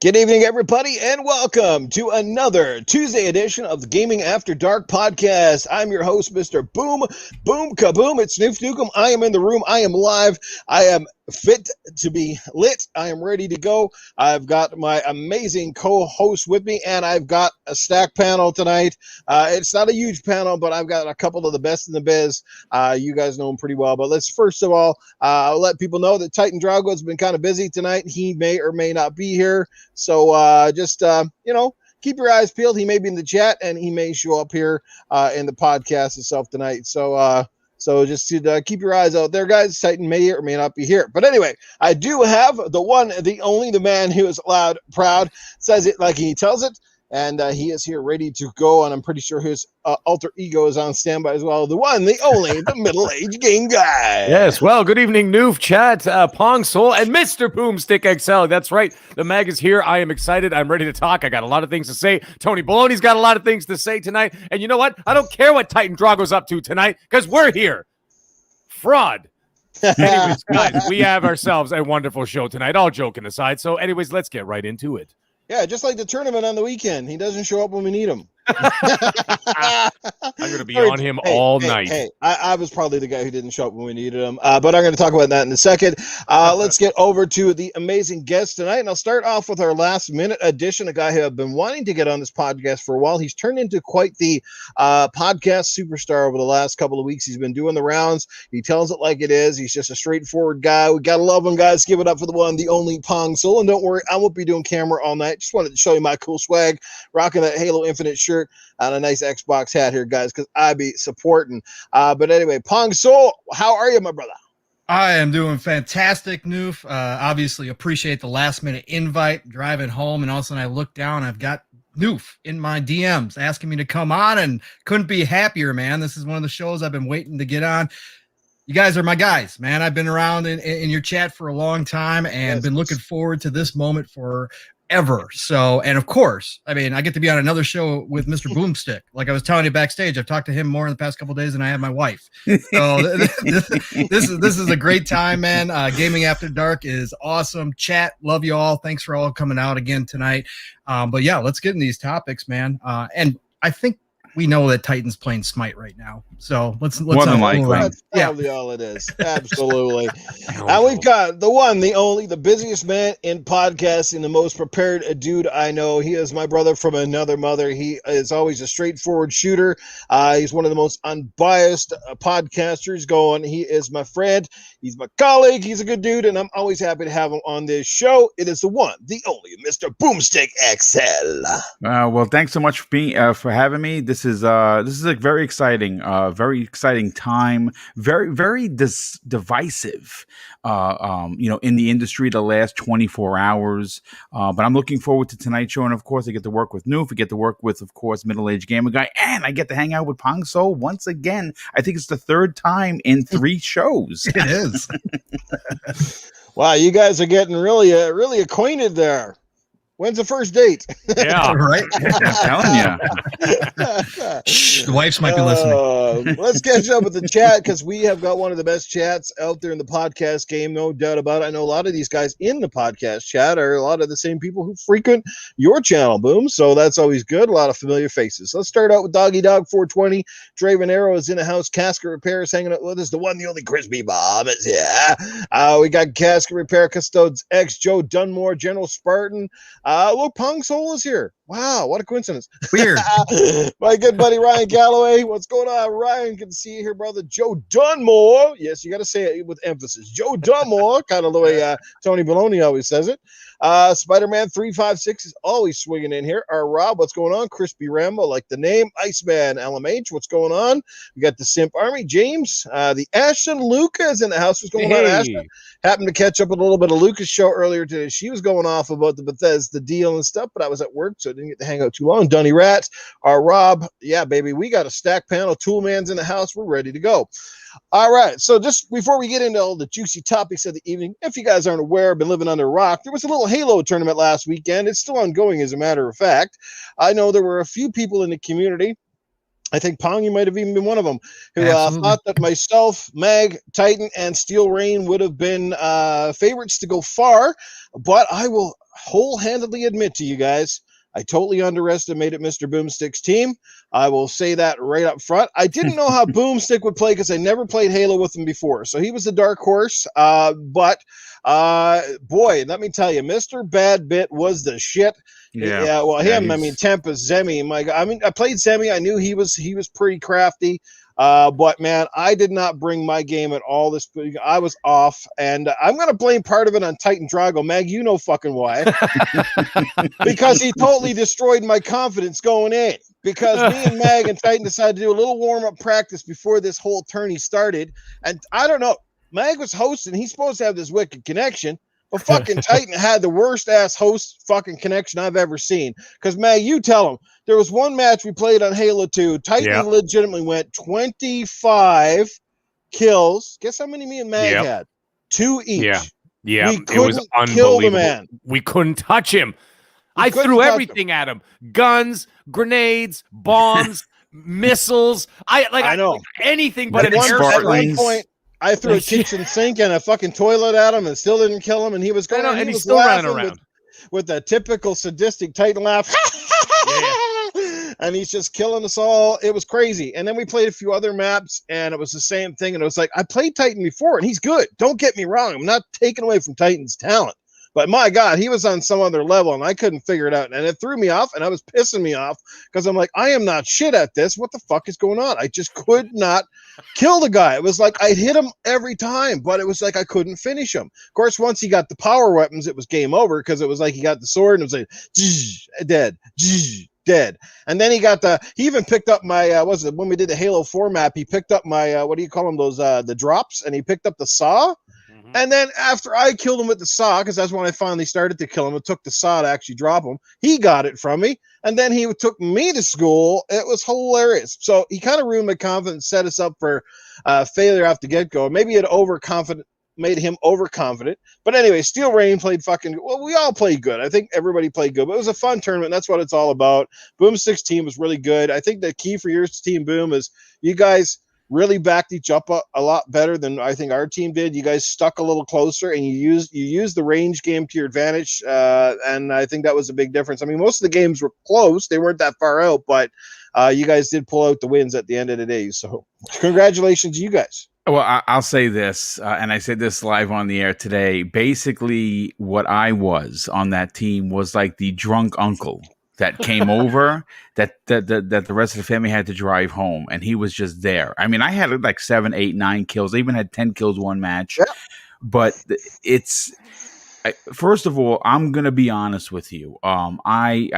Good evening, everybody, and welcome to another Tuesday edition of the Gaming After Dark podcast. I'm your host, Mr. Boom Kaboom. It's Noof Nukem. I am in the room. I am live. I am fit to be lit. I am ready to go. I've got my amazing co-host with me, and I've got a stack panel tonight. It's not a huge panel, but I've got a couple of the best in the biz. You guys know them pretty well, but let's first of all, I'll let people know that Titan Drago has been kind of busy tonight. He may or may not be here. So just keep your eyes peeled. He may be in the chat, and he may show up here in the podcast itself tonight. So just to keep your eyes out there, guys. Titan may or may not be here. But anyway, I do have the one, the only, the man who is loud, proud, says it like he tells it. And he is here ready to go. And I'm pretty sure his alter ego is on standby as well. The one, the only, the middle-aged game guy. Yes, well, good evening, Noof, chat, Pong Soul, and Mr Boomstick XL. That's right. The mag is here. I am excited. I'm ready to talk. I got a lot of things to say. Tony Baloney's got a lot of things to say tonight. And you know what? I don't care what Titan Drago's up to tonight because we're here. Fraud. Anyways, guys, we have ourselves a wonderful show tonight, all joking aside. So anyways, let's get right into it. Yeah, just like the tournament on the weekend. He doesn't show up when we need him. I'm going to be on him all night. I was probably the guy who didn't show up when we needed him, but I'm going to talk about that in a second. Let's get over to the amazing guest tonight, and I'll start off with our last-minute addition, a guy who I've been wanting to get on this podcast for a while. He's turned into quite the podcast superstar over the last couple of weeks. He's been doing the rounds. He tells it like it is. He's just a straightforward guy. We got to love him, guys. Give it up for the one, the only Pong Soul, and don't worry, I won't be doing camera all night. Just wanted to show you my cool swag, rocking that Halo Infinite shirt and a nice Xbox hat here, guys, because I be supporting. But anyway, Pong Soul, how are you, my brother? I am doing fantastic, Noof. Obviously, appreciate the last-minute invite, driving home, and all of a sudden I look down, I've got Noof in my DMs asking me to come on, and couldn't be happier, man. This is one of the shows I've been waiting to get on. You guys are my guys, man. I've been around in your chat for a long time and been looking forward to this moment for ever. So, and of course, I mean, I get to be on another show with Mr. Boomstick. Like I was telling you backstage, I've talked to him more in the past couple of days than I have my wife. So this is a great time, man. Gaming After Dark is awesome. Chat, love you all. Thanks for all coming out again tonight. But yeah, let's get in these topics, man. And I think we know that Titan's playing Smite right now. So let's that's probably all it is. Absolutely. And we've got the one, the only, the busiest man in podcasting, the most prepared dude I know. He is my brother from another mother. He is always a straightforward shooter. He's one of the most unbiased podcasters going. He is my friend. He's my colleague. He's a good dude, and I'm always happy to have him on this show. It is the one, the only, Mr. Boomstick XL. Well, thanks so much for having me. This is a very exciting time. Very divisive. In the industry the last 24 hours. But I'm looking forward to tonight's show, and of course, I get to work with Noof. I get to work with, of course, middle-aged gamer guy, and I get to hang out with Pong Soul once again. I think it's the third time in 3 shows. It is. Wow, you guys are getting really acquainted there. When's the first date? Yeah, right. I'm telling you. Shh, the wives might be listening. Let's catch up with the chat because we have got one of the best chats out there in the podcast game, no doubt about it. I know a lot of these guys in the podcast chat are a lot of the same people who frequent your channel, Boom. So that's always good. A lot of familiar faces. Let's start out with Doggy Dog 420. Draven Arrow is in the house. Casket Repair is hanging out with us. The one, the only Crispy Bob is here. We got Casket Repair, Custodes X, Joe Dunmore, General Spartan. Look, Pong Soul is here. Wow, what a coincidence. Weird. My good buddy Ryan Galloway. What's going on, Ryan? Good to see you here, brother. Joe Dunmore. Yes, you got to say it with emphasis. Joe Dunmore, kind of the way Tony Baloney always says it. Spider-Man 356 is always swinging in here. Our Rob, what's going on? Crispy Rambo, like the name. Iceman LMH, what's going on? We got the Simp Army. James, the Ashton Lucas in the house. What's going on, Ashton? Happened to catch up with a little bit of Lucas' show earlier today. She was going off about the Bethesda deal and stuff, but I was at work, so I didn't get to hang out too long. Dunny Rat, our Rob. Yeah, baby, we got a stack panel. Toolman's in the house. We're ready to go. All right, so just before we get into all the juicy topics of the evening, if you guys aren't aware, been living under a rock, there was a little Halo tournament last weekend. It's still ongoing, as a matter of fact. I know there were a few people in the community I think Pong, you might have even been one of them, who Absolutely. thought that myself, Mag, Titan, and Steel Rain would have been favorites to go far. But I will wholeheartedly admit to you guys, I totally underestimated Mr. Boomstick's team. I will say that right up front. I didn't know how Boomstick would play because I never played Halo with him before. So he was the dark horse. But boy, let me tell you, Mr. Bad Bit was the shit. Yeah, well, him. I mean, Tempest, Zemi. My God, I mean, I played Zemi. I knew he was pretty crafty. But man, I did not bring my game at all. This I was off, and I'm gonna blame part of it on Titan Drago. Mag, you know fucking why? Because he totally destroyed my confidence going in. Because me and Mag and Titan decided to do a little warm up practice before this whole tourney started, and I don't know. Mag was hosting. He's supposed to have this wicked connection. But fucking Titan had the worst ass host fucking connection I've ever seen. Because, Mag, you tell him. There was one match we played on Halo 2. Titan legitimately went 25 kills. Guess how many me and Mag had? 2 each. Yeah. We It was couldn't kill the unbelievable. man. We couldn't touch him. I couldn't threw touch everything at him. Guns, grenades, bombs, missiles. I know. anything but At an one airstrike. point, I threw a kitchen sink and a fucking toilet at him and still didn't kill him. And he was going and he he's was still running laughing around. with a typical sadistic Titan laugh. And he's just killing us all. It was crazy. And then we played a few other maps and it was the same thing. And it was like, I played Titan before and he's good. Don't get me wrong. I'm not taking away from Titan's talent. But my God, he was on some other level and I couldn't figure it out. And it threw me off and I was pissing me off because I'm like, I am not shit at this. What the fuck is going on? I just could not kill the guy. It was like I hit him every time, but it was like I couldn't finish him. Of course, once he got the power weapons, it was game over because it was like he got the sword and it was like, dead, dead. And then he even picked up my, when we did the Halo 4 map, he picked up my, what do you call them? Those, the drops, and he picked up the saw. And then after I killed him with the saw, because that's when I finally started to kill him, it took the saw to actually drop him. He got it from me. And then he took me to school. It was hilarious. So he kind of ruined my confidence, set us up for failure off the get-go. Maybe it made him overconfident. But anyway, Steel Rain played we all played good. I think everybody played good. But it was a fun tournament. That's what it's all about. Boomstick's team was really good. I think the key for your team, Boom, is you guys really backed each up a lot better than I think our team did. You guys stuck a little closer and you used the range game to your advantage. And I think that was a big difference. I mean, most of the games were close. They weren't that far out, but you guys did pull out the wins at the end of the day. So congratulations to you guys. Well, I'll say this, and I said this live on the air today. Basically, what I was on that team was like the drunk uncle that came over that the rest of the family had to drive home, and he was just there. I mean, I had like 7, 8, 9 kills. I even had 10 kills one match. Yeah. But first of all, I'm gonna be honest with you. I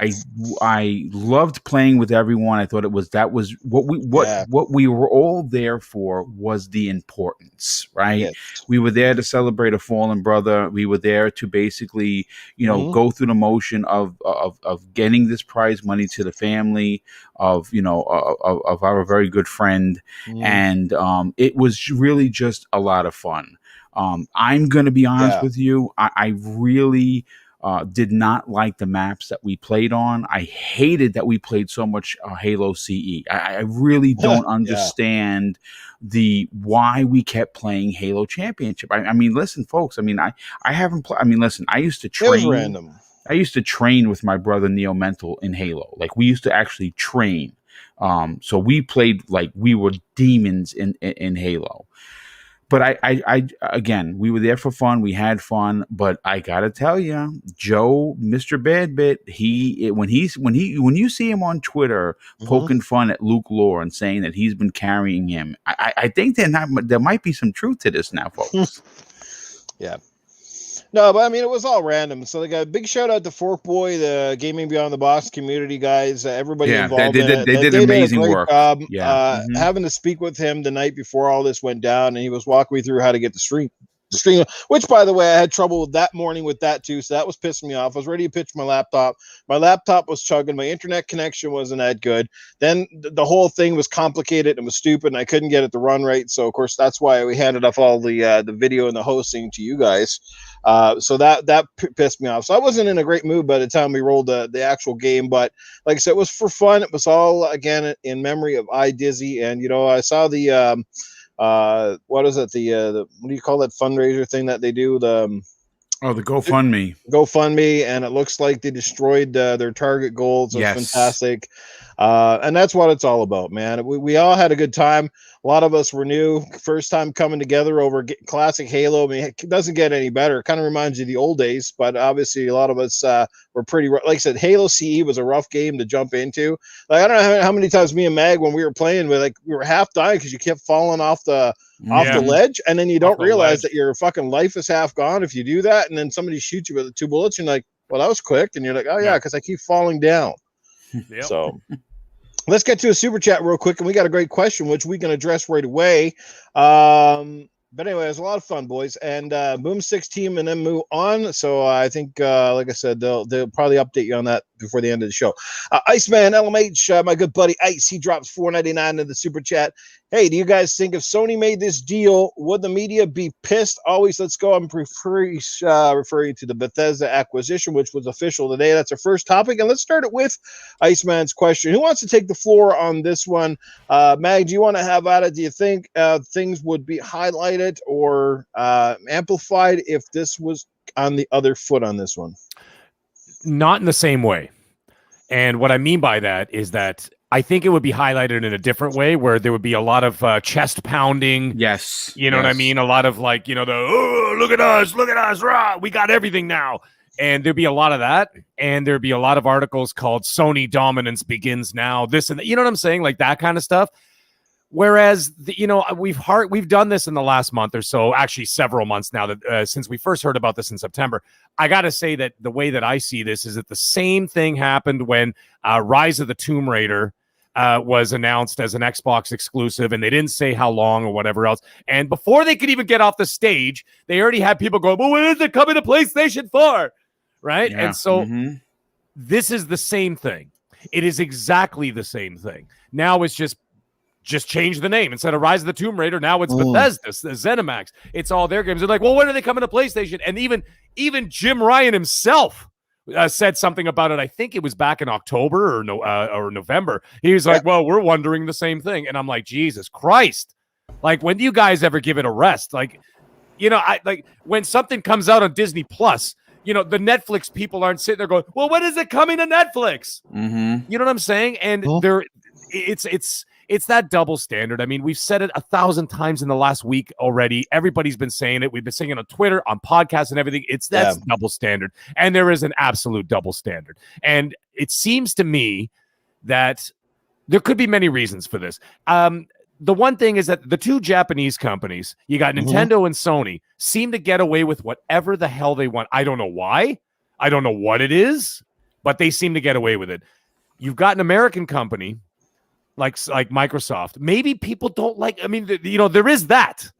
loved playing with everyone. I thought that was what we were all there for, was the importance, right? Yes. We were there to celebrate a fallen brother. We were there to basically, go through the motion of getting this prize money to the family of our very good friend, and it was really just a lot of fun. I'm going to be honest with you. I really did not like the maps that we played on. I hated that we played so much Halo CE. I really don't understand why we kept playing Halo Championship. I mean, listen, folks. I mean, I haven't played. I mean, listen. I used to train. It was random. I used to train with my brother Neo Mental in Halo. Like, we used to actually train. So we played like we were demons in Halo. But again, we were there for fun. We had fun, but I gotta tell you, Joe, Mr. Badbit, when you see him on Twitter poking fun at Luke Lore and saying that he's been carrying him, I think there might be some truth to this now, folks. Yeah. No, but I mean, it was all random. So they got a big shout out to Fork Boy, the Gaming Beyond the Box community guys, everybody involved. They did amazing work. Having to speak with him the night before all this went down, and he was walking me through how to get the stream. stream, which by the way, I had trouble with that morning with that too. So that was pissing me off. I was ready to pitch my laptop. My laptop was chugging. My internet connection wasn't that good. Then the whole thing was complicated and was stupid, and I couldn't get it to run right. So of course that's why we handed off all the video and the hosting to you guys. So that pissed me off. So I wasn't in a great mood by the time we rolled the actual game. But like I said, it was for fun. It was all again in memory of iDizzy, and I saw the what is it, the what do you call that fundraiser thing that they do, the GoFundMe, and it looks like they destroyed their target goals. It's fantastic, and that's what it's all about, man. We all had a good time. A lot of us were new, first time coming together over classic Halo. I mean, it doesn't get any better. It kind of reminds you of the old days, but obviously a lot of us were pretty, like I said, Halo CE was a rough game to jump into. Like, I don't know how many times me and Mag, when we were playing, we were half dying because you kept falling off the ledge, and then you don't realize that your fucking life is half gone if you do that, and then somebody shoots you with 2 bullets, and you're like, well, that was quick, and you're like, oh yeah, because I keep falling down. Yep. So let's get to a super chat real quick, and we got a great question, which we can address right away. But anyway, it was a lot of fun, boys, and Boomstick's team and then move on. So I think, like I said, they'll probably update you on that before the end of the show. Iceman LMH, my good buddy Ice, he drops $4.99 in the super chat. Hey, do you guys think if Sony made this deal, would the media be pissed? Always, let's go. I'm referring to the Bethesda acquisition, which was official today. That's our first topic. And let's start it with Iceman's question. Who wants to take the floor on this one? Mag, do you want to have at it? Do you think things would be highlighted or amplified if this was on the other foot on this one? Not in the same way. And what I mean by that is that I think it would be highlighted in a different way, where there would be a lot of chest pounding. Yes. You know what I mean? A lot of look at us, rah, we got everything now. And there'd be a lot of that. And there'd be a lot of articles called Sony Dominance Begins Now, this and that. You know what I'm saying? Like that kind of stuff. Whereas, we've done this in the last month or so, actually several months now, that since we first heard about this in September. I got to say that the way that I see this is that the same thing happened when Rise of the Tomb Raider was announced as an Xbox exclusive, and they didn't say how long or whatever else. And before they could even get off the stage, they already had people going, well, when is it coming to PlayStation 4? Right? Yeah. And so this is the same thing. It is exactly the same thing. Now it's just change the name. Instead of Rise of the Tomb Raider, now it's Bethesda, ZeniMax. It's all their games. They're like, well, when are they coming to PlayStation? And even Jim Ryan himself said something about it. I think it was back in October or November. He was like, well, we're wondering the same thing. And I'm like, Jesus Christ. Like, when do you guys ever give it a rest? Like, when something comes out on Disney Plus, the Netflix people aren't sitting there going, well, when is it coming to Netflix? Mm-hmm. You know what I'm saying? And it's that double standard. I mean, we've said it 1,000 times in the last week already. Everybody's been saying it. We've been saying it on Twitter, on podcasts and everything. That's double standard. And there is an absolute double standard. And it seems to me that there could be many reasons for this. The one thing is that the two Japanese companies, you got Nintendo and Sony, seem to get away with whatever the hell they want. I don't know why. I don't know what it is, but they seem to get away with it. You've got an American company like Microsoft. Maybe people don't like, I mean, there is that,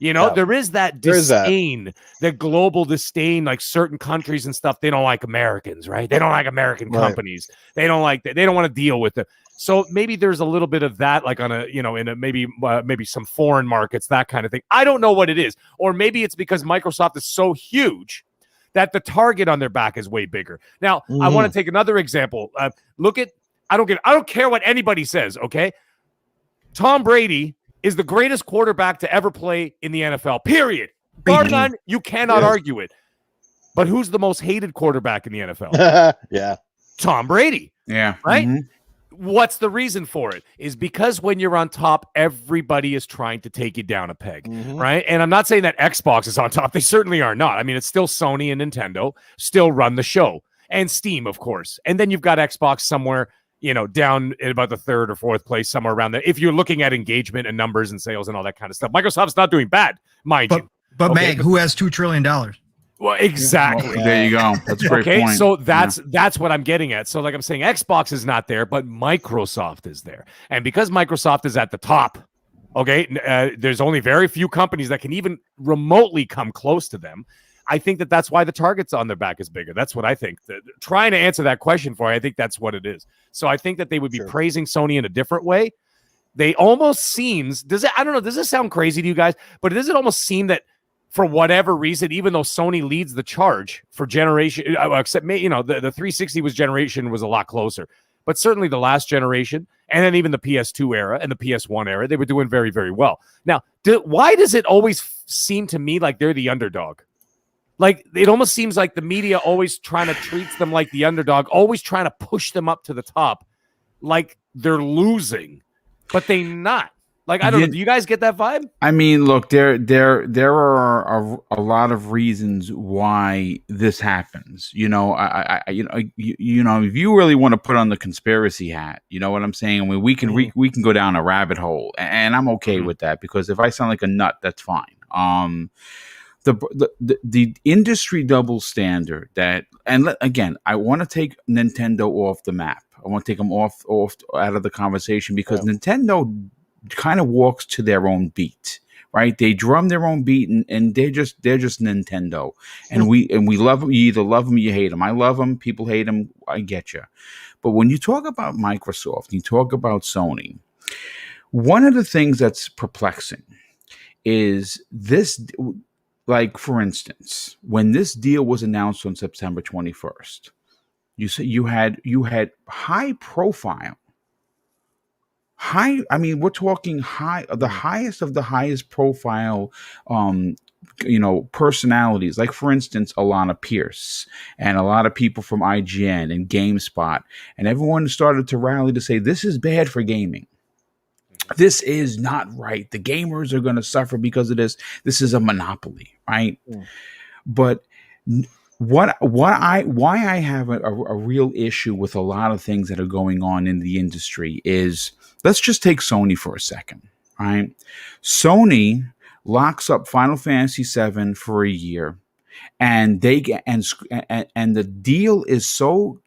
there is that disdain, the global disdain, like certain countries and stuff. They don't like Americans, right? They don't like American companies. They don't like that. They don't want to deal with it. So maybe there's a little bit of that, like on a, in a maybe some foreign markets, that kind of thing. I don't know what it is. Or maybe it's because Microsoft is so huge that the target on their back is way bigger. Now, I want to take another example. Look at, I don't care what anybody says, okay? Tom Brady is the greatest quarterback to ever play in the NFL, period. Bar none, you cannot argue it. But who's the most hated quarterback in the NFL? Tom Brady. Yeah. Right? What's the reason for it? Is because when you're on top, everybody is trying to take you down a peg, right? And I'm not saying that Xbox is on top. They certainly are not. I mean, it's still Sony and Nintendo still run the show. And Steam, of course. And then you've got Xbox somewhere, down in about the third or fourth place, somewhere around there. If you're looking at engagement and numbers and sales and all that kind of stuff, Microsoft's not doing bad, mind you. But Meg, who has $2 trillion? Well, exactly. Well, there you go. That's a great point. So that's what I'm getting at. So like I'm saying, Xbox is not there, but Microsoft is there. And because Microsoft is at the top, Okay, there's only very few companies that can even remotely come close to them. I think that's why the targets on their back is bigger. That's what I think. Trying to answer that question for you, I think that's what it is. So I think that they would be praising Sony in a different way. They almost seems, I don't know, does this sound crazy to you guys? But does it almost seem that for whatever reason, even though Sony leads the charge for generation, except, the 360 was a lot closer. But certainly the last generation, and then even the PS2 era and the PS1 era, they were doing very, very well. Now, why does it always seem to me like they're the underdog? Like, it almost seems like the media always trying to treat them like the underdog, always trying to push them up to the top like they're losing, but they not. Like, I don't know. Do you guys get that vibe? I mean, look, there are a lot of reasons why this happens. You know, if you really want to put on the conspiracy hat, you know what I'm saying? I mean, we can go down a rabbit hole, and I'm okay with that, because if I sound like a nut, that's fine. The industry double standard again, I want to take Nintendo off the map. I want to take them off out of the conversation, because Nintendo kind of walks to their own beat, right? They drum their own beat, and they're just Nintendo, and we love them. You either love them or you hate them. I love them. People hate them. I get you. But when you talk about Microsoft, you talk about Sony, one of the things that's perplexing is this. Like, for instance, when this deal was announced on September 21st, you had high profile. I mean, we're talking the highest of the highest profile, personalities. Like, for instance, Alana Pierce and a lot of people from IGN and GameSpot, and everyone started to rally to say, this is bad for gaming. This is not right. The gamers are going to suffer because of this. This is a monopoly, right? But why I have a real issue with a lot of things that are going on in the industry is, let's just take Sony for a second, right? Sony locks up Final Fantasy VII for a year, and they get and the deal is so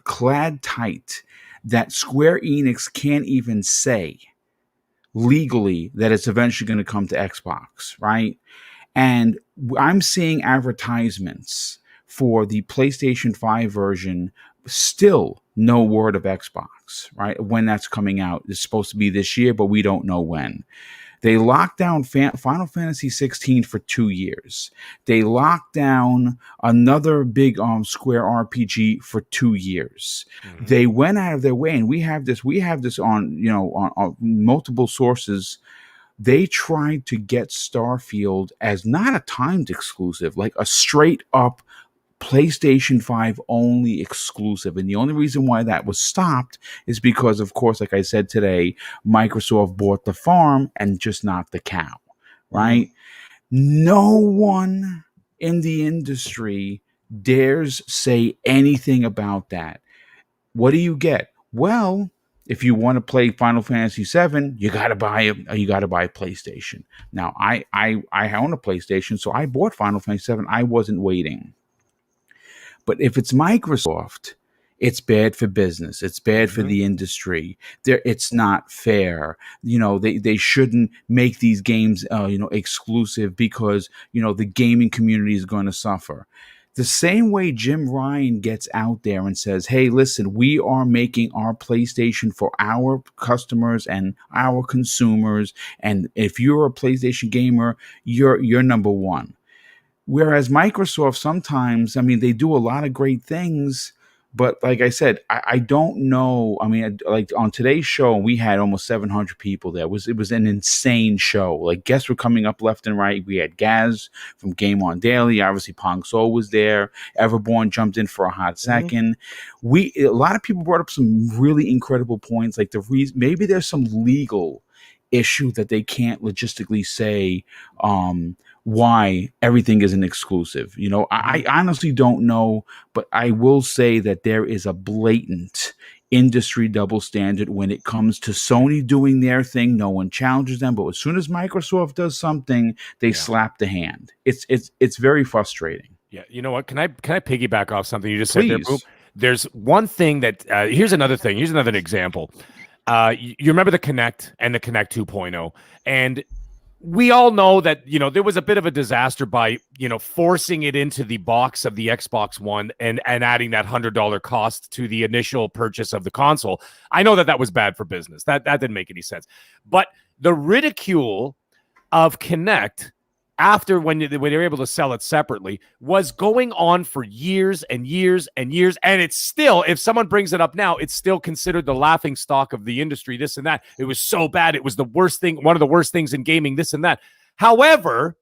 clad tight that Square Enix can't even say legally that it's eventually going to come to Xbox, right? And I'm seeing advertisements for the PlayStation 5 version, still no word of Xbox, right? When that's coming out. It's supposed to be this year, but we don't know when. They locked down Final Fantasy 16 for 2 years. They locked down another big Square RPG for 2 years. Mm-hmm. They went out of their way, and we have this on multiple sources. They tried to get Starfield as not a timed exclusive, like a straight up PlayStation 5 only exclusive. And the only reason why that was stopped is because, of course, like I said today, Microsoft bought the farm and just not the cow, right? No one in the industry dares say anything about that. What do you get? Well, if you want to play Final Fantasy VII, you gotta buy a PlayStation. Now, I own a PlayStation, so I bought Final Fantasy VII. I wasn't waiting. But if it's Microsoft, it's bad for business. It's bad for the industry. It's not fair. They shouldn't make these games, exclusive, because, the gaming community is going to suffer. The same way Jim Ryan gets out there and says, hey, listen, we are making our PlayStation for our customers and our consumers. And if you're a PlayStation gamer, you're number one. Whereas Microsoft sometimes, I mean, they do a lot of great things, but like I said, I don't know. I mean, like on today's show, we had almost 700 people there. It was an insane show. Like, guests were coming up left and right. We had Gaz from Game On Daily. Obviously, Pong Soul was there. Everborn jumped in for a hot second. A lot of people brought up some really incredible points, like maybe there's some legal issue that they can't logistically say why everything isn't exclusive. I honestly don't know, but I will say that there is a blatant industry double standard when it comes to Sony doing their thing. No one challenges them, but as soon as Microsoft does something, they slap the hand. It's very frustrating. Yeah, you know what? Can I piggyback off something you just said there, Boom? There's one thing that here's another thing. Here's another example. You remember the Kinect and the Kinect 2.0, and we all know that, there was a bit of a disaster by, forcing it into the box of the Xbox One and adding that $100 cost to the initial purchase of the console. I know that was bad for business. That didn't make any sense. But the ridicule of Kinect after when they were able to sell it separately was going on for years and years and years. And it's still, if someone brings it up now, it's still considered the laughing stock of the industry, this and that. It was so bad. It was the worst thing, one of the worst things in gaming, this and that. However,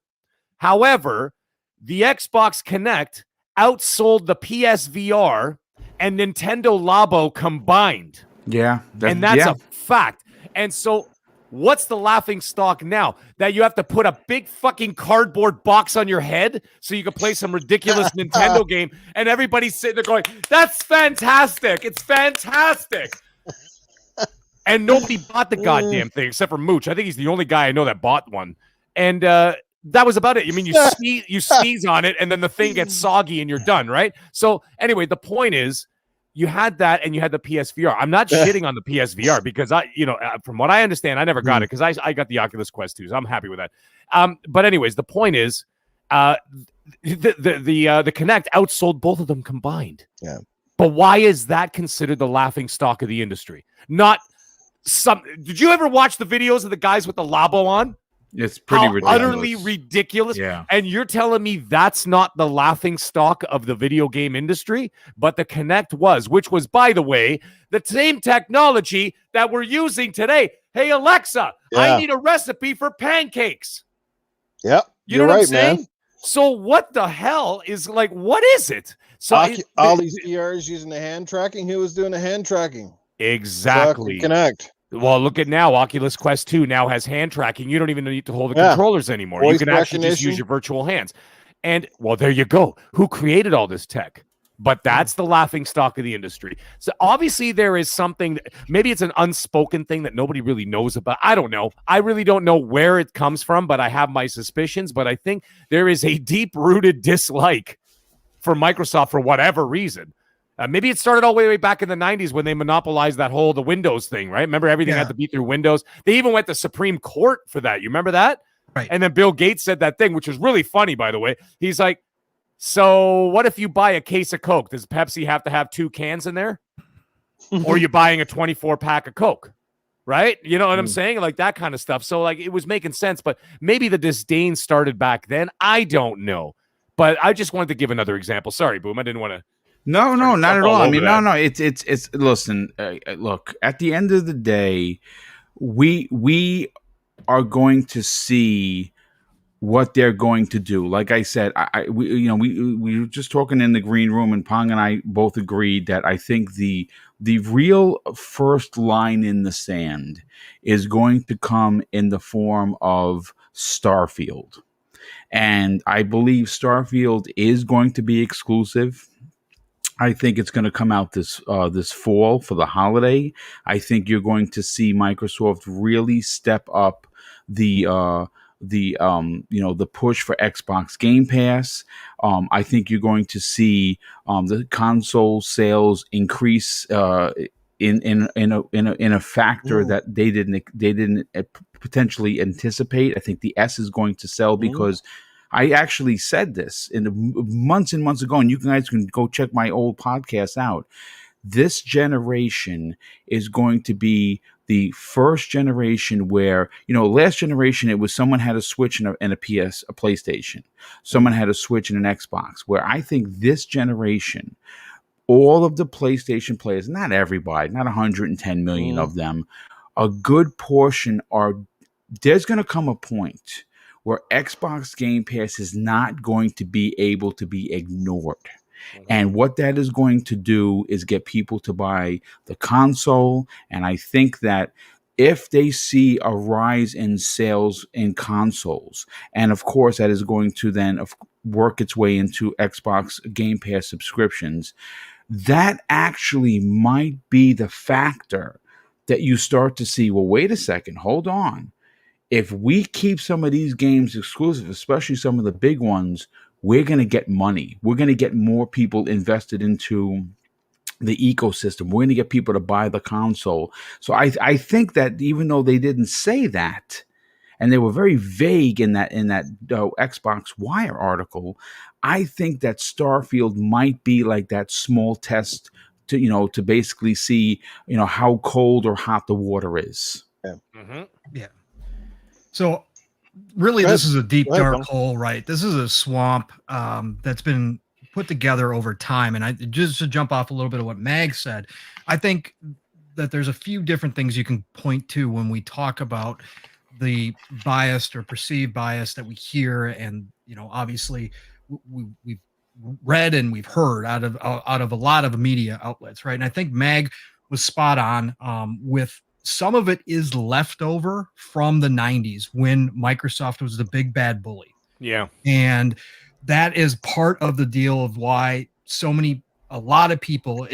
the Xbox Kinect outsold the PSVR and Nintendo Labo combined. Yeah. And that's a fact. And so what's the laughing stock now? That you have to put a big fucking cardboard box on your head so you can play some ridiculous Nintendo game, and everybody's sitting there going, that's fantastic. It's fantastic. And nobody bought the goddamn thing except for Mooch. I think he's the only guy I know that bought one. And that was about it. I mean, you sneeze on it, and then the thing gets soggy and you're done, right? So anyway, the point is, you had that and you had the PSVR. I'm not shitting on the PSVR because from what I understand, I never got it because I got the Oculus Quest 2, so I'm happy with that. But anyways, the point is, the Kinect outsold both of them combined. Yeah. But why is that considered the laughing stock of the industry? Not some. Did you ever watch the videos of the guys with the Labo on? It's pretty ridiculous. Utterly ridiculous. Yeah. And you're telling me that's not the laughing stock of the video game industry, but the Kinect was, which was, by the way, the same technology that we're using today. Hey, Alexa, I need a recipe for pancakes. Yep. You know what I'm saying? Man. So what the hell is what is it? So all these ERs using the hand tracking. Who was doing the hand tracking? Exactly. Kinect. Well, look at now. Oculus Quest 2 now has hand tracking. You don't even need to hold the controllers anymore. Voice you can actually just use your virtual hands. And, well, there you go. Who created all this tech? But that's the laughing stock of the industry. So obviously there is something, maybe it's an unspoken thing that nobody really knows about. I don't know. I really don't know where it comes from, but I have my suspicions. But I think there is a deep-rooted dislike for Microsoft for whatever reason. Maybe it started all the way back in the 90s when they monopolized the Windows thing, right? Remember, everything had to be through Windows. They even went to Supreme Court for that. You remember that? Right. And then Bill Gates said that thing, which was really funny, by the way. He's like, so what if you buy a case of Coke? Does Pepsi have to have 2 cans in there? Or are you buying a 24-pack of Coke? Right? You know what I'm saying? Like that kind of stuff. So it was making sense, but maybe the disdain started back then. I don't know. But I just wanted to give another example. Sorry, Boom. I didn't want to. No, not at all. I mean, no. It's. Listen, look. At the end of the day, we are going to see what they're going to do. Like I said, we were just talking in the green room, and Pong and I both agreed that I think the real first line in the sand is going to come in the form of Starfield, and I believe Starfield is going to be exclusive. I think it's going to come out this fall for the holiday. I think you're going to see Microsoft really step up the push for Xbox Game Pass. I think you're going to see the console sales increase in a factor that they didn't potentially anticipate. I think the S is going to sell because I actually said this months and months ago, and you guys can go check my old podcast out. This generation is going to be the first generation where, last generation, it was someone had a Switch and a PlayStation. Someone had a Switch and an Xbox, where I think this generation, all of the PlayStation players, not everybody, not 110 million of them, a good portion there's going to come a point where Xbox Game Pass is not going to be able to be ignored. And what that is going to do is get people to buy the console. And I think that if they see a rise in sales in consoles, and of course that is going to then work its way into Xbox Game Pass subscriptions, that actually might be the factor that you start to see, well, wait a second, hold on. If we keep some of these games exclusive, especially some of the big ones, we're going to get money. We're going to get more people invested into the ecosystem. We're going to get people to buy the console. So I think that even though they didn't say that, and they were very vague in that Xbox Wire article, I think that Starfield might be like that small test to basically see how cold or hot the water is. Yeah. Mm-hmm. Yeah. So really, this is a deep, dark hole, right? This is a swamp that's been put together over time. And I just to jump off a little bit of what Mag said, I think that there's a few different things you can point to when we talk about the biased or perceived bias that we hear. And, obviously we've read and we've heard out of a lot of media outlets, right? And I think Mag was spot on with some of it is leftover from the 90s when Microsoft was the big bad bully. Yeah. And that is part of the deal of why a lot of people,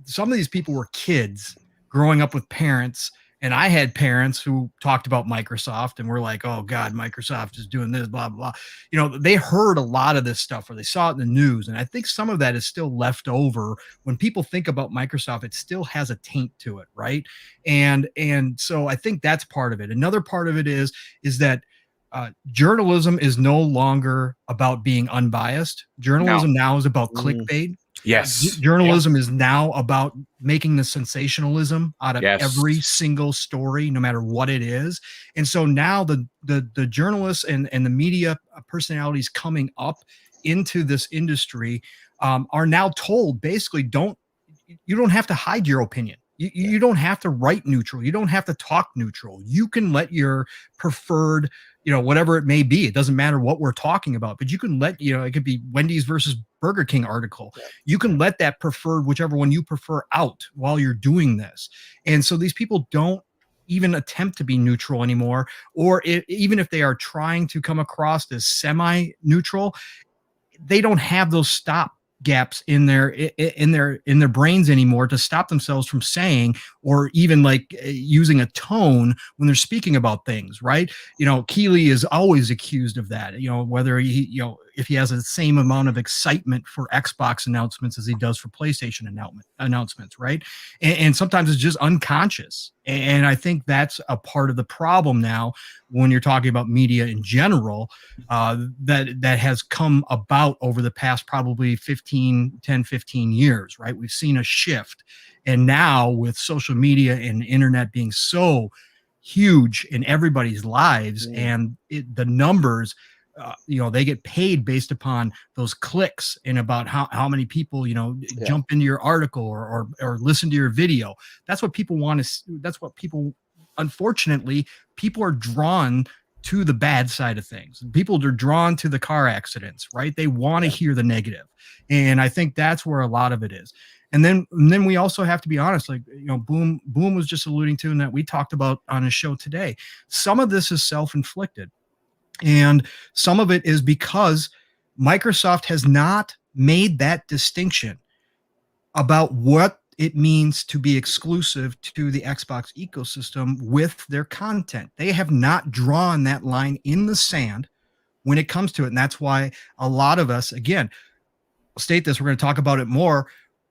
some of these people were kids growing up with parents. And I had parents who talked about Microsoft and were like, oh God, Microsoft is doing this, blah, blah, blah. They heard a lot of this stuff or they saw it in the news. And I think some of that is still left over. When people think about Microsoft, it still has a taint to it, right? And so I think that's part of it. Another part of it is that journalism is no longer about being unbiased. Journalism now is about clickbait. Yes. Journalism is now about making the sensationalism out of every single story, no matter what it is. And so now the journalists and the media personalities coming up into this industry are now told basically you don't have to hide your opinion. You don't have to write neutral. You don't have to talk neutral. You can let your preferred, whatever it may be. It doesn't matter what we're talking about, but you can let, it could be Wendy's versus Burger King article. Yeah. You can let that preferred, whichever one you prefer, out while you're doing this. And so these people don't even attempt to be neutral anymore, or even if they are trying to come across as semi-neutral, they don't have those stop gaps in their brains anymore to stop themselves from saying, or even like using a tone when they're speaking about things, right? Keeley is always accused of that, whether he, if he has the same amount of excitement for Xbox announcements as he does for PlayStation announcements, right? And sometimes it's just unconscious. And I think that's a part of the problem now when you're talking about media in general, that has come about over the past probably 10, 15 years, right? We've seen a shift. And now with social media and the internet being so huge in everybody's lives and the numbers, they get paid based upon those clicks and about how many people, jump into your article or listen to your video. That's what people want to, unfortunately, people are drawn to the bad side of things. People are drawn to the car accidents, right? They want to hear the negative. And I think that's where a lot of it is. And then we also have to be honest, like, Boom was just alluding to, and that we talked about on his show today. Some of this is self-inflicted. And some of it is because Microsoft has not made that distinction about what it means to be exclusive to the Xbox ecosystem with their content. They have not drawn that line in the sand when it comes to it. And that's why a lot of us, again, I'll state this, we're going to talk about it more,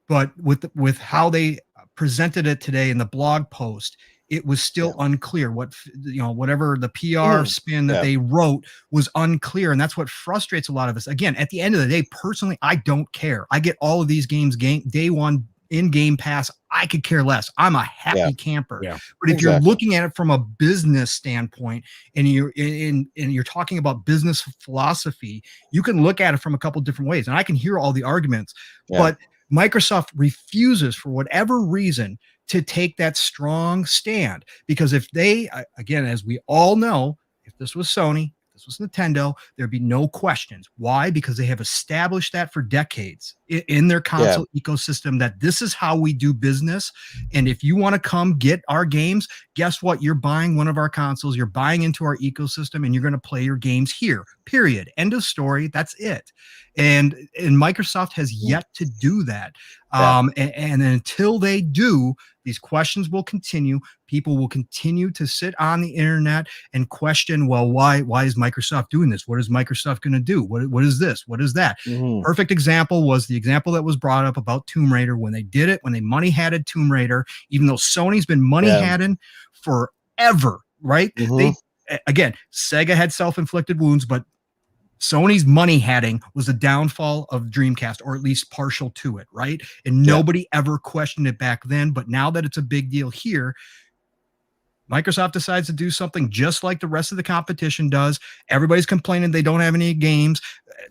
but with how they presented it today in the blog post, it was still unclear whatever the PR spin that they wrote was unclear. And that's what frustrates a lot of us. Again, at the end of the day, personally, I don't care. I get all of these games day one in Game Pass. I could care less. I'm a happy camper. Yeah. But if you're looking at it from a business standpoint and you're talking about business philosophy, you can look at it from a couple different ways. And I can hear all the arguments, but Microsoft refuses for whatever reason to take that strong stand, because if they, again, as we all know, if this was Sony, if this was Nintendo, there'd be no questions. Why? Because they have established that for decades in their console ecosystem, that this is how we do business. And if you want to come get our games, guess what? You're buying one of our consoles, you're buying into our ecosystem, and you're going to play your games here, period. End of story. That's it. And Microsoft has yet to do that. And until they do, these questions will continue. People will continue to sit on the internet and question, well, why is Microsoft doing this? What is Microsoft going to do? What is this? What is that? Perfect example was the example that was brought up about Tomb Raider when they did it, when they money-hatted Tomb Raider, even though Sony's been money-hatting forever, right? They, again, Sega had self-inflicted wounds, but Sony's money-hatting was a downfall of Dreamcast, or at least partial to it, right? And nobody ever questioned it back then. But now that it's a big deal here, Microsoft decides to do something just like the rest of the competition does. Everybody's complaining they don't have any games.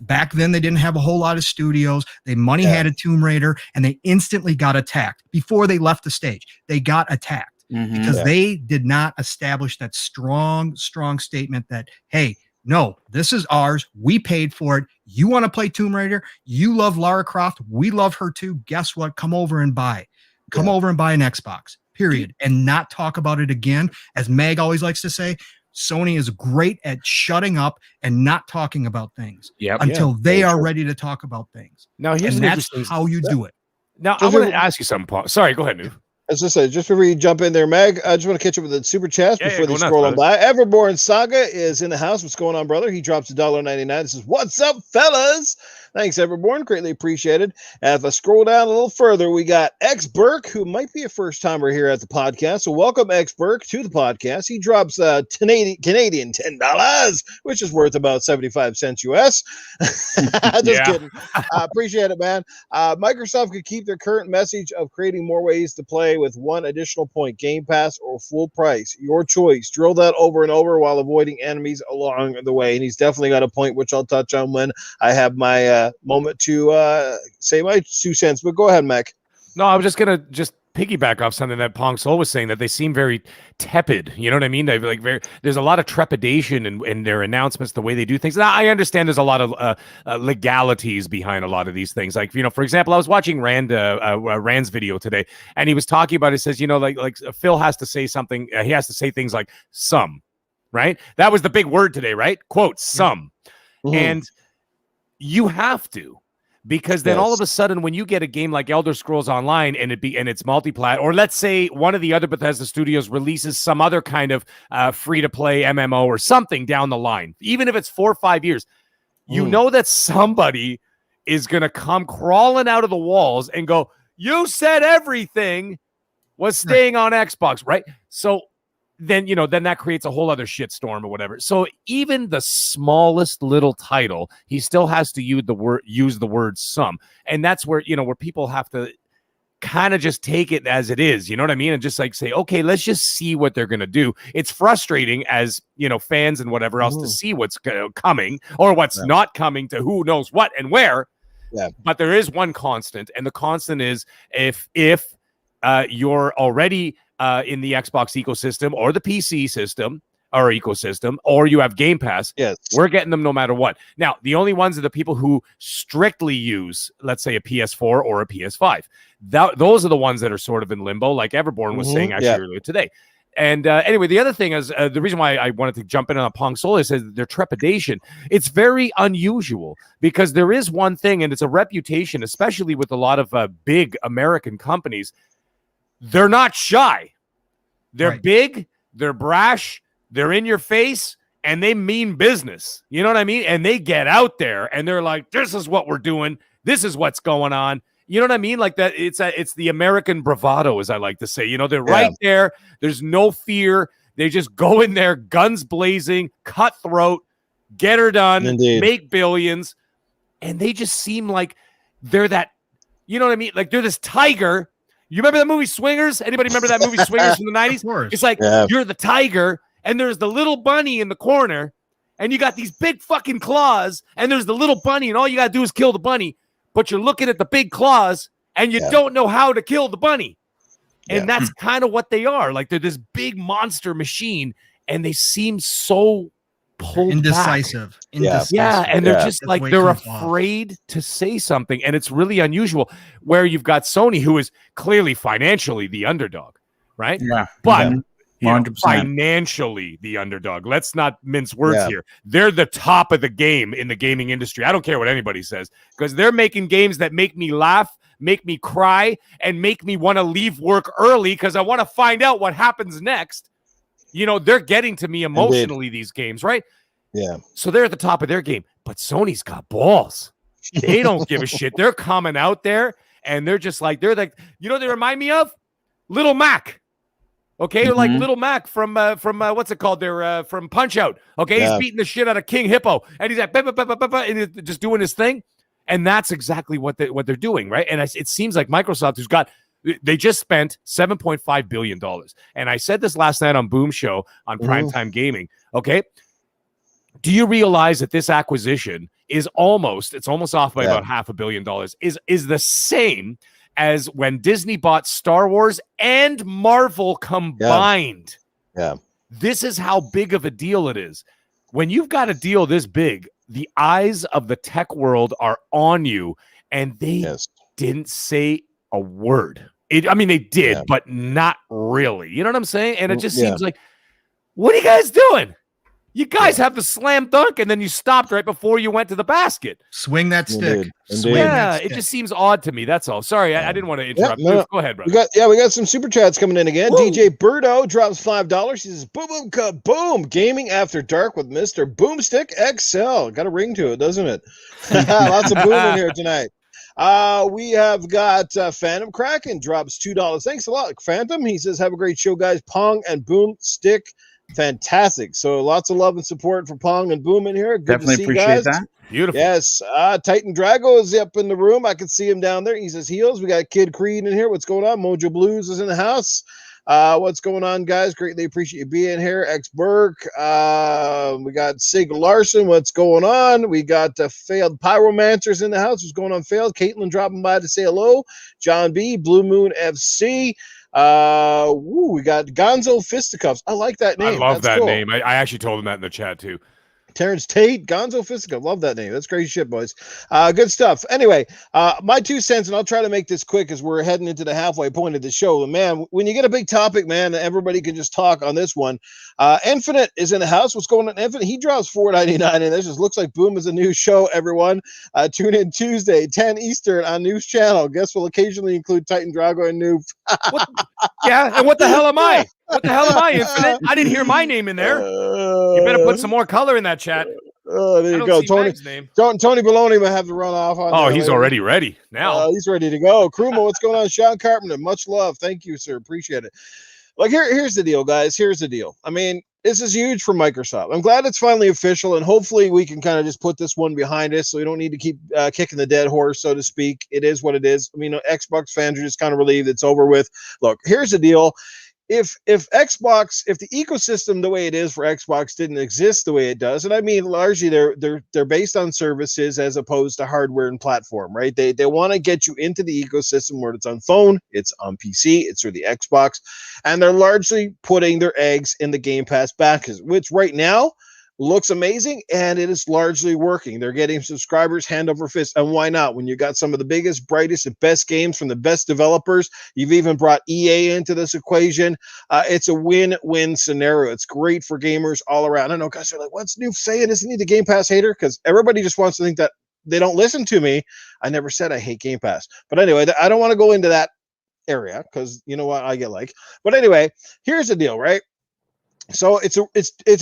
Back then, they didn't have a whole lot of studios. They money-hatted Tomb Raider, and they instantly got attacked. Before they left the stage, they got attacked because they did not establish that strong statement that, hey, no, this is ours. We paid for it. You want to play Tomb Raider? You love Lara Croft. We love her too. Guess what? Come over and buy. Come over and buy an Xbox, period. And not talk about it again. As Meg always likes to say, Sony is great at shutting up and not talking about things until they are ready to talk about things. Now, here's that's how you do it. Now, I want to ask you something, Paul. Sorry, go ahead, Noob. As I said, just before you jump in there, Meg, I just want to catch up with the super chats before they scroll on by. Everborn Saga is in the house. What's going on, brother? He drops $1.99. This is what's up, fellas. Thanks, Everborn. Greatly appreciated. And if I scroll down a little further, we got X Burke, who might be a first timer here at the podcast. So welcome, X Burke, to the podcast. He drops Canadian $10, which is worth about 75 cents US. Just kidding. Appreciate it, man. Microsoft could keep their current message of creating more ways to play with one additional point, Game Pass or full price. Your choice. Drill that over and over while avoiding enemies along the way. And he's definitely got a point, which I'll touch on when I have my moment to say my 2 cents. But go ahead, Mac. No, I was just going to piggyback off something that Pong Soul was saying, that they seem very tepid. You know what I mean? They're like there's a lot of trepidation in their announcements, the way they do things. Now, I understand there's a lot of legalities behind a lot of these things. Like, for example, I was watching Rand's video today, and he was talking about, it says, like Phil has to say something. He has to say things like some, right? That was the big word today, right? Quote, some. And you have to. Because then all of a sudden, when you get a game like Elder Scrolls Online and it's multiplat, or let's say one of the other Bethesda studios releases some other kind of free-to-play MMO or something down the line, even if it's 4 or 5 years, you know that somebody is going to come crawling out of the walls and go, you said everything was staying on Xbox, right? So then that creates a whole other shitstorm or whatever. So even the smallest little title, he still has to use the word some. And that's where, where people have to kind of just take it as it is, you know what I mean? And just like say, okay, let's just see what they're going to do. It's frustrating as, fans and whatever else to see what's coming or what's not coming to who knows what and where. Yeah. But there is one constant, and the constant is if you're already in the Xbox ecosystem or the PC system or ecosystem, or you have Game Pass, we're getting them no matter what. Now, the only ones are the people who strictly use, let's say, a PS4 or a PS5. Those are the ones that are sort of in limbo, like Everborn was saying earlier today. And anyway, the other thing is the reason why I wanted to jump in on Pong Soul is their trepidation. It's very unusual because there is one thing, and it's a reputation, especially with a lot of big American companies. They're not shy. They're big, they're brash, they're in your face, and they mean business. You know what I mean? And they get out there and they're like, this is what we're doing. This is what's going on. You know what I mean? Like that. It's the American bravado, as I like to say. They're right there. There's no fear. They just go in there, guns blazing, cutthroat, get her done, make billions. And they just seem like they're that, you know what I mean? Like they're this tiger. You remember that movie Swingers? Anybody remember that movie Swingers from the 90s? It's like you're the tiger, and there's the little bunny in the corner, and you got these big fucking claws, and there's the little bunny, and all you got to do is kill the bunny, but you're looking at the big claws, and you don't know how to kill the bunny. And that's kind of what they are. Like they're this big monster machine, and they seem so indecisive. Yeah, and they're just like they're afraid to say something, and it's really unusual. Where you've got Sony, who is clearly financially the underdog, right? Yeah, but 100%. financially the underdog. Let's not mince words Yeah. here. They're the top of the game in the gaming industry. I don't care what anybody says, because they're making games that make me laugh, make me cry, and make me want to leave work early because I want to find out what happens next. They're getting to me emotionally, these games, right? Yeah. So they're at the top of their game, but Sony's got balls. They don't give a shit. They're coming out there and they're like, they remind me of Little Mac. Okay, like Little Mac from what's it called? They're from Punch Out. Okay, he's beating the shit out of King Hippo, and he's like, and he's just doing his thing, and that's exactly what they're doing, right? And it seems like Microsoft, they just spent $7.5 billion, and I said this last night on Boom Show on Primetime Gaming. Okay, do you realize that this acquisition is almost off by about $500 million? Is the same as when Disney bought Star Wars and Marvel combined. Yeah. This is how big of a deal it is. When you've got a deal this big, the eyes of the tech world are on you, and they didn't say a word. They did, but not really. You know what I'm saying? And it just seems like, what are you guys doing? You guys have the slam dunk, and then you stopped right before you went to the basket. Swing that stick. It just seems odd to me. That's all. Sorry, I didn't want to interrupt. Go ahead, brother. We got some super chats coming in again. Woo! DJ Birdo drops $5. He says, "Boom, boom, kaboom! Gaming after dark with Mr. Boomstick XL." Got a ring to it, doesn't it? Lots of boom in here tonight. We have got Phantom Kraken drops $2. Thanks a lot, Phantom. He says, "Have a great show, guys. Pong and Boomstick." Fantastic. So lots of love and support for Pong and Boom in here. Good Definitely to see appreciate guys. that. Beautiful. Yes. Titan Drago is up in the room. I can see him down there. He's his heels. We got Kid Creed in here. What's going on? Mojo Blues is in the house. What's going on, guys? Greatly appreciate you being here. X Burke. We got Sig Larson. What's going on? We got Failed Pyromancers in the house. What's going on, Failed? Caitlin dropping by to say hello. John B. Blue Moon FC. We got Gonzo Fisticuffs. I like that name. I love that name. I actually told him that in the chat too. Terrence Tate, Gonzo Fisticuffs. Love that name. That's crazy shit, boys. Good stuff. Anyway, my 2 cents, and I'll try to make this quick as we're heading into the halfway point of the show. Man, when you get a big topic, man, everybody can just talk on this one. Infinite is in the house. What's going on, Infinite? He drops $4.99, and this just looks like Boom is a new show, everyone. Tune in Tuesday, 10 Eastern on News Channel. Guests will occasionally include Titan Drago and Noob. And what the hell am I? What the hell am I, Infinite? I didn't hear my name in there. You better put some more color in that chat. There you go. Tony Baloney will have to run off. He's already ready now. He's ready to go. Kruma, what's going on? Sean Carpenter, much love. Thank you, sir. Appreciate it. Like, here's the deal, guys. Here's the deal. This is huge for Microsoft. I'm glad it's finally official, and hopefully we can kind of just put this one behind us so we don't need to keep kicking the dead horse, so to speak. It is what it is. Xbox fans are just kind of relieved it's over with. Look, here's the deal. If the ecosystem the way it is for Xbox didn't exist the way it does, and largely they're based on services as opposed to hardware and platform, right? They want to get you into the ecosystem where it's on phone, it's on PC, it's through the Xbox, and they're largely putting their eggs in the Game Pass basket, which right now looks amazing, and it is largely working. They're getting subscribers hand over fist, and why not? When you got some of the biggest, brightest, and best games from the best developers, you've even brought EA into this equation. It's a win-win scenario. It's great for gamers all around. I know guys are like, what's Noob saying? Isn't he the Game Pass hater? Because everybody just wants to think that they don't listen to me. I never said I hate Game Pass. But anyway, I don't want to go into that area because you know what I get like. But anyway, here's the deal, right? So it's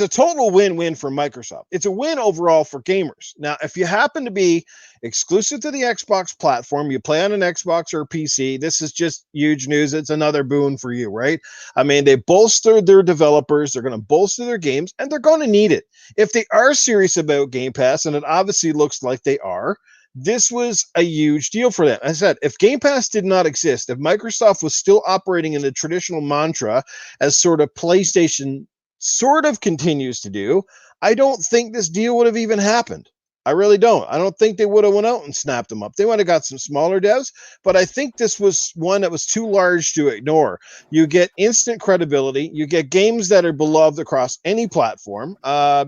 a total win-win for Microsoft. It's a win overall for gamers. Now, if you happen to be exclusive to the Xbox platform, you play on an Xbox or a PC, this is just huge news. It's another boon for you, right? They bolstered their developers, they're going to bolster their games, and they're going to need it. If they are serious about Game Pass, and it obviously looks like they are, this was a huge deal for them. I said, if Game Pass did not exist, if Microsoft was still operating in the traditional mantra as sort of PlayStation sort of continues to do, I don't think this deal would have even happened. I really don't. I don't think they would have went out and snapped them up. They might have got some smaller devs, but I think this was one that was too large to ignore. You get instant credibility. You get games that are beloved across any platform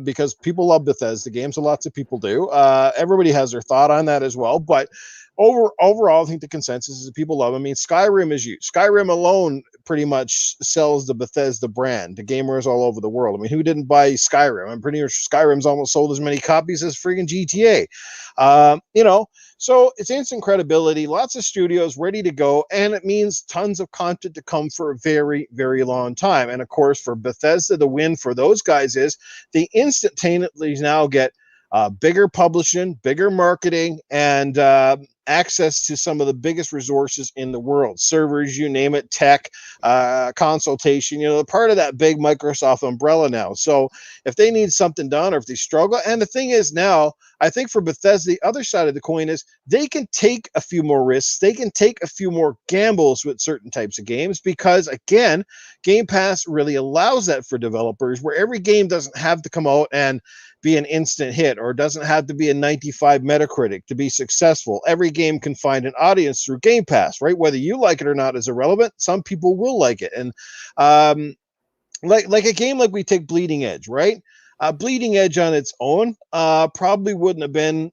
because people love Bethesda games, so lots of people do. Everybody has their thought on that as well, but overall, I think the consensus is that people love. I mean, Skyrim is used. Skyrim alone pretty much sells the Bethesda brand to gamers all over the world. I mean, who didn't buy Skyrim? I'm pretty sure Skyrim's almost sold as many copies as freaking GTA. So it's instant credibility, lots of studios ready to go, and it means tons of content to come for a very, very long time. And of course, for Bethesda, the win for those guys is they instantaneously now get bigger publishing, bigger marketing, and access to some of the biggest resources in the world. Servers, you name it, tech, consultation, they're part of that big Microsoft umbrella now. So if they need something done or if they struggle, and the thing is now, I think for Bethesda, the other side of the coin is they can take a few more risks. They can take a few more gambles with certain types of games because, again, Game Pass really allows that for developers where every game doesn't have to come out and be an instant hit or doesn't have to be a 95 Metacritic to be successful. Every game can find an audience through Game Pass, right? Whether you like it or not is irrelevant. Some people will like it. And like a game like we take Bleeding Edge, right? Bleeding Edge on its own probably wouldn't have been,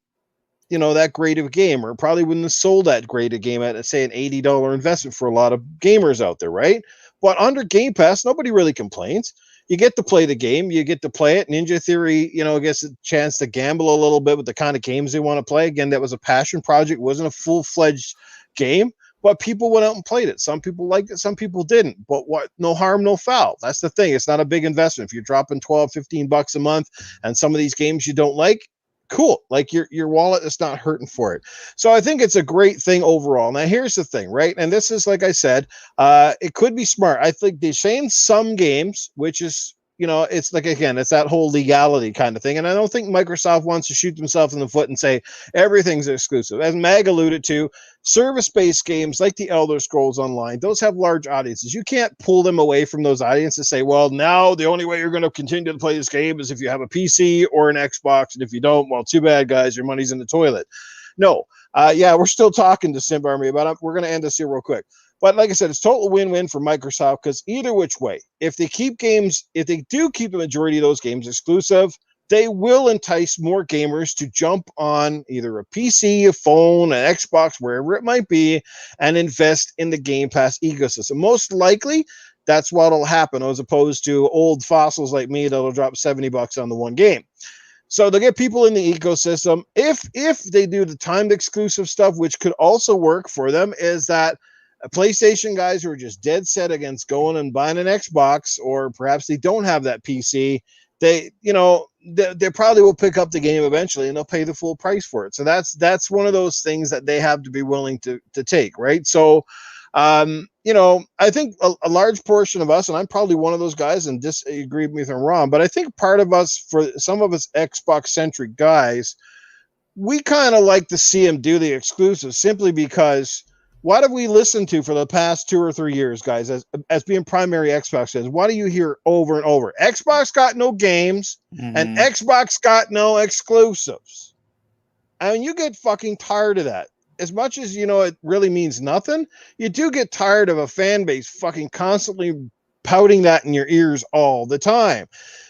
that great of a game, or probably wouldn't have sold that great a game at, say, an $80 investment for a lot of gamers out there, right? But under Game Pass, nobody really complains. You get to play the game. You get to play it. Ninja Theory, gets a chance to gamble a little bit with the kind of games they want to play. Again, that was a passion project. It wasn't a full-fledged game, but people went out and played it. Some people liked it. Some people didn't. But what? No harm, no foul. That's the thing. It's not a big investment. If you're dropping $12-15 a month and some of these games you don't like, cool. Like your wallet is not hurting for it. So I think it's a great thing overall. Now here's the thing, right? And this is, like I said, it could be smart. I think they're saying some games, which is, it's like, again, it's that whole legality kind of thing. And I don't think Microsoft wants to shoot themselves in the foot and say everything's exclusive. As Mag alluded to, service-based games like the Elder Scrolls Online, those have large audiences. You can't pull them away from those audiences and say, well, now the only way you're going to continue to play this game is if you have a PC or an Xbox. And if you don't, well, too bad, guys, your money's in the toilet. No. We're still talking to Simp Army about it. We're going to end this here real quick. But like I said, it's total win-win for Microsoft because either which way, if they do keep the majority of those games exclusive, they will entice more gamers to jump on either a PC, a phone, an Xbox, wherever it might be, and invest in the Game Pass ecosystem. Most likely, that's what'll happen, as opposed to old fossils like me that'll drop $70 on the one game. So they'll get people in the ecosystem. If they do the timed exclusive stuff, which could also work for them, is that PlayStation guys who are just dead set against going and buying an Xbox, or perhaps they don't have that PC, they probably will pick up the game eventually and they'll pay the full price for it. So that's one of those things that they have to be willing to take, right? So I think a large portion of us, and I'm probably one of those guys, and disagree with me if I'm wrong, but I think part of us, for some of us Xbox centric guys, we kind of like to see them do the exclusives simply because what have we listened to for the past 2 or 3 years, guys, as being primary Xbox fans? What do you hear over and over? Xbox got no games, and Xbox got no exclusives. I mean, you get fucking tired of that. As much as, it really means nothing, you do get tired of a fan base fucking constantly pouting that in your ears all the time.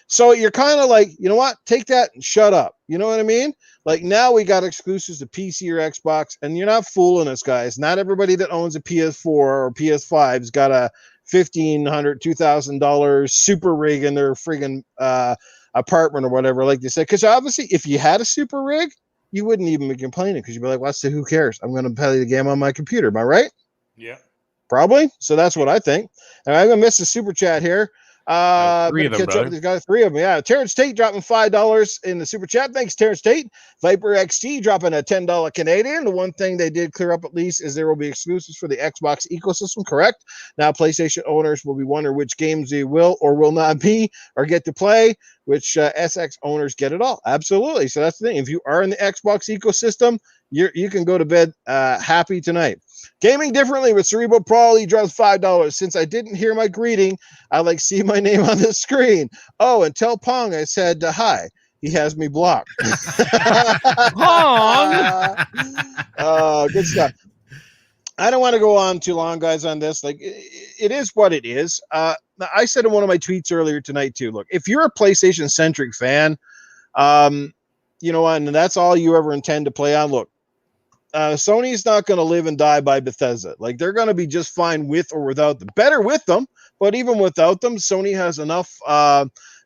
So you're kind of like, you know what? Take that and shut up. You know what I mean? Like, now we got exclusives to PC or Xbox, and you're not fooling us, guys. Not everybody that owns a PS4 or PS5's got a $1,500, $2,000 super rig in their friggin' apartment or whatever, like they said. Because obviously, if you had a super rig, you wouldn't even be complaining because you'd be like, who cares? I'm going to play the game on my computer. Am I right? Yeah. Probably. So that's what I think. And I'm going to miss the super chat here. 3 of them, catch up with these guys. 3 of them, yeah. Terrence Tate dropping $5 in the super chat. Thanks, Terrence Tate. Viper XT dropping a $10 Canadian. The one thing they did clear up at least is there will be exclusives for the Xbox ecosystem, correct? Now PlayStation owners will be wondering which games they will or will not be or get to play, which SX owners get it all. Absolutely. So that's the thing. If you are in the Xbox ecosystem, you can go to bed happy tonight. Gaming differently with Cerebral Brawl. He drops $5. Since I didn't hear my greeting, I like see my name on the screen. Oh, and tell Pong I said hi. He has me blocked. Pong. Good stuff. I don't want to go on too long, guys, on this. Like, it is what it is. I said in one of my tweets earlier tonight too. Look, if you're a PlayStation centric fan, and that's all you ever intend to play on. Look, Sony's not going to live and die by Bethesda. Like, they're going to be just fine with or without them. Better with them, but even without them, Sony has enough.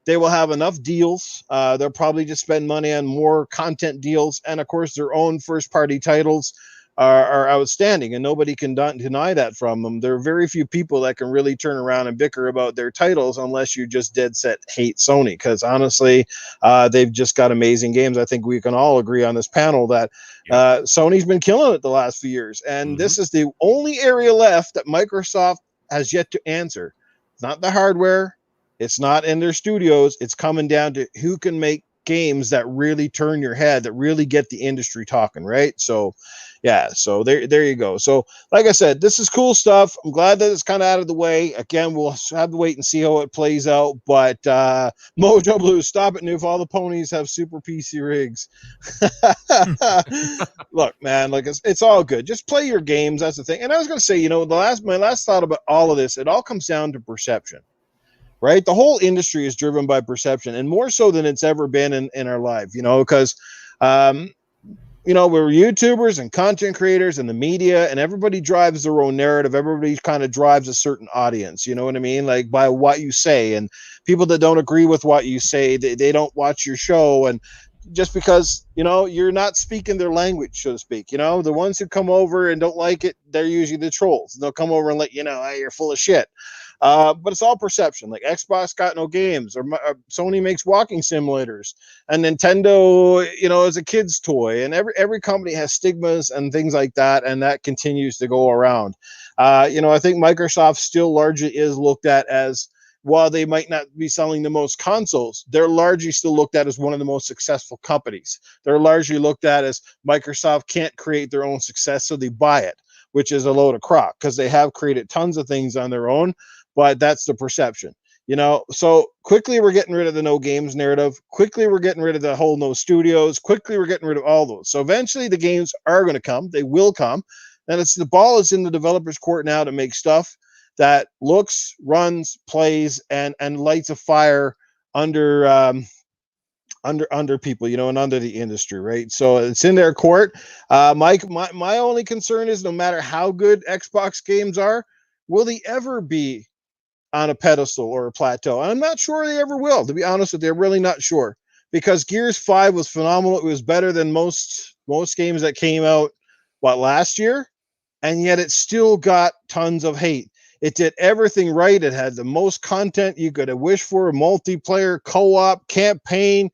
They will have enough deals. They'll probably just spend money on more content deals, and of course, their own first-party titles are outstanding, and nobody can deny that from them. There are very few people that can really turn around and bicker about their titles unless you just dead set hate Sony, because honestly, they've just got amazing games. I think we can all agree on this panel that Sony's been killing it the last few years, and this is the only area left that Microsoft has yet to answer. It's not the hardware, it's not in their studios, it's coming down to who can make games that really turn your head, that really get the industry talking, right? So yeah, so there you go. So like I said, this is cool stuff. I'm glad that it's kind of out of the way. Again, we'll have to wait and see how it plays out, but Mojo Blue, stop it, Noof. All the ponies have super PC rigs. Look, man, like it's all good. Just play your games. That's the thing. And I was going to say, my last thought about all of this, it all comes down to perception. Right? The whole industry is driven by perception, and more so than it's ever been in our life, because, we're YouTubers and content creators and the media, and everybody drives their own narrative. Everybody kind of drives a certain audience, you know what I mean? Like by what you say, and people that don't agree with what you say, they don't watch your show. And just because, you're not speaking their language, so to speak, the ones who come over and don't like it, they're usually the trolls. They'll come over and let you know, hey, you're full of shit. But it's all perception. Like Xbox got no games, or Sony makes walking simulators, and Nintendo, is a kid's toy. And every company has stigmas and things like that, and that continues to go around. I think Microsoft still largely is looked at as, while they might not be selling the most consoles, they're largely still looked at as one of the most successful companies. They're largely looked at as Microsoft can't create their own success, so they buy it, which is a load of crock, because they have created tons of things on their own. But that's the perception, so quickly we're getting rid of the no games narrative. Quickly we're getting rid of the whole no studios. Quickly we're getting rid of all those. So eventually the games are going to come. They will come. And the ball is in the developer's court now to make stuff that looks, runs, plays, and lights a fire under people, and under the industry, right? So it's in their court. My only concern is, no matter how good Xbox games are, will they ever be on a pedestal or a plateau? I'm not sure they ever will, to be honest with you. I'm really not sure, because Gears 5 was phenomenal. It was better than most games that came out last year, and yet it still got tons of hate. It did everything right. It had the most content you could have wished for: multiplayer, co-op, campaign,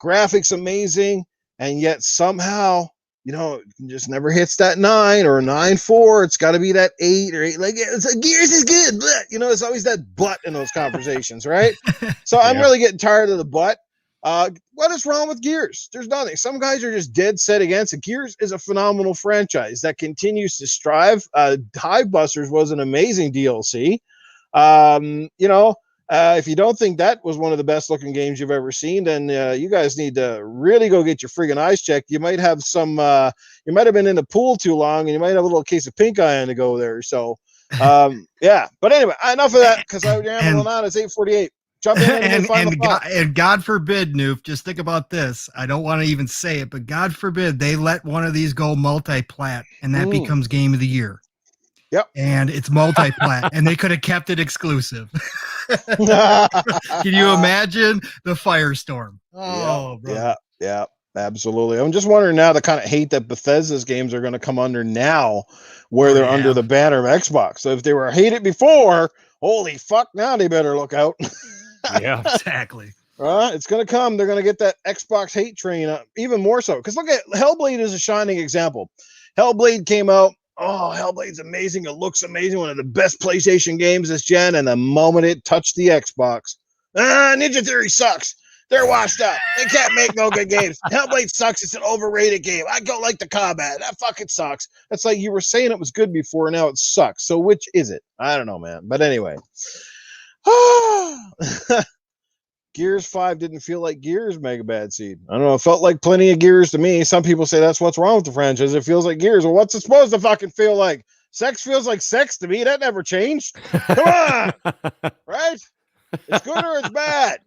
graphics amazing, and yet somehow it just never hits that 9 or 9.4. It's got to be that 8 or 8. Like, Gears is good, but it's always that but in those conversations, right? So I'm really getting tired of the but. What is wrong with Gears? There's nothing. Some guys are just dead set against it. Gears is a phenomenal franchise that continues to strive. Hivebusters was an amazing DLC. If you don't think that was one of the best looking games you've ever seen, then you guys need to really go get your friggin' eyes checked. You might have you might have been in the pool too long, and you might have a little case of pink eye on the go there. So, yeah. But anyway, enough of that, because I'm rambling on. It's 8:48. Jump in and God forbid, Noof, just think about this. I don't want to even say it, but God forbid they let one of these go multi-plat, and that becomes Game of the Year. Yep. And it's multi-plat, and they could have kept it exclusive. Can you imagine the firestorm? Oh, bro. Yeah, absolutely. I'm just wondering now the kind of hate that Bethesda's games are going to come under now, where they're under the banner of Xbox. So if they were hated before, holy fuck, now they better look out. Yeah, exactly. It's going to come. They're going to get that Xbox hate train up even more so. Because look at Hellblade is a shining example. Hellblade came out. Oh, Hellblade's amazing. It looks amazing. One of the best PlayStation games this gen. And the moment it touched the Xbox, Ninja Theory sucks. They're washed up. They can't make no good games. Hellblade sucks. It's an overrated game. I don't like the combat. That fucking sucks. That's like you were saying it was good before. Now it sucks. So which is it? I don't know, man. But anyway. Gears 5 didn't feel like Gears, Mega Bad Seed. I don't know. It felt like plenty of Gears to me. Some people say that's what's wrong with the franchise. It feels like Gears. Well, what's it supposed to fucking feel like? Sex feels like sex to me. That never changed. Come on. Right? It's good or it's bad.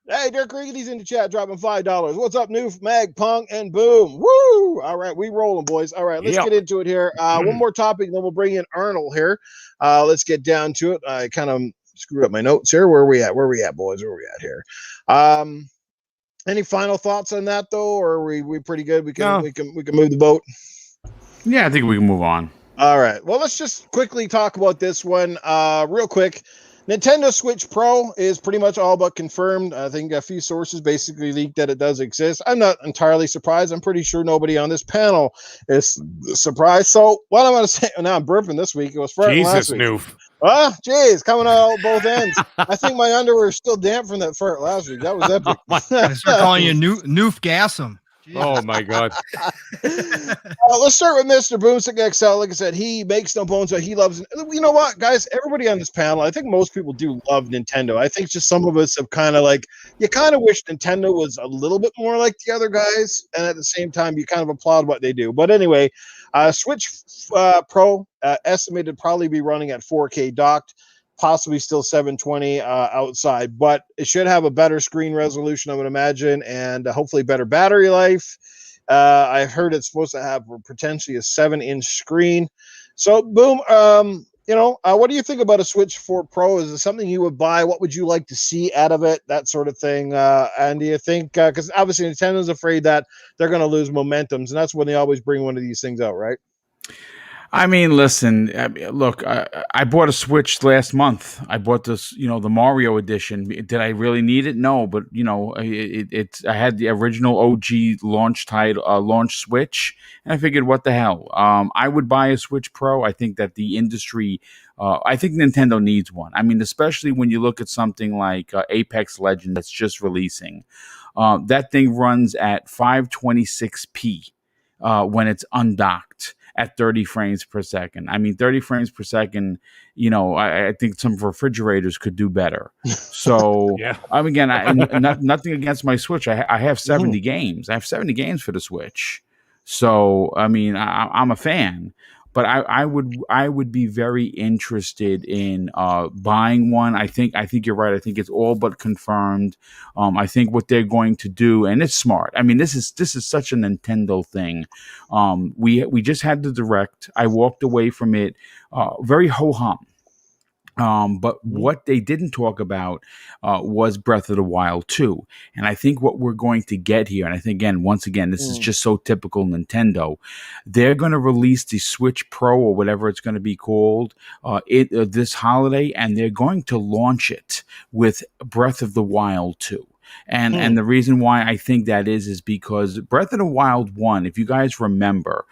Hey, Dirk Riggity's in the chat, dropping $5. What's up, Noof, Mag, Pong, and Boom? Woo! All right, we rolling, boys. All right, let's Yep. get into it here. One more topic, then we'll bring in Arnold here. Let's get down to it. I kind of screwed up my notes here. Where are we at, boys? Where are we at here? Any final thoughts on that, though, or are we pretty good? We can move the boat. Yeah, I think we can move on. All right. Well, let's just quickly talk about this one real quick. Nintendo Switch Pro is pretty much all but confirmed. I think a few sources basically leaked that it does exist. I'm not entirely surprised. I'm pretty sure nobody on this panel is surprised. So what I'm going to say, now I'm burping this week. It was farting last week. Noof. Ah, jeez, coming out both ends. I think my underwear is still damp from that fart last week. That was epic. I start calling you Noof Gassum. Oh my God. Let's start with Mr. Boomstick XL. Like I said, he makes no bones that he loves. You know what, guys? Everybody on this panel, I think most people do love Nintendo. I think just some of us have kind of you kind of wish Nintendo was a little bit more like the other guys, and at the same time, you kind of applaud what they do. But anyway, Switch Pro estimated to probably be running at 4K docked, possibly still 720 outside, but it should have a better screen resolution, I would imagine, and hopefully better battery life. I've heard it's supposed to have potentially a 7-inch screen. So, Boom, what do you think about a Switch 4 Pro? Is it something you would buy? What would you like to see out of it? That sort of thing. And do you think, because obviously Nintendo's afraid that they're going to lose momentums, and that's when they always bring one of these things out, right? I mean, listen, look, I bought a Switch last month. I bought this, the Mario edition. Did I really need it? No, but I had the original OG launch Switch, and I figured, what the hell? I would buy a Switch Pro. I think that the industry, I think Nintendo needs one. I mean, especially when you look at something like Apex Legends that's just releasing. That thing runs at 526p when it's undocked at 30 frames per second. I mean, 30 frames per second, I think some refrigerators could do better. So, Yeah. Again, nothing against my Switch. I have 70 games. I have 70 games for the Switch. So, I mean, I'm a fan. But I would be very interested in buying one. I think you're right. I think it's all but confirmed. I think what they're going to do, and it's smart. I mean, this is such a Nintendo thing. We just had the Direct. I walked away from it very ho-hum. But what they didn't talk about was Breath of the Wild 2. And I think what we're going to get here, and I think, once again, this is just so typical Nintendo. They're going to release the Switch Pro or whatever it's going to be called this holiday, and they're going to launch it with Breath of the Wild 2. And the reason why I think that is because Breath of the Wild 1, if you guys remember,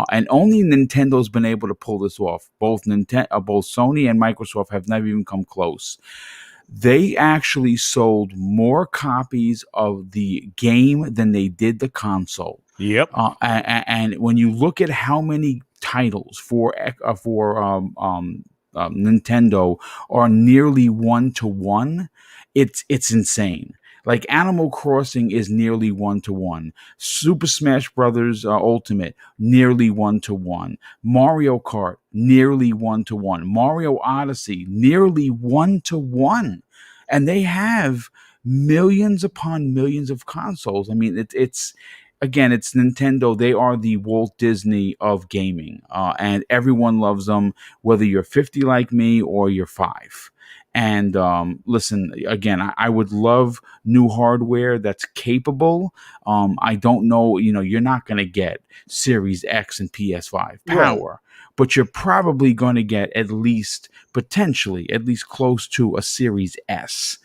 and only Nintendo's been able to pull this off. Both Sony and Microsoft have never even come close. They actually sold more copies of the game than they did the console. Yep. And when you look at how many titles for Nintendo are nearly 1-to-1, it's insane. Like Animal Crossing is nearly 1-to-1. Super Smash Brothers Ultimate, nearly 1-to-1. Mario Kart, nearly 1-to-1. Mario Odyssey, nearly 1-to-1. And they have millions upon millions of consoles. I mean, it's Nintendo. They are the Walt Disney of gaming. And everyone loves them, whether you're 50 like me or you're 5. And listen, again, I would love new hardware that's capable. I don't know, you're not going to get Series X and PS5 power, right, but you're probably going to get at least close to a Series S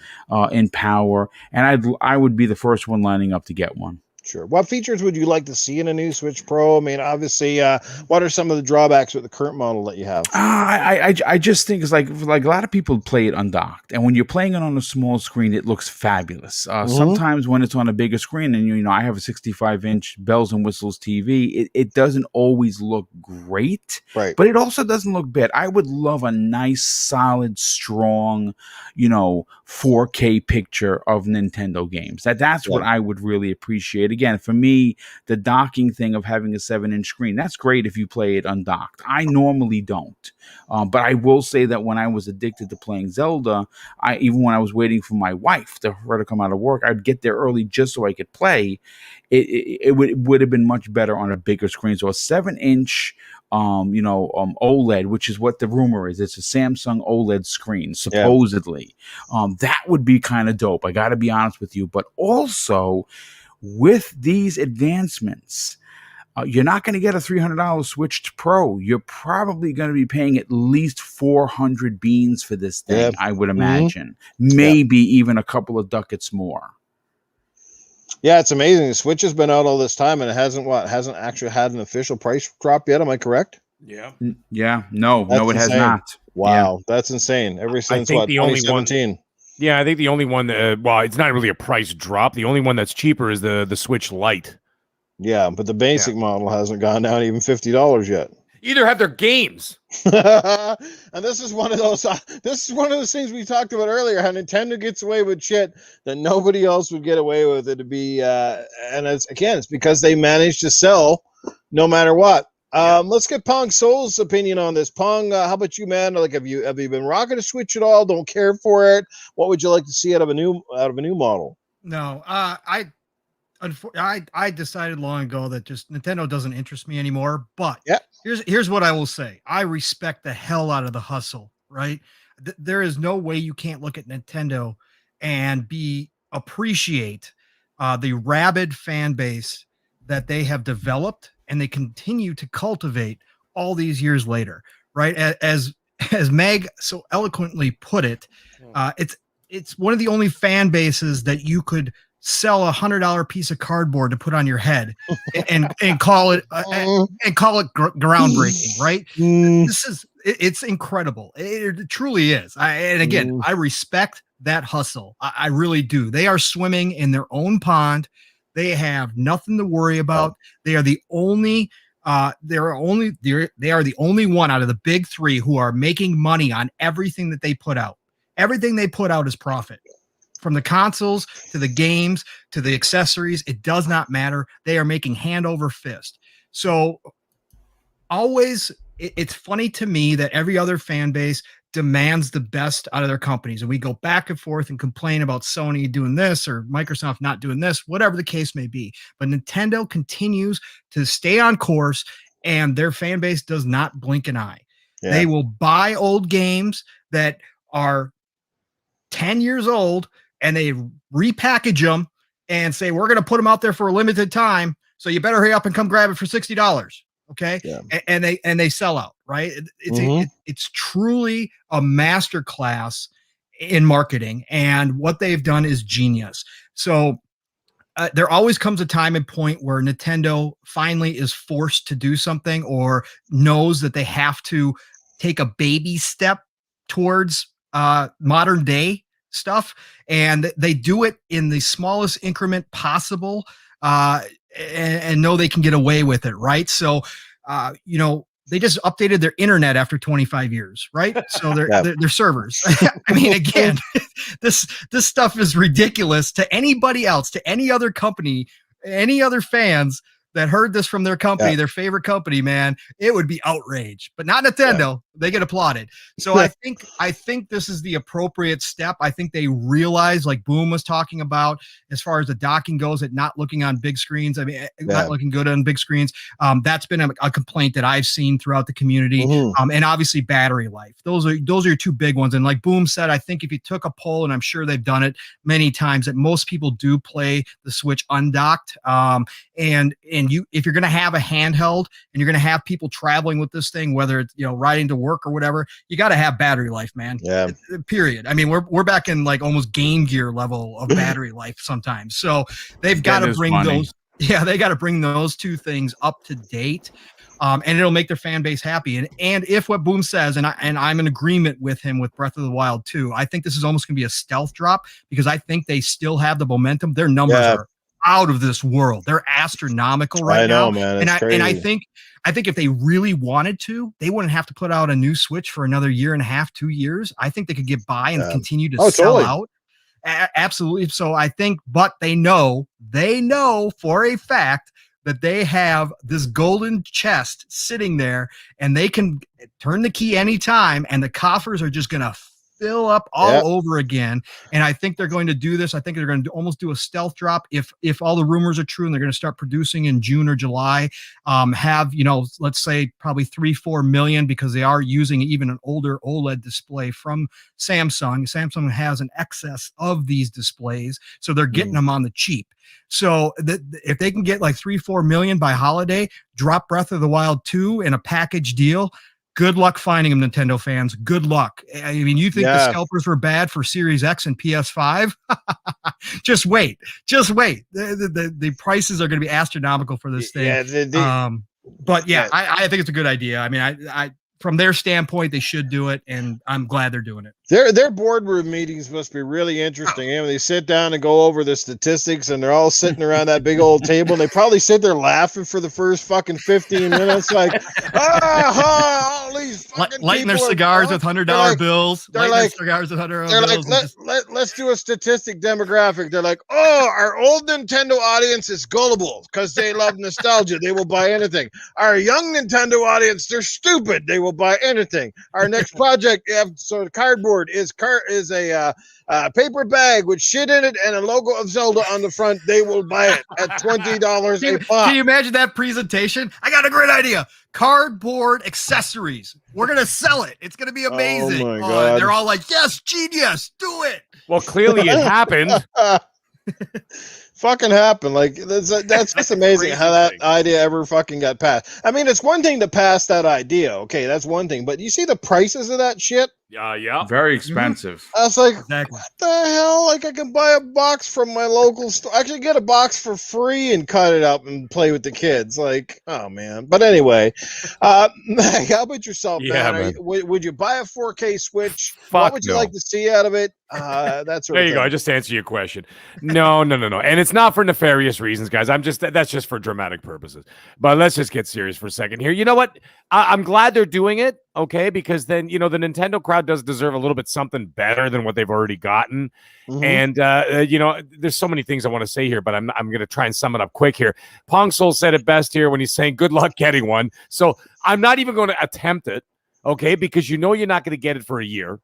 in power. And I would be the first one lining up to get one. Sure. What features would you like to see in a new Switch Pro? I mean, obviously, what are some of the drawbacks with the current model that you have? I just think it's like a lot of people play it undocked, and when you're playing it on a small screen, it looks fabulous. Sometimes when it's on a bigger screen, and I have a 65-inch bells and whistles TV, it doesn't always look great, right? But it also doesn't look bad. I would love a nice, solid, strong, 4K picture of Nintendo games. That's what I would really appreciate. again, for me, the docking thing of having a 7-inch screen, that's great if you play it undocked. I normally don't. But I will say that when I was addicted to playing Zelda, even when I was waiting for my wife for her to come out of work, I'd get there early just so I could play. It would have been much better on a bigger screen. So a 7-inch OLED, which is what the rumor is. It's a Samsung OLED screen, supposedly. That would be kind of dope. I got to be honest with you. But also, with these advancements, you're not going to get a $300 Switch to Pro. You're probably going to be paying at least 400 beans for this thing, I would imagine. Maybe even a couple of ducats more. Yeah, it's amazing. The Switch has been out all this time, and it hasn't actually had an official price drop yet. Am I correct? Yeah. Yeah. No, it has not. Wow, that's insane. Ever since 2017. I think the only one that, it's not really a price drop. The only one that's cheaper is the Switch Lite. Yeah, but the basic model hasn't gone down even $50 yet. Either have their games. And this is one of those things we talked about earlier, how Nintendo gets away with shit that nobody else would get away with. It to be and it's because they managed to sell no matter what. Let's get Pong Soul's opinion on this. Pong, how about you, man? Like, have you been rocking a Switch at all? Don't care for it? What would you like to see out of a new model? No, I decided long ago that just Nintendo doesn't interest me anymore. But here's what I will say. I respect the hell out of the hustle, right? There is no way you can't look at Nintendo and appreciate the rabid fan base that they have developed and they continue to cultivate all these years later, right? As Meg so eloquently put it, it's one of the only fan bases that you could sell $100 piece of cardboard to put on your head and call it groundbreaking, right? It's incredible. It truly is. I respect that hustle. I really do. They are swimming in their own pond. They have nothing to worry about. They are the only they are the only one out of the big three who are making money on everything that they put out. Everything they put out is profit. From the consoles to the games to the accessories, it does not matter. They are making hand over fist. So always, it's funny to me that every other fan base demands the best out of their companies. And we go back and forth and complain about Sony doing this or Microsoft not doing this, whatever the case may be. But Nintendo continues to stay on course and their fan base does not blink an eye. Yeah. They will buy old games that are 10 years old and they repackage them and say, we're going to put them out there for a limited time. So you better hurry up and come grab it for $60. Okay. Yeah. And they sell out, right? It's truly a masterclass in marketing, and what they've done is genius. So there always comes a time and point where Nintendo finally is forced to do something or knows that they have to take a baby step towards modern day stuff, and they do it in the smallest increment possible, and know they can get away with it, right? So they just updated their internet after 25 years, right? So their servers. I mean, again, this stuff is ridiculous to anybody else, to any other company, any other fans that heard this from their company, their favorite company, man, it would be outrage, but not Nintendo. Yeah. They get applauded. So I think this is the appropriate step. I think they realize, like Boom was talking about, as far as the docking goes, at not looking on big screens. I mean, not looking good on big screens. That's been a complaint that I've seen throughout the community. And obviously battery life. Those are your two big ones. And like Boom said, I think if you took a poll, and I'm sure they've done it many times, that most people do play the Switch undocked. And if you're going to have a handheld and you're going to have people traveling with this thing, whether it's, riding to work or whatever, you got to have battery life, man. Yeah. Period. I mean, we're back in like almost Game Gear level of battery life sometimes. So they've got to bring those. Yeah, they got to bring those two things up to date. And it'll make their fan base happy. And if what Boom says, and I'm in agreement with him with Breath of the Wild 2, I think this is almost going to be a stealth drop, because I think they still have the momentum. Their numbers are out of this world. They're astronomical right now, man. And I think if they really wanted to, they wouldn't have to put out a new Switch for another year and a half, 2 years. I think they could get by and continue to sell out. Absolutely. So I think, but they know for a fact that they have this golden chest sitting there, and they can turn the key anytime, and the coffers are just going to fill up all over again. And I think they're going to do this. I think they're going to almost do a stealth drop if all the rumors are true, and they're going to start producing in June or July. Have, let's say probably 3-4 million, because they are using even an older OLED display from Samsung. Samsung has an excess of these displays, so they're getting them on the cheap. So if they can get like 3-4 million by holiday, drop Breath of the Wild 2 in a package deal. Good luck finding them, Nintendo fans. Good luck. I mean, you think the scalpers were bad for Series X and PS5? Just wait. The prices are going to be astronomical for this thing. But I think it's a good idea. I mean, I from their standpoint, they should do it, and I'm glad they're doing it. Their boardroom meetings must be really interesting. And they sit down and go over the statistics, and they're all sitting around that big old table, and they probably sit there laughing for the first fucking 15 minutes, like, all these fucking lighting their cigars with $100 bills. They're like, let's do a statistic demographic. They're like, our old Nintendo audience is gullible because they love nostalgia. They will buy anything. Our young Nintendo audience, they're stupid. They will buy anything. Our next project, so cardboard is a paper bag with shit in it and a logo of Zelda on the front. They will buy it at $20 a pop. Can you imagine that presentation? I got a great idea. Cardboard accessories. We're going to sell it. It's going to be amazing. Oh my God. They're all like, yes, genius, do it. Well, clearly it happened. Fucking happened. Like that's just amazing how that idea ever fucking got passed. I mean, it's one thing to pass that idea. Okay, that's one thing. But you see the prices of that shit? Yeah. Very expensive. I was like, what the hell? Like, I can buy a box from my local store. I can get a box for free and cut it up and play with the kids. Like, oh, man. But anyway, Meg, how about yourself, man? Would you buy a 4K Switch? What would you like to see out of it? That's there you go. I just answered your question. No. And it's not for nefarious reasons, guys. That's just for dramatic purposes. But let's just get serious for a second here. You know what? I'm glad they're doing it. Okay, because then, the Nintendo crowd does deserve a little bit something better than what they've already gotten. And, there's so many things I want to say here, but I'm going to try and sum it up quick here. Pong Soul said it best here when he's saying, good luck getting one. So I'm not even going to attempt it, okay, because you're not going to get it for a year.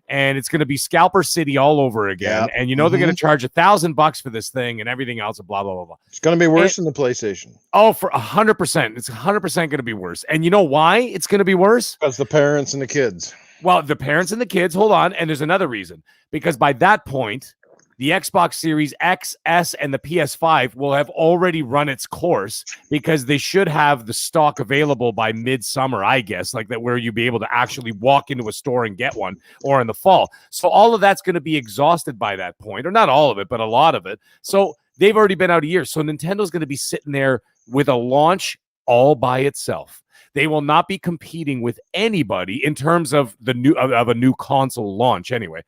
And it's going to be Scalper City all over again. And they're going to charge $1,000 for this thing and everything else, and blah, blah, blah, blah. It's going to be worse than the PlayStation. Oh, for 100%. It's 100% going to be worse. And you know why it's going to be worse? Because the parents and the kids. Well, the parents and the kids, hold on. And there's another reason. Because by that point, the Xbox Series X, S, and the PS5 will have already run its course, because they should have the stock available by midsummer, I guess, like that, where you'll be able to actually walk into a store and get one, or in the fall. So all of that's going to be exhausted by that point, or not all of it, but a lot of it. So they've already been out a year. So Nintendo's going to be sitting there with a launch all by itself. They will not be competing with anybody in terms of the new of a new console launch. Anyway,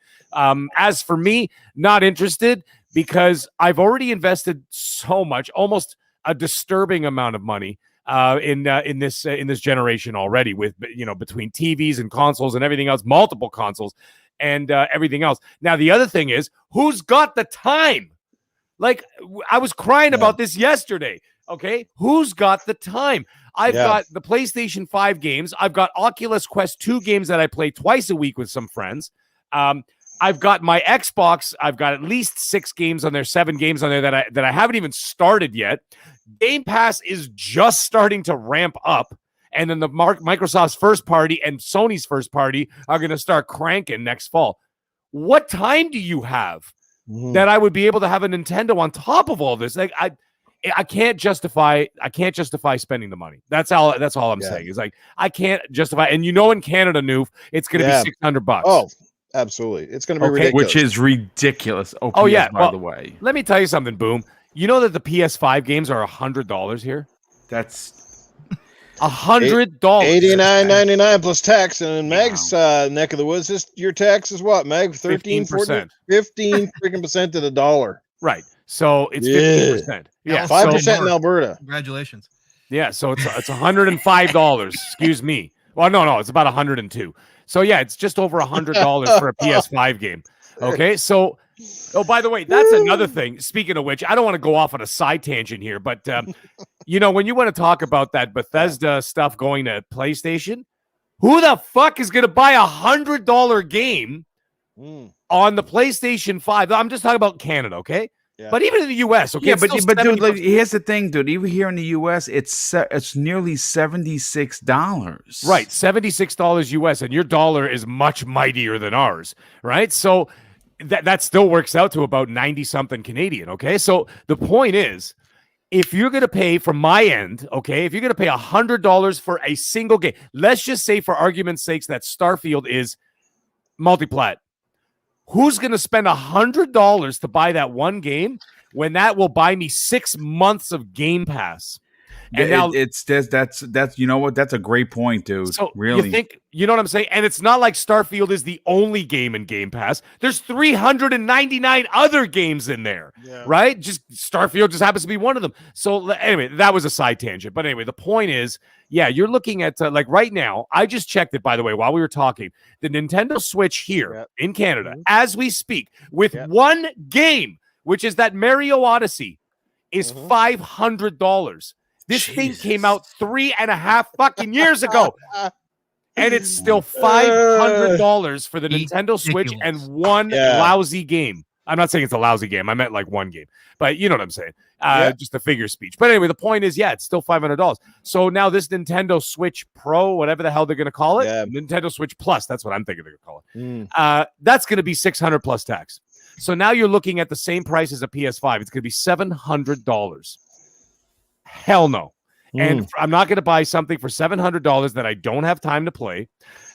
as for me, not interested, because I've already invested so much, almost a disturbing amount of money in this generation already, with between TVs and consoles and everything else, multiple consoles and everything else. Now the other thing is, who's got the time? Like, I was crying about this yesterday. Okay, who's got the time? I've got the PlayStation 5 games. I've got Oculus Quest 2 games that I play twice a week with some friends. I've got my Xbox. I've got at least 6 games on there, 7 games on there that I haven't even started yet. Game Pass is just starting to ramp up. And then the Microsoft's first party and Sony's first party are going to start cranking next fall. What time do you have that I would be able to have a Nintendo on top of all this? Like, I can't justify spending the money. That's all I'm saying. Is like, I can't justify. And in Canada, Noof, it's going to be $600. Oh, absolutely. It's going to be ridiculous. Which is ridiculous. By the way. Let me tell you something, Boom. You know that the PS5 games are $100 here? That's $100. $89.99 plus tax. And in Meg's neck of the woods, your tax is what, Meg? 13, 14, 15 freaking % to the dollar. Right. So it's 50%. Yeah, 5% in Alberta. Congratulations. Yeah, so it's $105. Excuse me. Well, no, it's about $102. So yeah, it's just over $100 for a PS5 game. Okay, so Oh, by the way, that's another thing. Speaking of which, I don't want to go off on a side tangent here, but when you want to talk about that Bethesda stuff going to PlayStation, who the fuck is going to buy $100 game on the PlayStation 5? I'm just talking about Canada, okay? Yeah. But even in the US, okay? Yeah, but dude, like, here's the thing, dude. Even here in the US, it's nearly $76. Right, $76 US, and your dollar is much mightier than ours, right? So that still works out to about 90 something Canadian, okay? So the point is, if you're going to pay from my end, okay, if you're going to pay $100 for a single game, let's just say for argument's sakes that Starfield is multiplat. Who's going to spend $100 to buy that one game when that will buy me 6 months of Game Pass? And now that's you know what? That's a great point, dude. So really, you know what I'm saying? And it's not like Starfield is the only game in Game Pass. There's 399 other games in there, right? Just Starfield just happens to be one of them. So anyway, that was a side tangent. But anyway, the point is, yeah, you're looking at like right now. I just checked it, by the way, while we were talking. The Nintendo Switch here in Canada, as we speak, with one game, which is that Mario Odyssey, is $500. This thing came out 3.5 fucking years ago. And it's still $500 for the Nintendo Switch and one lousy game. I'm not saying it's a lousy game. I meant like one game. But you know what I'm saying. Just a figure speech. But anyway, the point is, it's still $500. So now this Nintendo Switch Pro, whatever the hell they're going to call it, Nintendo Switch Plus, that's what I'm thinking they're going to call it. That's going to be $600 plus tax. So now you're looking at the same price as a PS5. It's going to be $700. Hell no. And I'm not going to buy something for $700 that I don't have time to play.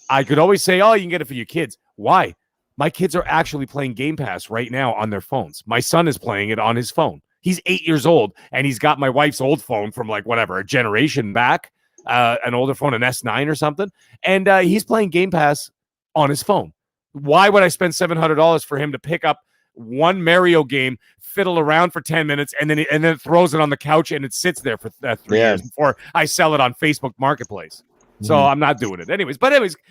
I could always say, oh, you can get it for your kids. Why? My kids are actually playing Game Pass right now on their phones. My son is playing it on his phone. He's 8 years old, and he's got my wife's old phone from like whatever, a generation back, an older phone, an S9 or something. And he's playing Game Pass on his phone. Why would I spend $700 for him to pick up one Mario game, fiddle around for 10 minutes, and then it throws it on the couch and it sits there for 3 years before I sell it on Facebook Marketplace? So I'm not doing it. Anyways,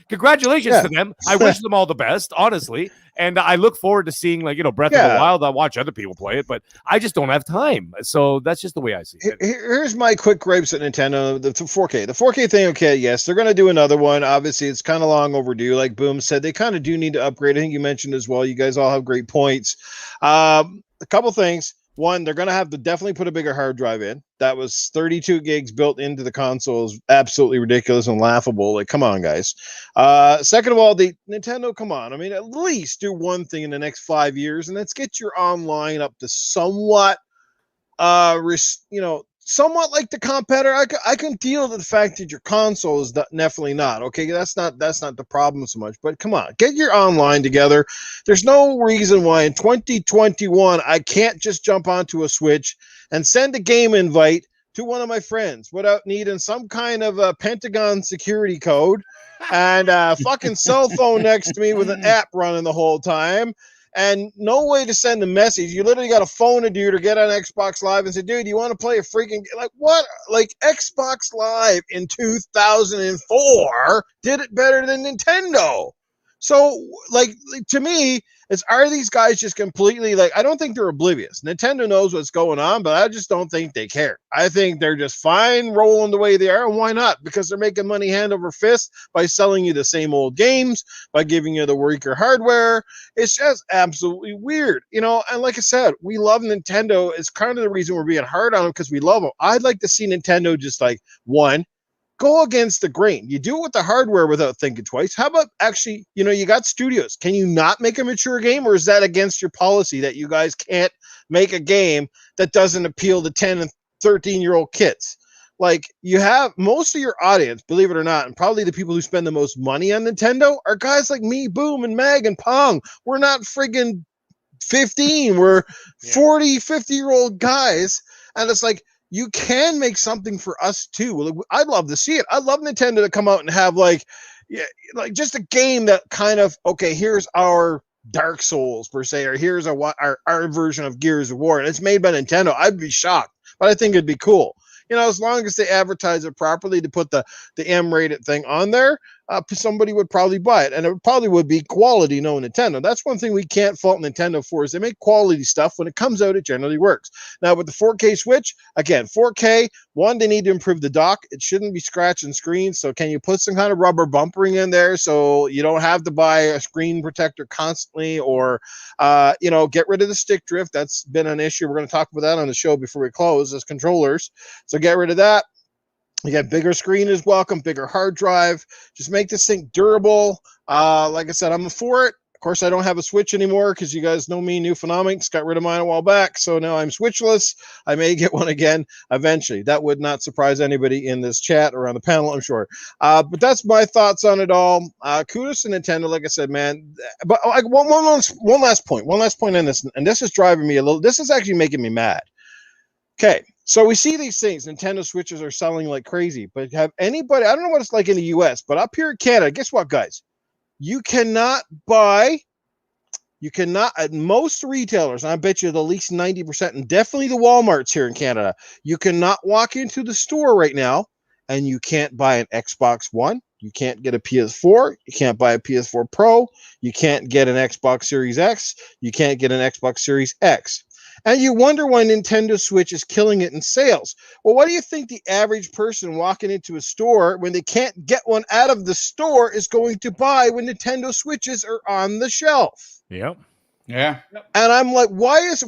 congratulations to them. I wish them all the best, honestly. And I look forward to seeing, like, Breath of the Wild. I watch other people play it, but I just don't have time. So that's just the way I see it. Here's my quick gripes at Nintendo. The 4K. The 4K thing, okay, yes, they're going to do another one. Obviously, it's kind of long overdue. Like Boom said, they kind of do need to upgrade. I think you mentioned as well. You guys all have great points. A couple things. One, they're going to have to definitely put a bigger hard drive in. That was 32 gigs built into the console is absolutely ridiculous and laughable. Like, come on, guys. Second of all, the Nintendo, come on. I mean, at least do one thing in the next 5 years, and let's get your online up to somewhat, somewhat like the competitor. I can deal with the fact that your console is definitely not okay. That's not the problem so much. But come on, get your online together. There's no reason why in 2021 I can't just jump onto a Switch and send a game invite to one of my friends without needing some kind of a Pentagon security code and a fucking cell phone next to me with an app running the whole time. And no way to send a message. You literally got to phone a dude or get on Xbox Live and say, dude, you want to play a freaking, like, what? Like, Xbox Live in 2004 did it better than Nintendo. So, like to me, are these guys just completely, like, I don't think they're oblivious. Nintendo knows what's going on, but I just don't think they care. I think they're just fine rolling the way they are, and why not? Because they're making money hand over fist by selling you the same old games, by giving you the weaker hardware. It's just absolutely weird, and like I said, we love Nintendo. It's kind of the reason we're being hard on them, because we love them. I'd like to see Nintendo just like, one, go against the grain. You do it with the hardware without thinking twice. How about actually, you got studios. Can you not make a mature game, or is that against your policy that you guys can't make a game that doesn't appeal to 10 and 13-year-old kids? Like, you have most of your audience, believe it or not, and probably the people who spend the most money on Nintendo are guys like me, Boom, and Mag, and Pong. We're not friggin' 15. We're 40, 50-year-old guys. And it's like, you can make something for us too. I'd love to see it. I'd love Nintendo to come out and have like just a game that kind of, okay, here's our Dark Souls per se, or here's our version of Gears of War, and it's made by Nintendo. I'd be shocked, but I think it'd be cool. As long as they advertise it properly to put the M-rated thing on there, somebody would probably buy it, and it probably would be quality, no Nintendo. That's one thing we can't fault Nintendo for, is they make quality stuff. When it comes out, it generally works. Now with the 4K Switch, again, 4K, one, they need to improve the dock. It shouldn't be scratching screens, so can you put some kind of rubber bumpering in there so you don't have to buy a screen protector constantly, or get rid of the stick drift. That's been an issue. We're going to talk about that on the show before we close, as controllers. So get rid of that. You got bigger screen is welcome, bigger hard drive. Just make this thing durable. Like I said, I'm for it. Of course, I don't have a Switch anymore because you guys know me, New Phenomics, got rid of mine a while back. So now I'm Switchless. I may get one again eventually. That would not surprise anybody in this chat or on the panel, I'm sure. But that's my thoughts on it all. Kudos to Nintendo, like I said, man. But like one last point on this, and this is driving me a little. This is actually making me mad. Okay, so we see these things. Nintendo Switches are selling like crazy. But have anybody? I don't know what it's like in the U.S., but up here in Canada, guess what, guys? You cannot at most retailers, and I bet you at least 90%, and definitely the Walmarts here in Canada, you cannot walk into the store right now and you can't buy an Xbox One. You can't get a PS4. You can't buy a PS4 Pro. You can't get an Xbox Series X. You can't get an Xbox Series X. And you wonder why Nintendo Switch is killing it in sales. Well, what do you think the average person walking into a store when they can't get one out of the store is going to buy when Nintendo Switches are on the shelf? Yep. Yeah. And I'm like, is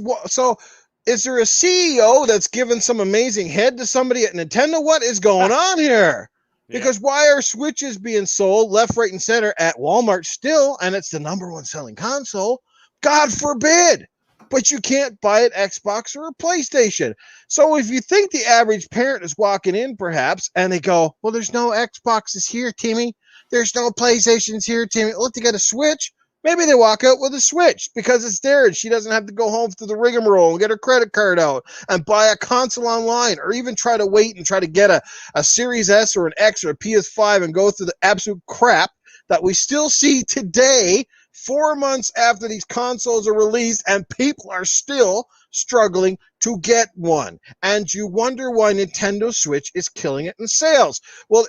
there a CEO that's giving some amazing head to somebody at Nintendo? What is going on here? Because why are Switches being sold left, right, and center at Walmart still, and it's the number one selling console? God forbid. But you can't buy an Xbox or a PlayStation. So if you think the average parent is walking in, perhaps, and they go, well, there's no Xboxes here, Timmy. There's no PlayStations here, Timmy. Look, they got a Switch. Maybe they walk out with a Switch because it's there and she doesn't have to go home through the rigmarole and get her credit card out and buy a console online, or even try to wait and try to get a Series S or an X or a PS5 and go through the absolute crap that we still see today, 4 months after these consoles are released, and people are still struggling to get one. And you wonder why Nintendo Switch is killing it in sales. Well,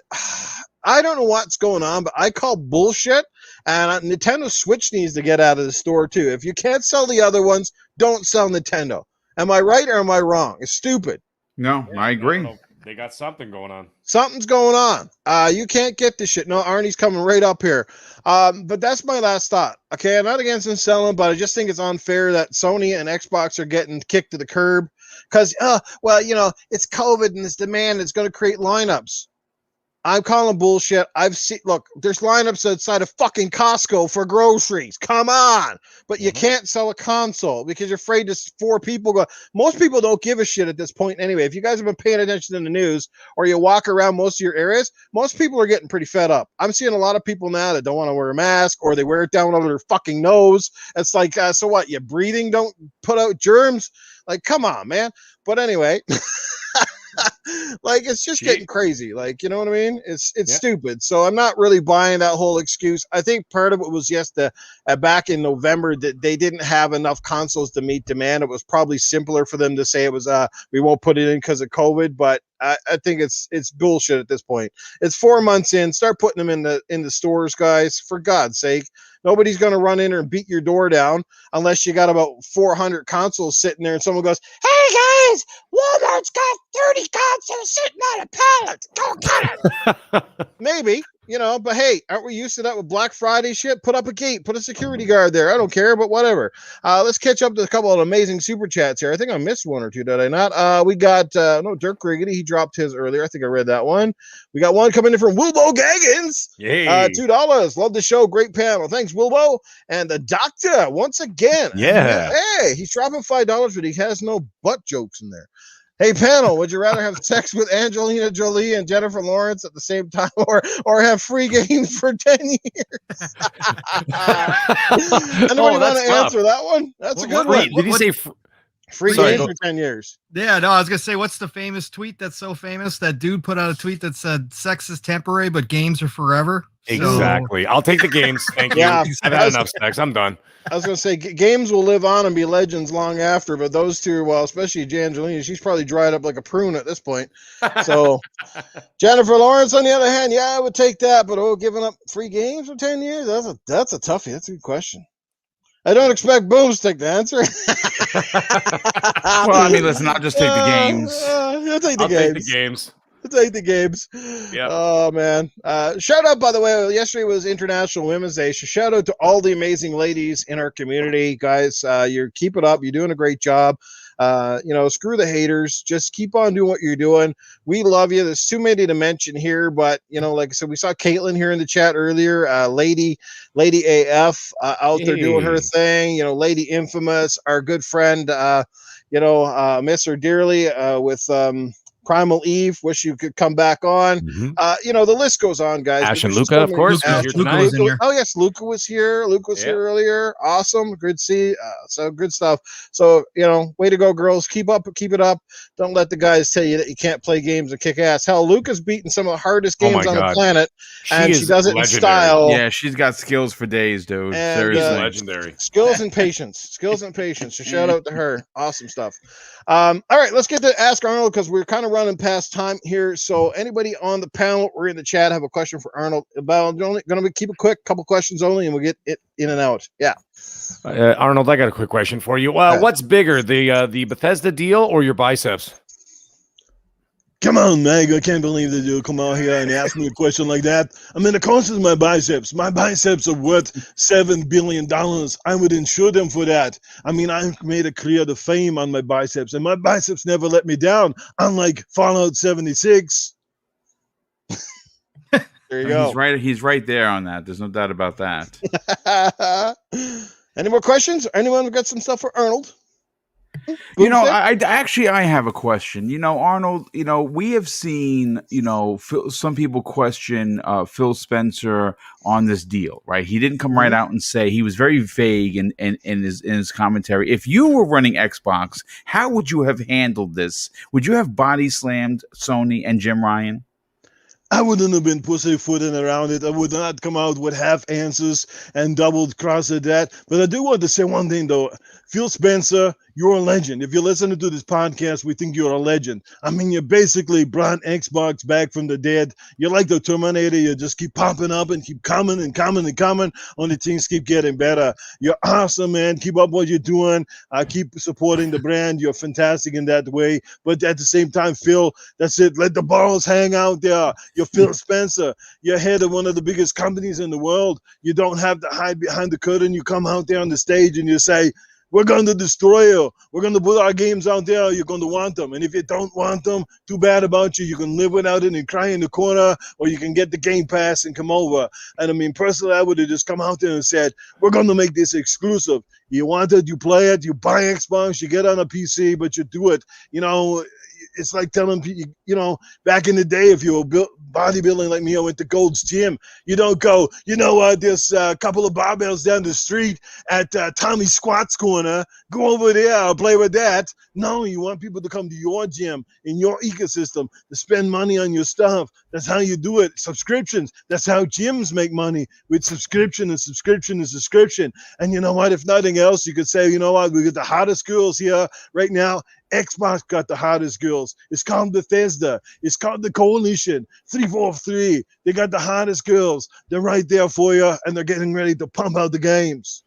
I don't know what's going on, but I call bullshit. And Nintendo Switch needs to get out of the store too. If you can't sell the other ones, don't sell Nintendo. Am I right or am I wrong? It's stupid. No, I agree. They got something going on. Something's going on. You can't get this shit. No, Arnie's coming right up here. But that's my last thought. Okay, I'm not against them selling, but I just think it's unfair that Sony and Xbox are getting kicked to the curb. Because, it's COVID and this demand is going to create lineups. I'm calling bullshit. Look, there's lineups outside of fucking Costco for groceries. Come on. But you can't sell a console because you're afraid just 4 people go. Most people don't give a shit at this point anyway. If you guys have been paying attention in the news or you walk around most of your areas, most people are getting pretty fed up. I'm seeing a lot of people now that don't want to wear a mask, or they wear it down over their fucking nose. It's like, so what? Your breathing don't put out germs? Like, come on, man. But anyway. Like, it's just getting crazy. Like, you know what I mean? It's stupid. So I'm not really buying that whole excuse. I think part of it was just back in November that they didn't have enough consoles to meet demand. It was probably simpler for them to say it was we won't put it in because of COVID, but I think it's bullshit at this point. It's 4 months in. Start putting them in the stores, guys. For God's sake. Nobody's going to run in and beat your door down unless you got about 400 consoles sitting there and someone goes, hey guys, Walmart's got 30 consoles sitting on a pallet. Go get it. Maybe, but hey, aren't we used to that with Black Friday shit? Put up a gate, put a security guard there. I don't care, but whatever. Let's catch up to a couple of amazing super chats here. I think I missed one or two, did I not? We got, Dirk Riggedy. He dropped his earlier. I think I read that one. We got one coming in from Wilbo Gaggins. Yay. $2. Love the show. Great panel. Thanks, Wilbo. And the doctor, once again. Yeah. Hey, he's dropping $5, but he has no butt jokes in there. Hey, panel, would you rather have sex with Angelina Jolie and Jennifer Lawrence at the same time, or have free games for 10 years? Anybody want to answer that one? That's a good one. Did he say free games for 10 years? Yeah, no, I was going to say, what's the famous tweet that's so famous? That dude put out a tweet that said, sex is temporary, but games are forever. Exactly. I'll take the games. Thank you. Yeah. I've had enough sex. I'm done. I was going to say, games will live on and be legends long after, but those two, well, especially Jangelina, she's probably dried up like a prune at this point. So, Jennifer Lawrence, on the other hand, yeah, I would take that, but giving up free games for 10 years? That's a toughie. That's a good question. I don't expect Boomstick to answer. Well, I mean, listen, I'll just take the games. I'll take the I'll games. take the games. Take the games. Yep. Oh man. Shout out, by the way, yesterday was International Women's Day. So shout out to all the amazing ladies in our community, guys. You keep it up. You're doing a great job. Screw the haters. Just keep on doing what you're doing. We love you. There's too many to mention here, but like I said, we saw Caitlin here in the chat earlier. Lady AF out there doing her thing. Lady Infamous, our good friend. Miss her dearly with Primal Eve, wish you could come back on. Mm-hmm. The list goes on, guys. Ash and Luca, of course. Luca was in here. Oh, yes, Luca was here. Luca was here earlier. Awesome. Good to see. So good stuff. So, way to go, girls. Keep it up. Don't let the guys tell you that you can't play games and kick ass. Hell, Luca's beaten some of the hardest games on the planet, and she does it in style. Yeah, she's got skills for days, dude. And, seriously. Legendary. Skills and patience. So shout out to her. Awesome stuff. All right, let's get to Ask Arnold because we're kind of running past time here. So anybody on the panel or in the chat have a question for Arnold? About going to keep it quick, couple questions only, and we'll get it in and out. Yeah. Arnold, I got a quick question for you. What's bigger, the Bethesda deal or your biceps? Come on, Meg. I can't believe that you come out here and ask me a question like that. I mean, the cost is my biceps. My biceps are worth $7 billion. I would insure them for that. I mean, I've made a career of fame on my biceps, and my biceps never let me down, unlike Fallout 76. There you go. He's right there on that. There's no doubt about that. Any more questions? Anyone got some stuff for Arnold? I have a question. Arnold, we have seen, some people question Phil Spencer on this deal, right? He didn't come right out and say. He was very vague in his commentary. If you were running Xbox, how would you have handled this? Would you have body slammed Sony and Jim Ryan? I wouldn't have been pussyfooting around it. I would not come out with half answers and double cross at that. But I do want to say one thing, though. Phil Spencer, you're a legend. If you're listening to this podcast, we think you're a legend. I mean, you basically brought Xbox back from the dead. You're like the Terminator. You just keep popping up and keep coming and coming and coming. Only things keep getting better. You're awesome, man. Keep up what you're doing. Keep supporting the brand. You're fantastic in that way. But at the same time, Phil, that's it. Let the balls hang out there. You're Phil Spencer. You're head of one of the biggest companies in the world. You don't have to hide behind the curtain. You come out there on the stage and you say, we're going to destroy you. We're going to put our games out there. You're going to want them. And if you don't want them, too bad about you. You can live without it and cry in the corner, or you can get the Game Pass and come over. And I mean, personally, I would have just come out there and said, we're going to make this exclusive. You want it, you play it, you buy Xbox, you get on a PC, but you do it. It's like telling people, back in the day, if you were bodybuilding like me, I went to Gold's Gym. You don't go, there's a couple of barbells down the street at Tommy Squat's corner. Go over there, I'll play with that. No, you want people to come to your gym, in your ecosystem, to spend money on your stuff. That's how you do it. Subscriptions. That's how gyms make money, with subscription and subscription and subscription. And you know what? If nothing else, you could say, we got the hottest girls here right now. Xbox got the hottest girls. It's called Bethesda. It's called the Coalition. 343. They got the hottest girls. They're right there for you, and they're getting ready to pump out the games.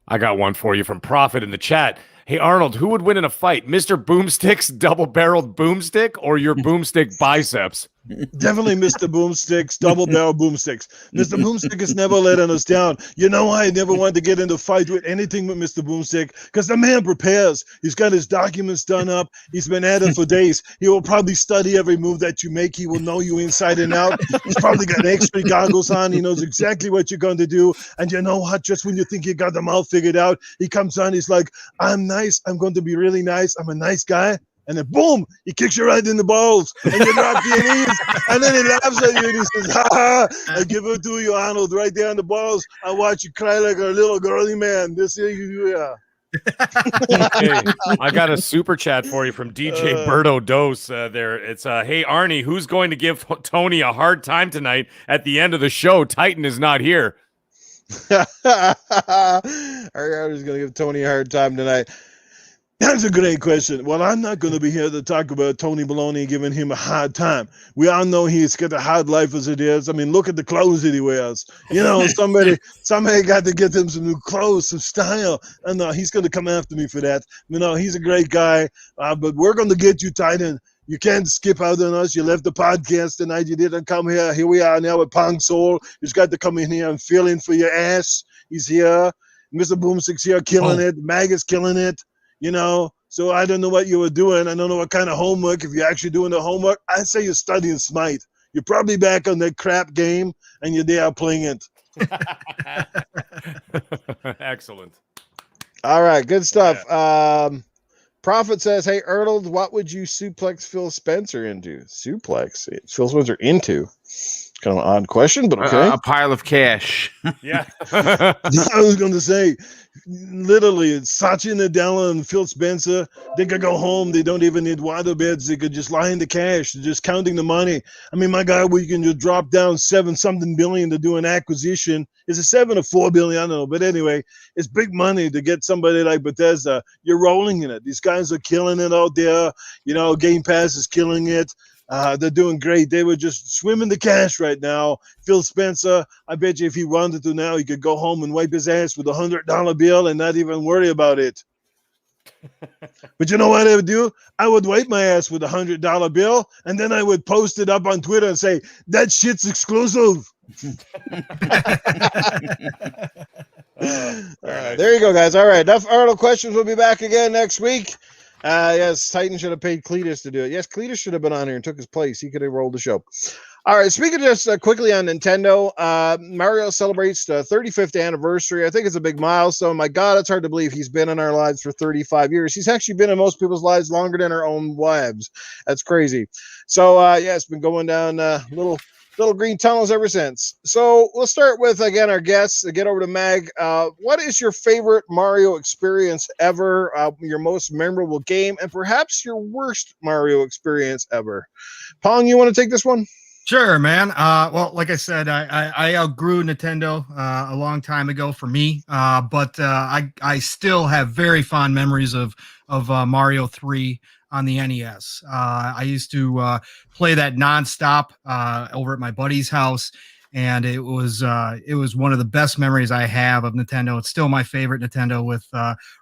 I got one for you from Prophet in the chat. Hey, Arnold, who would win in a fight? Mr. Boomstick's double-barreled boomstick or your boomstick biceps? Definitely Mr. Boomstick's double-barrel boomsticks. Mr. Boomstick has never letting us down. I never wanted to get into a fight with anything with Mr. Boomstick because the man prepares. He's got his documents done up. He's been at it for days. He will probably study every move that you make. He will know you inside and out. He's probably got X-ray goggles on. He knows exactly what you're going to do. And you know what? Just when you think you got them all figured out, he comes on. He's like, I'm nice. I'm going to be really nice. I'm a nice guy. And then boom, he kicks you right in the balls, and you drop your knees, and then he laughs at you and he says, ha ha, I give it to you, Arnold, right there on the balls. I watch you cry like a little girly man. This is, yeah. Hey, I got a super chat for you from DJ Berto Dose. There, it's hey Arnie, who's going to give Tony a hard time tonight at the end of the show? Titan is not here. Ariana's going to give Tony a hard time tonight. That's a great question. Well, I'm not going to be here to talk about Tony Baloney giving him a hard time. We all know he's got a hard life as it is. I mean, look at the clothes that he wears. You know, somebody got to get him some new clothes, some style. And he's going to come after me for that. You know, he's a great guy. But we're going to get you, Titan. You can't skip out on us. You left the podcast tonight. You didn't come here. Here we are now with Pong Soul. He's got to come in here and fill in for your ass. He's here. Mr Boomstick's here killing it. Mag is killing it. You know, so I don't know what you were doing. I don't know what kind of homework. If you're actually doing the homework, I'd say you're studying Smite. You're probably back on that crap game, and you're there playing it. Excellent. All right, good stuff. Yeah. Prophet says, hey, Ertl, what would you suplex Phil Spencer into? Suplex? Phil Spencer into? Kind of an odd question, but okay. A pile of cash. Yeah. I was going to say, literally, Satya Nadella and Phil Spencer, they could go home. They don't even need water beds. They could just lie in the cash. They're just counting the money. I mean, my God, we can just drop down $7-something billion to do an acquisition. Is it 7 or 4 billion? I don't know. But anyway, it's big money to get somebody like Bethesda. You're rolling in it. These guys are killing it out there. You know, Game Pass is killing it. They're doing great. They would just swim in the cash right now. Phil Spencer, I bet you if he wanted to now, he could go home and wipe his ass with $100 bill and not even worry about it. But you know what I would do? I would wipe my ass with $100 bill, and then I would post it up on Twitter and say, that shit's exclusive. There you go, guys. All right, enough Arnold questions. We'll be back again next week. Yes, Titan should have paid Cletus to do it. Yes, Cletus should have been on here and took his place. He could have rolled the show. All right, speaking just quickly on Nintendo, Mario celebrates the 35th anniversary. I think it's a big milestone. My God, it's hard to believe he's been in our lives for 35 years. He's actually been in most people's lives longer than our own lives. That's crazy. So, yeah, it's been going down little green tunnels ever since. So we'll start with, again, our guests. Get over to Mag. What is your favorite Mario experience ever? Your most memorable game, and perhaps your worst Mario experience ever? Pong, you want to take this one? Sure, man. Well, like I said, I outgrew Nintendo a long time ago for me, but I still have very fond memories of Mario 3 on the NES. I used to play that nonstop over at my buddy's house, and it was one of the best memories I have of Nintendo. It's still my favorite Nintendo with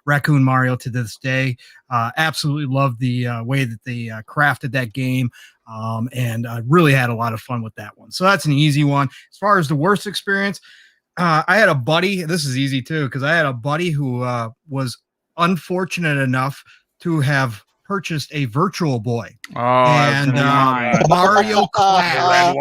Raccoon Mario to this day. Absolutely love the way that they crafted that game. And I really had a lot of fun with that one. So that's an easy one. As far as the worst experience, I had a buddy. This is easy too, because I had a buddy who was unfortunate enough to have purchased a Virtual Boy. And Mario Clash.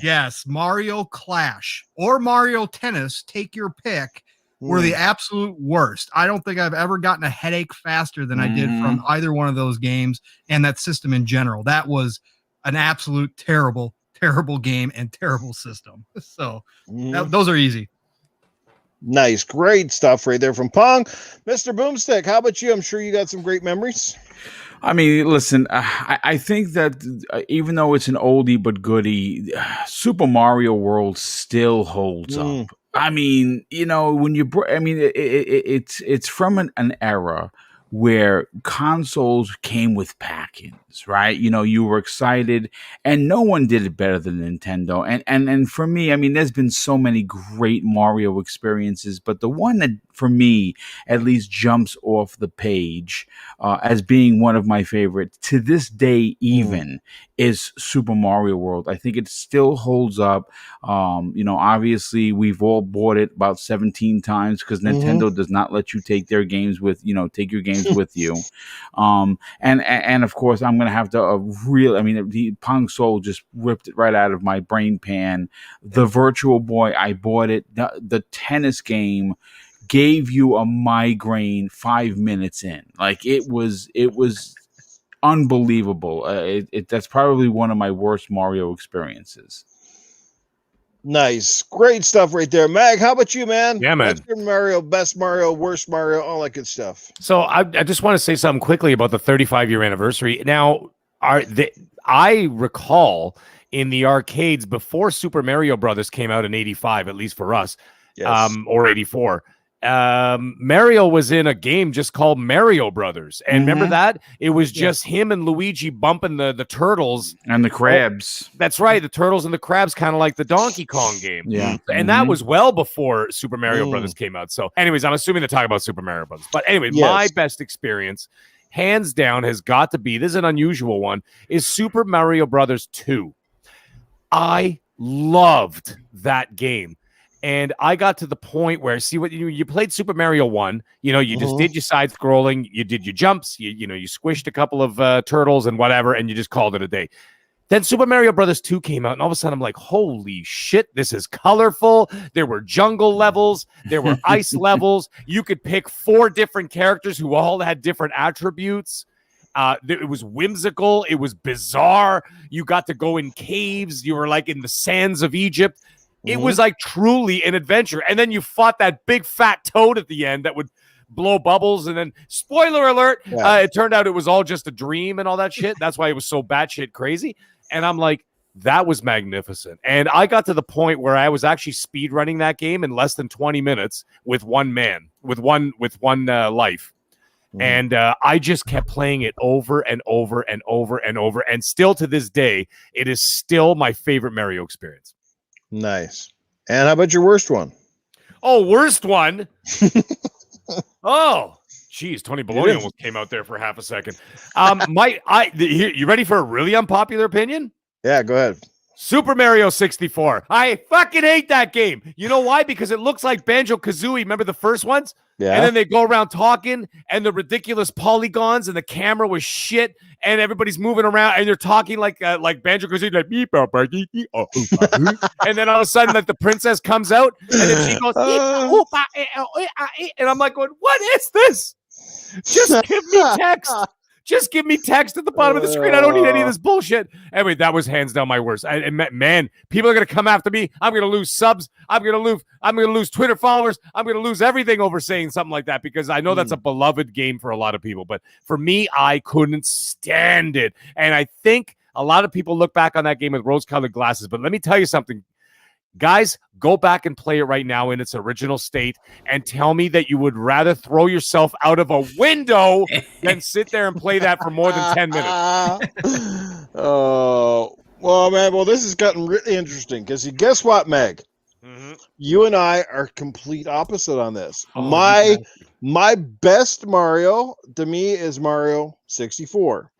Yes, Mario Clash or Mario Tennis, take your pick, were the absolute worst. I don't think I've ever gotten a headache faster than I did from either one of those games and that system in general. That was an absolute terrible game and terrible system. So those are easy. Nice. Great stuff right there from Pong. Mr. Boomstick, how about you? I'm sure you got some great memories. I mean, listen, I think that even though it's an oldie but goodie, Super Mario World still holds up. I mean, you know, when you, I mean, it's from an era where consoles came with pack-ins, right? You know, you were excited, and no one did it better than Nintendo. And for me, I mean, there's been so many great Mario experiences, but the one that, for me, at least jumps off the page as being one of my favorites to this day, even is Super Mario World. I think it still holds up. You know, obviously, we've all bought it about 17 times because Nintendo does not let you take their games with, you know, take your games with you. And of course, I'm going to have to I mean, the Pong Soul just ripped it right out of my brain pan. The Virtual Boy, I bought it. The tennis game gave you a migraine 5 minutes in. Like it was unbelievable. That's probably one of my worst Mario experiences. Nice. Great stuff right there. Mag, how about you, man? Yeah, man. What's your Mario, best Mario, worst Mario, all that good stuff? So I just want to say something quickly about the 35-year anniversary. Now, I recall in the arcades before Super Mario Brothers came out in 85, at least for us, Yes. or 84. Mario was in a game just called Mario Brothers, and remember that it was just him and Luigi bumping the turtles And the crabs. That's right, the turtles and the crabs, kind of like the Donkey Kong game. Yeah. And that was well before Super Mario Brothers came out. So, anyways, I'm assuming they're talking about Super Mario Brothers. But anyway, my best experience, hands down, has got to be, this is an unusual one, is Super Mario Brothers 2. I loved that game. And I got to the point where, see, what you played Super Mario 1, you just did your side scrolling, you did your jumps, you squished a couple of turtles and whatever, and you just called it a day. Then Super Mario Brothers 2 came out, and all of a sudden I'm like, holy shit, this is colorful. There were jungle levels, there were ice levels. You could pick 4 different characters who all had different attributes. It was whimsical, it was bizarre. You got to go in caves, you were like in the sands of Egypt. It was like truly an adventure. And then you fought that big fat toad at the end that would blow bubbles. And then, spoiler alert, it turned out it was all just a dream and all that shit. That's why it was so batshit crazy. And I'm like, that was magnificent. And I got to the point where I was actually speed running that game in less than 20 minutes with one man, with one life. And I just kept playing it over and over and over and over. And still to this day, it is still my favorite Mario experience. Nice. And how about your worst one? Oh, worst one. Oh, geez, Tony Baloney almost came out there for half a second. You ready for a really unpopular opinion? Yeah, go ahead. Super Mario 64. I fucking hate that game. You know why? Because it looks like Banjo-Kazooie. Remember the first ones? Yeah. And then they go around talking, and the ridiculous polygons, and the camera was shit, and everybody's moving around, and they're talking like Banjo-Kazooie, like beep, and then all of a sudden, like the princess comes out, and then she goes, and I'm like, going, what is this? Just give me text. Just give me text at the bottom of the screen. I don't need any of this bullshit. Anyway, that was hands down my worst. Man, people are gonna come after me. I'm gonna lose subs. I'm gonna lose Twitter followers. I'm gonna lose everything over saying something like that, because I know that's a beloved game for a lot of people. But for me, I couldn't stand it. And I think a lot of people look back on that game with rose-colored glasses. But let me tell you something. Guys, go back and play it right now in its original state and tell me that you would rather throw yourself out of a window than sit there and play that for more than 10 minutes. Oh, well, man. Well, this has gotten really interesting because guess what, Meg? You and I are complete opposite on this. My best Mario to me is Mario 64.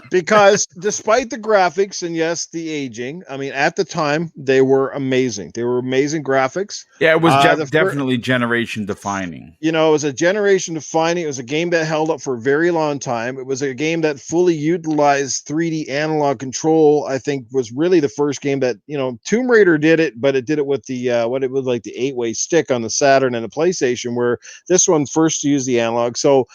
Because despite the graphics and yes, the aging, I mean, at the time they were amazing. They were amazing graphics. Yeah, it was definitely generation defining. It was a generation defining. It was a game that held up for a very long time. It was a game that fully utilized 3D analog control. I think was really the first game that, Tomb Raider did it, but it did it with the what it was like the 8-way stick on the Saturn and the PlayStation, where this one first used the analog. So,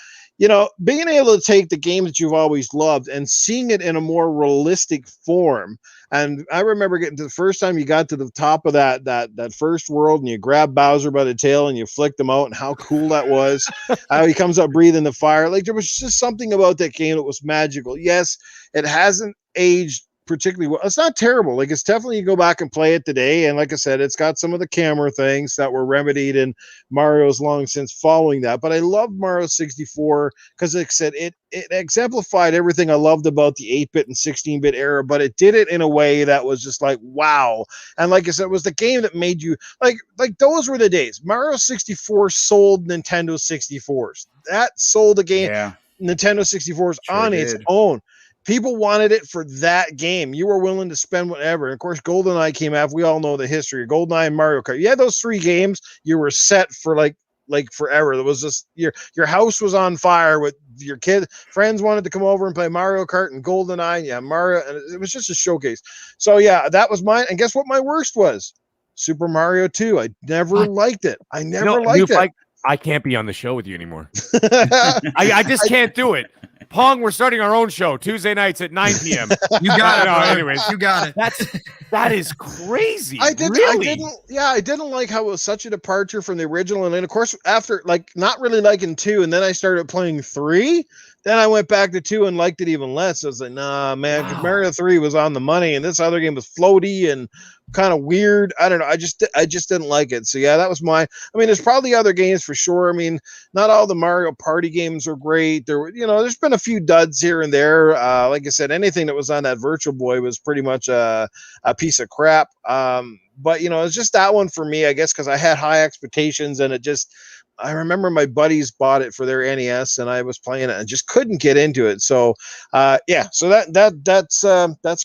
being able to take the game that you've always loved and seeing it in a more realistic form. And I remember getting to the first time you got to the top of that first world and you grab Bowser by the tail and you flicked him out, and how cool that was. How he comes up breathing the fire. Like, there was just something about that game that was magical. Yes, it hasn't aged particularly well. It's not terrible. Like, it's definitely, you go back and play it today, and like I said, it's got some of the camera things that were remedied in Mario's long since following that. But I love Mario 64 because, like I said, it exemplified everything I loved about the 8-bit and 16-bit era, but it did it in a way that was just like, wow. And like I said, it was the game that made you like those were the days. Mario 64 sold Nintendo 64s. That sold the game. Yeah. Nintendo 64s on its own. People wanted it for that game. You were willing to spend whatever. And of course, GoldenEye came out. We all know the history of GoldenEye and Mario Kart. You had those 3 games, you were set for like forever. There was just your house was on fire with your friends wanted to come over and play Mario Kart and GoldenEye. Yeah, Mario, and it was just a showcase. So yeah, that was mine. And guess what my worst was? Super Mario 2. I never liked it. I never liked it. I can't be on the show with you anymore. I just can't do it. Pong, we're starting our own show Tuesday nights at 9 p.m. You got it. No, Brother. anyways. You got it. That is crazy. I Really? didn't like how it was such a departure from the original. And then, of course, after not really liking 2, and then I started playing 3. Then I went back to 2 and liked it even less. I was like, nah, man, because Mario 3 was on the money, and this other game was floaty and kind of weird. I don't know. I just didn't like it. So yeah, that was my. I mean, there's probably other games for sure. I mean, not all the Mario Party games are great. There's been a few duds here and there. Like I said, anything that was on that Virtual Boy was pretty much a piece of crap. But it's just that one for me, I guess, because I had high expectations, and I remember my buddies bought it for their NES, and I was playing it and just couldn't get into it. So, so that's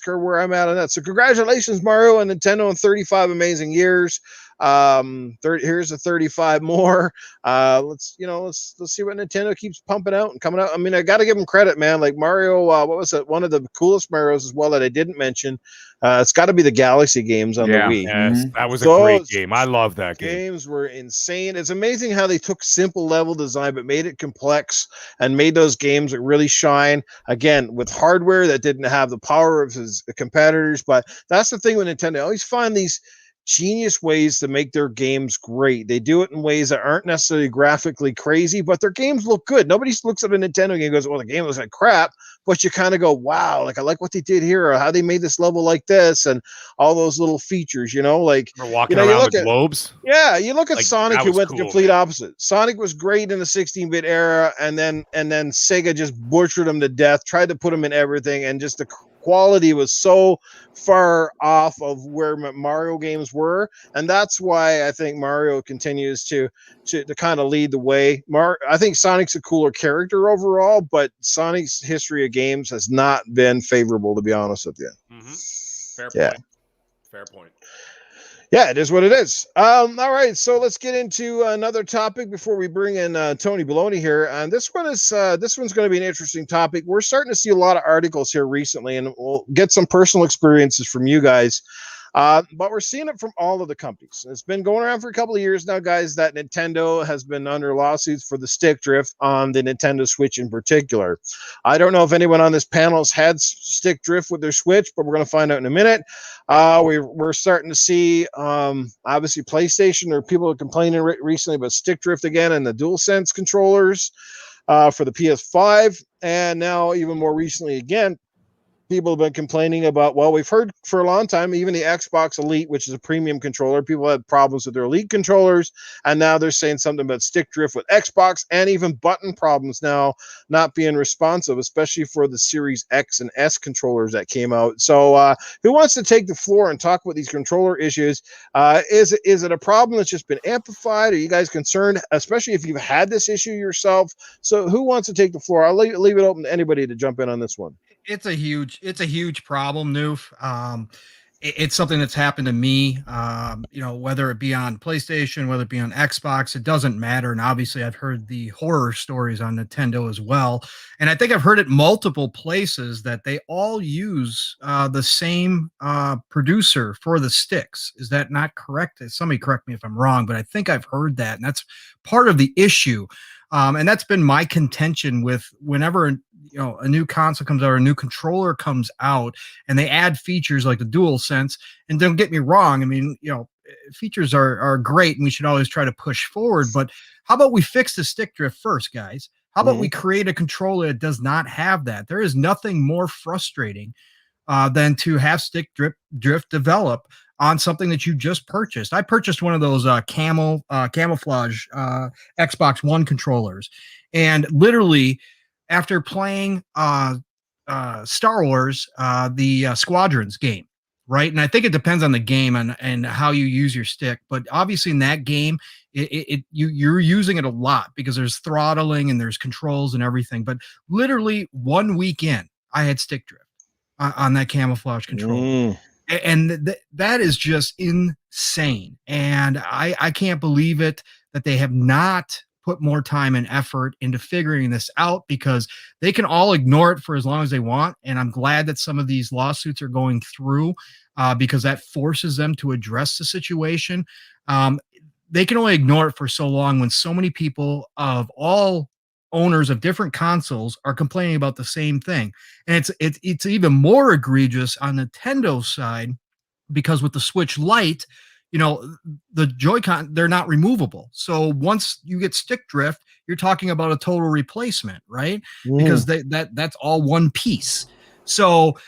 where I'm at on that. So, congratulations, Mario and Nintendo, on 35 amazing years. Here's a 35 more. Let's see what Nintendo keeps pumping out and coming out. I mean, I got to give them credit, man. Like Mario, what was it? One of the coolest Marios as well that I didn't mention. It's got to be the Galaxy games on the Wii. Yes, that was a great game. I love that game. Games were insane. It's amazing how they took simple level design but made it complex and made those games really shine. Again, with hardware that didn't have the power of his competitors. But that's the thing with Nintendo. I always find these genius ways to make their games great. They do it in ways that aren't necessarily graphically crazy, but their games look good. Nobody looks at a Nintendo game and goes, well, the game looks like crap, but you kind of go, wow, like I like what they did here, or how they made this level like this, and all those little features, like walking around the globes. Yeah, you look at Sonic, who went the complete man. opposite. Sonic was great in the 16-bit era, and then Sega just butchered him to death, tried to put him in everything, and just the quality was so far off of where Mario games were, and that's why I think Mario continues to kind of lead the way. I think Sonic's a cooler character overall, but Sonic's history of games has not been favorable, to be honest with you. Mm-hmm. Fair point. Yeah, it is what it is. All right, so let's get into another topic before we bring in Tony Baloney here. And this one's going to be an interesting topic. We're starting to see a lot of articles here recently, and we'll get some personal experiences from you guys. But we're seeing it from all of the companies. It's been going around for a couple of years now, guys, that Nintendo has been under lawsuits for the stick drift on the Nintendo Switch in particular. I don't know if anyone on this panel has had stick drift with their Switch, but we're going to find out in a minute. We're starting to see, obviously, PlayStation, or people are complaining recently about stick drift again, and the DualSense controllers for the PS5. And now, even more recently, again, people have been complaining about, well, we've heard for a long time, even the Xbox Elite, which is a premium controller, people had problems with their Elite controllers, and now they're saying something about stick drift with Xbox, and even button problems now not being responsive, especially for the Series X and S controllers that came out. So who wants to take the floor and talk about these controller issues? Is it a problem that's just been amplified? Are you guys concerned, especially if you've had this issue yourself? So who wants to take the floor? I'll leave it open to anybody to jump in on this one. It's a huge problem, Noof. It's something that's happened to me, whether it be on PlayStation, whether it be on Xbox, it doesn't matter. And obviously I've heard the horror stories on Nintendo as well. And I think I've heard it multiple places that they all use the same producer for the sticks. Is that not correct? Somebody correct me if I'm wrong, but I think I've heard that. And that's part of the issue. And that's been my contention with whenever a new console comes out or a new controller comes out and they add features like the DualSense. And don't get me wrong, I mean, features are great and we should always try to push forward. But how about we fix the stick drift first, guys? How about we create a controller that does not have that? There is nothing more frustrating than to have stick drift develop on something that you just purchased. I purchased one of those camouflage Xbox One controllers, and literally after playing Star Wars, the Squadrons game, right? And I think it depends on the game and how you use your stick, but obviously in that game, you're using it a lot because there's throttling and there's controls and everything. But literally 1 week in, I had stick drift on that camouflage controller. And that is just insane. And I can't believe it that they have not put more time and effort into figuring this out, because they can all ignore it for as long as they want. And I'm glad that some of these lawsuits are going through because that forces them to address the situation. They can only ignore it for so long when so many people of all owners of different consoles are complaining about the same thing. And it's even more egregious on Nintendo's side, because with the Switch Lite, the Joy-Con, they're not removable. So once you get stick drift, you're talking about a total replacement, right? Because that's all one piece. So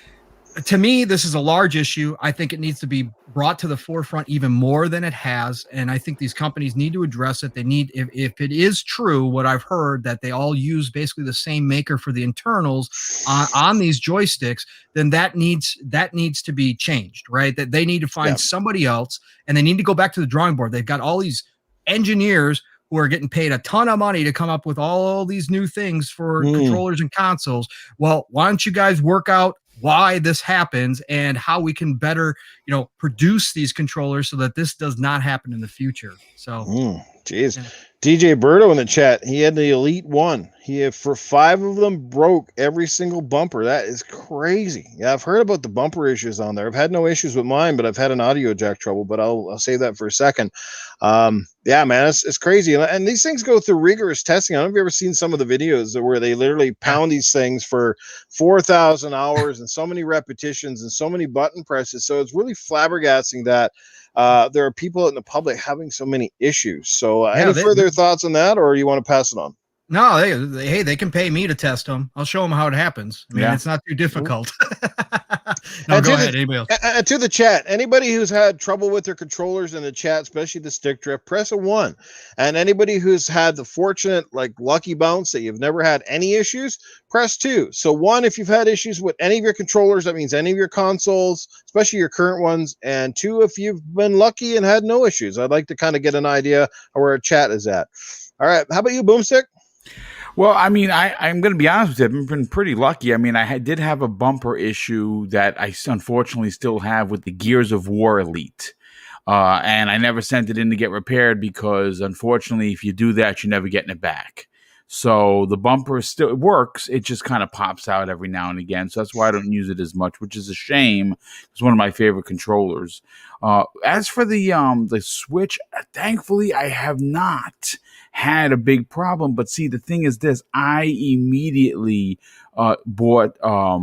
to me, this is a large issue. I think it needs to be brought to the forefront even more than it has. And I think these companies need to address it. They need, if it is true, what I've heard, that they all use basically the same maker for the internals on these joysticks, then that needs to be changed, right? That they need to find somebody else, and they need to go back to the drawing board. They've got all these engineers who are getting paid a ton of money to come up with all these new things for controllers and consoles. Well, why don't you guys work out why this happens and how we can better, produce these controllers so that this does not happen in the future. So, geez. Yeah. DJ Berto in the chat, he had the Elite One. He had, for 5 of them, broke every single bumper. That is crazy. Yeah, I've heard about the bumper issues on there. I've had no issues with mine, but I've had an audio jack trouble. But I'll save that for a second. Yeah, man, it's crazy. And these things go through rigorous testing. I don't know if you've ever seen some of the videos where they literally pound these things for 4,000 hours and so many repetitions and so many button presses. So it's really flabbergasting that there are people in the public having so many issues. So any further thoughts on that, or you want to pass it on? No, they can pay me to test them. I'll show them how it happens. I mean, it's not too difficult. No, go ahead. Anybody else? To the chat, anybody who's had trouble with their controllers in the chat, especially the stick drift, press a 1. And anybody who's had the fortunate, lucky bounce that you've never had any issues, press 2. So 1, if you've had issues with any of your controllers, that means any of your consoles, especially your current ones. And 2, if you've been lucky and had no issues. I'd like to kind of get an idea of where our chat is at. All right. How about you, Boomstick? Well, I mean, I'm going to be honest with you. I've been pretty lucky. I mean, I did have a bumper issue that I unfortunately still have with the Gears of War Elite. And I never sent it in to get repaired because, unfortunately, if you do that, you're never getting it back. So the bumper still works. It just kind of pops out every now and again. So that's why I don't use it as much, which is a shame. It's one of my favorite controllers. As for the Switch, thankfully, I have not had a big problem. But see, the thing is this: I immediately bought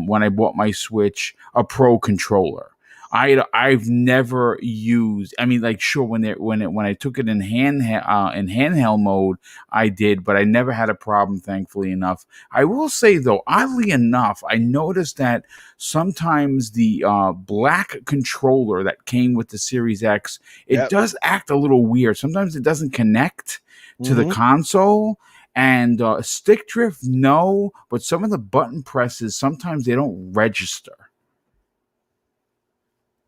when I bought my Switch a Pro controller. I've never used. I mean, sure, when I took it in handheld mode, I did, but I never had a problem. Thankfully enough, I will say though, oddly enough, I noticed that sometimes the black controller that came with the Series X, it does act a little weird. Sometimes it doesn't connect to the console. And stick drift, no, but some of the button presses sometimes they don't register.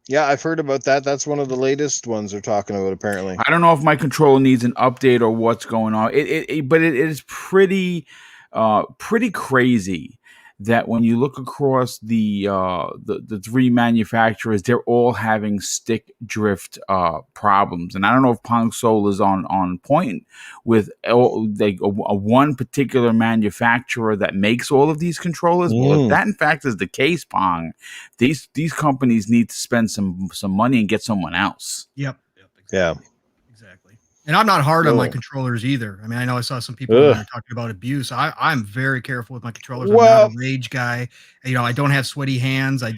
Yeah, I've heard about that. That's one of the latest ones they're talking about, apparently. I don't know if my controller needs an update or what's going on. But it is pretty crazy that when you look across the 3 manufacturers, they're all having stick drift problems. And I don't know if Pong Soul is on point with one particular manufacturer that makes all of these controllers. Well, if that in fact is the case, Pong, these companies need to spend some money and get someone else. Yep. Exactly. Yeah. And I'm not hard on my controllers either. I mean, I know I saw some people talking about abuse. I'm very careful with my controllers. I'm not a rage guy. I don't have sweaty hands. And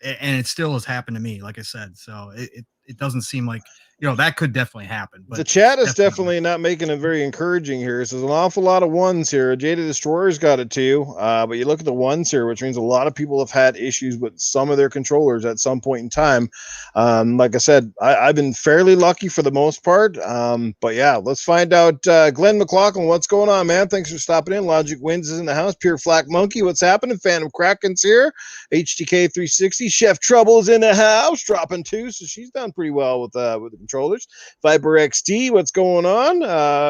it still has happened to me, like I said. So it doesn't seem like, that could definitely happen. But the chat is definitely not making it very encouraging here. So there's an awful lot of 1s here. Jada Destroyer's got it too. But you look at the 1s here, which means a lot of people have had issues with some of their controllers at some point in time. Like I said, I've been fairly lucky for the most part. But yeah, let's find out. Glenn McLaughlin, what's going on, man? Thanks for stopping in. Logic Wins is in the house. Pure Flack Monkey, what's happening? Phantom Kraken's here. HTK 360. Chef Trouble's in the house, dropping 2. So she's done pretty well with the controllers. Viper XD, what's going on?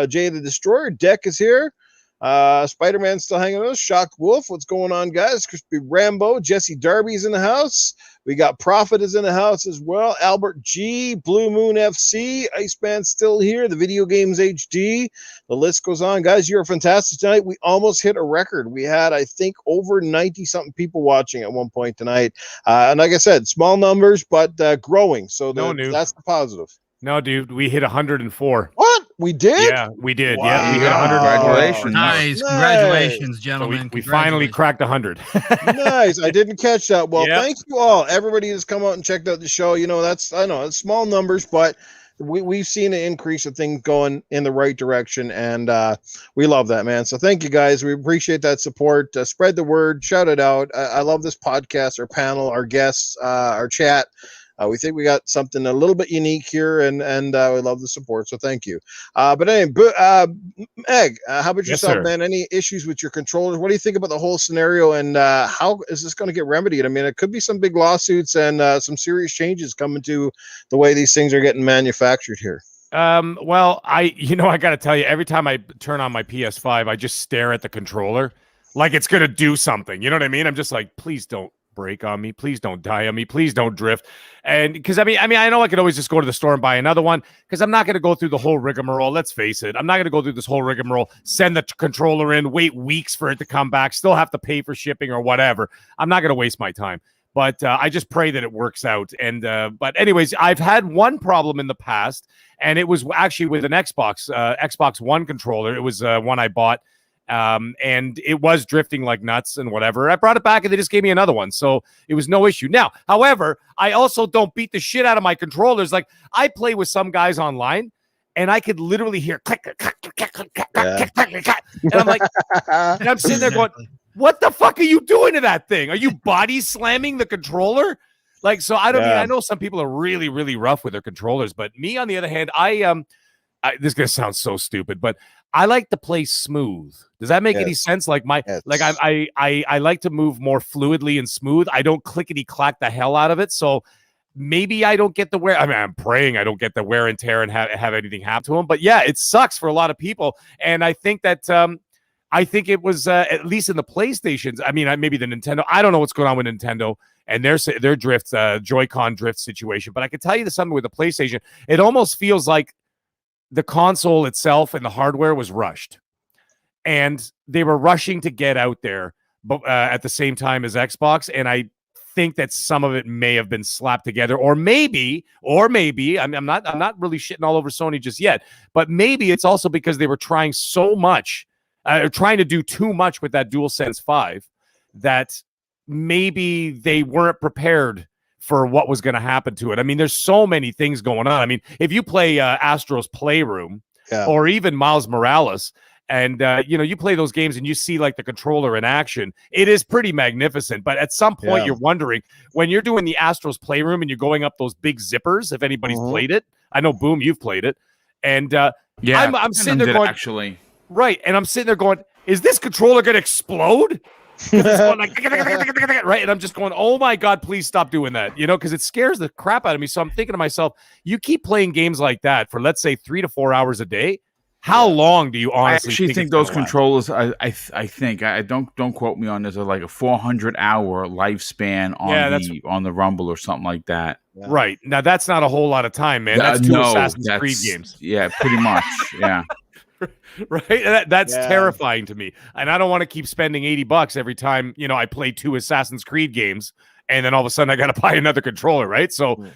Jay the Destroyer, Deck is here. Spider-Man still hanging with us. Shocked Wolf, what's going on, guys? Crispy Rambo, Jesse Darby's in the house. We got Prophet is in the house as well. Albert G, Blue Moon FC, Iceman's still here. The Video Games HD. The list goes on, guys. You're fantastic tonight. We almost hit a record. We had, I think, over 90-something people watching at one point tonight. And like I said, small numbers, but growing. So that's the positive. No, dude, we hit 104. What? We did? Yeah, we did. Wow. Yeah, we hit 100. Congratulations. Nice. Nice. Congratulations, So gentlemen. we finally Congratulations. cracked 100. Nice. I didn't catch that. Well, Yep. thank you all. Everybody has come out and checked out the show. You know, I know it's small numbers, but we've seen an increase of things going in the right direction, and we love that, man. So thank you guys. We appreciate that support. Spread the word, shout it out. I love this podcast, our panel, our guests, our chat. We think we got something a little bit unique here, and we love the support. So thank you. But anyway, Meg, how about Yes, yourself, sir. man? Any issues with your controllers? What do you think about the whole scenario, and how is this going to get remedied? I mean, it could be some big lawsuits and some serious changes coming to the way these things are getting manufactured here. Well, I got to tell you, every time I turn on my PS5, I just stare at the controller like it's going to do something. You know what I mean? I'm just like, please don't break on me. Please don't die on me. Please don't drift. And because I mean, I know I could always just go to the store and buy another one because I'm not going to go through the whole rigmarole. Let's face it. I'm not going to go through this whole rigmarole, send the controller in, wait weeks for it to come back, still have to pay for shipping or whatever. I'm not going to waste my time. But I just pray that it works out. And but anyways, I've had one problem in the past, and it was actually with an Xbox One controller. It was one I bought. And it was drifting like nuts and whatever. I brought it back and they just gave me another one. So it was no issue. Now, however, I also don't beat the shit out of my controllers. Like I play with some guys online and I could literally hear click, click, click, click, click, click, click, click, click. And I'm like, and I'm sitting there going, what the fuck are you doing to that thing? Are you body slamming the controller? Like, so I don't mean, I know some people are really, really rough with their controllers, but me on the other hand, this is gonna sound so stupid, but I like to play smooth. Does that make any sense? Like I like to move more fluidly and smooth. I don't clickety clack the hell out of it. So maybe I don't get the wear. I mean, I'm praying I don't get the wear and tear and have anything happen to them. But yeah, it sucks for a lot of people. And I think that I think it was at least in the PlayStations. I mean, maybe the Nintendo. I don't know what's going on with Nintendo and their drift, Joy-Con drift situation. But I can tell you something with the PlayStation. It almost feels like the console itself and the hardware was rushed, and they were rushing to get out there, but at the same time as Xbox. And I think that some of it may have been slapped together, or maybe I'm not really shitting all over Sony just yet, but maybe it's also because they were trying so much, trying to do too much with that DualSense 5 that maybe they weren't prepared for what was going to happen to it. I mean, there's so many things going on. I mean, if you play Astro's Playroom or even Miles Morales, and you play those games and you see like the controller in action, it is pretty magnificent. But at some point, you're wondering when you're doing the Astro's Playroom and you're going up those big zippers. If anybody's played it, I know Boom, you've played it, and I'm sitting there going, actually, right, and I'm sitting there going, is this controller going to explode? It's going like, right, and I'm just going, oh my god, please stop doing that, because it scares the crap out of me. So I'm thinking to myself, you keep playing games like that for, let's say, 3 to 4 hours a day. How long do you honestly? I actually think those controllers, I think, I don't quote me on this, are like a 400-hour lifespan on the Rumble or something like that. Yeah. Right, now that's not a whole lot of time, man. That's two Assassin's Creed games. Yeah, pretty much. Yeah. Right, that's terrifying to me, and I don't want to keep spending $80 every time I play 2 Assassin's Creed games, and then all of a sudden I got to buy another controller, right? So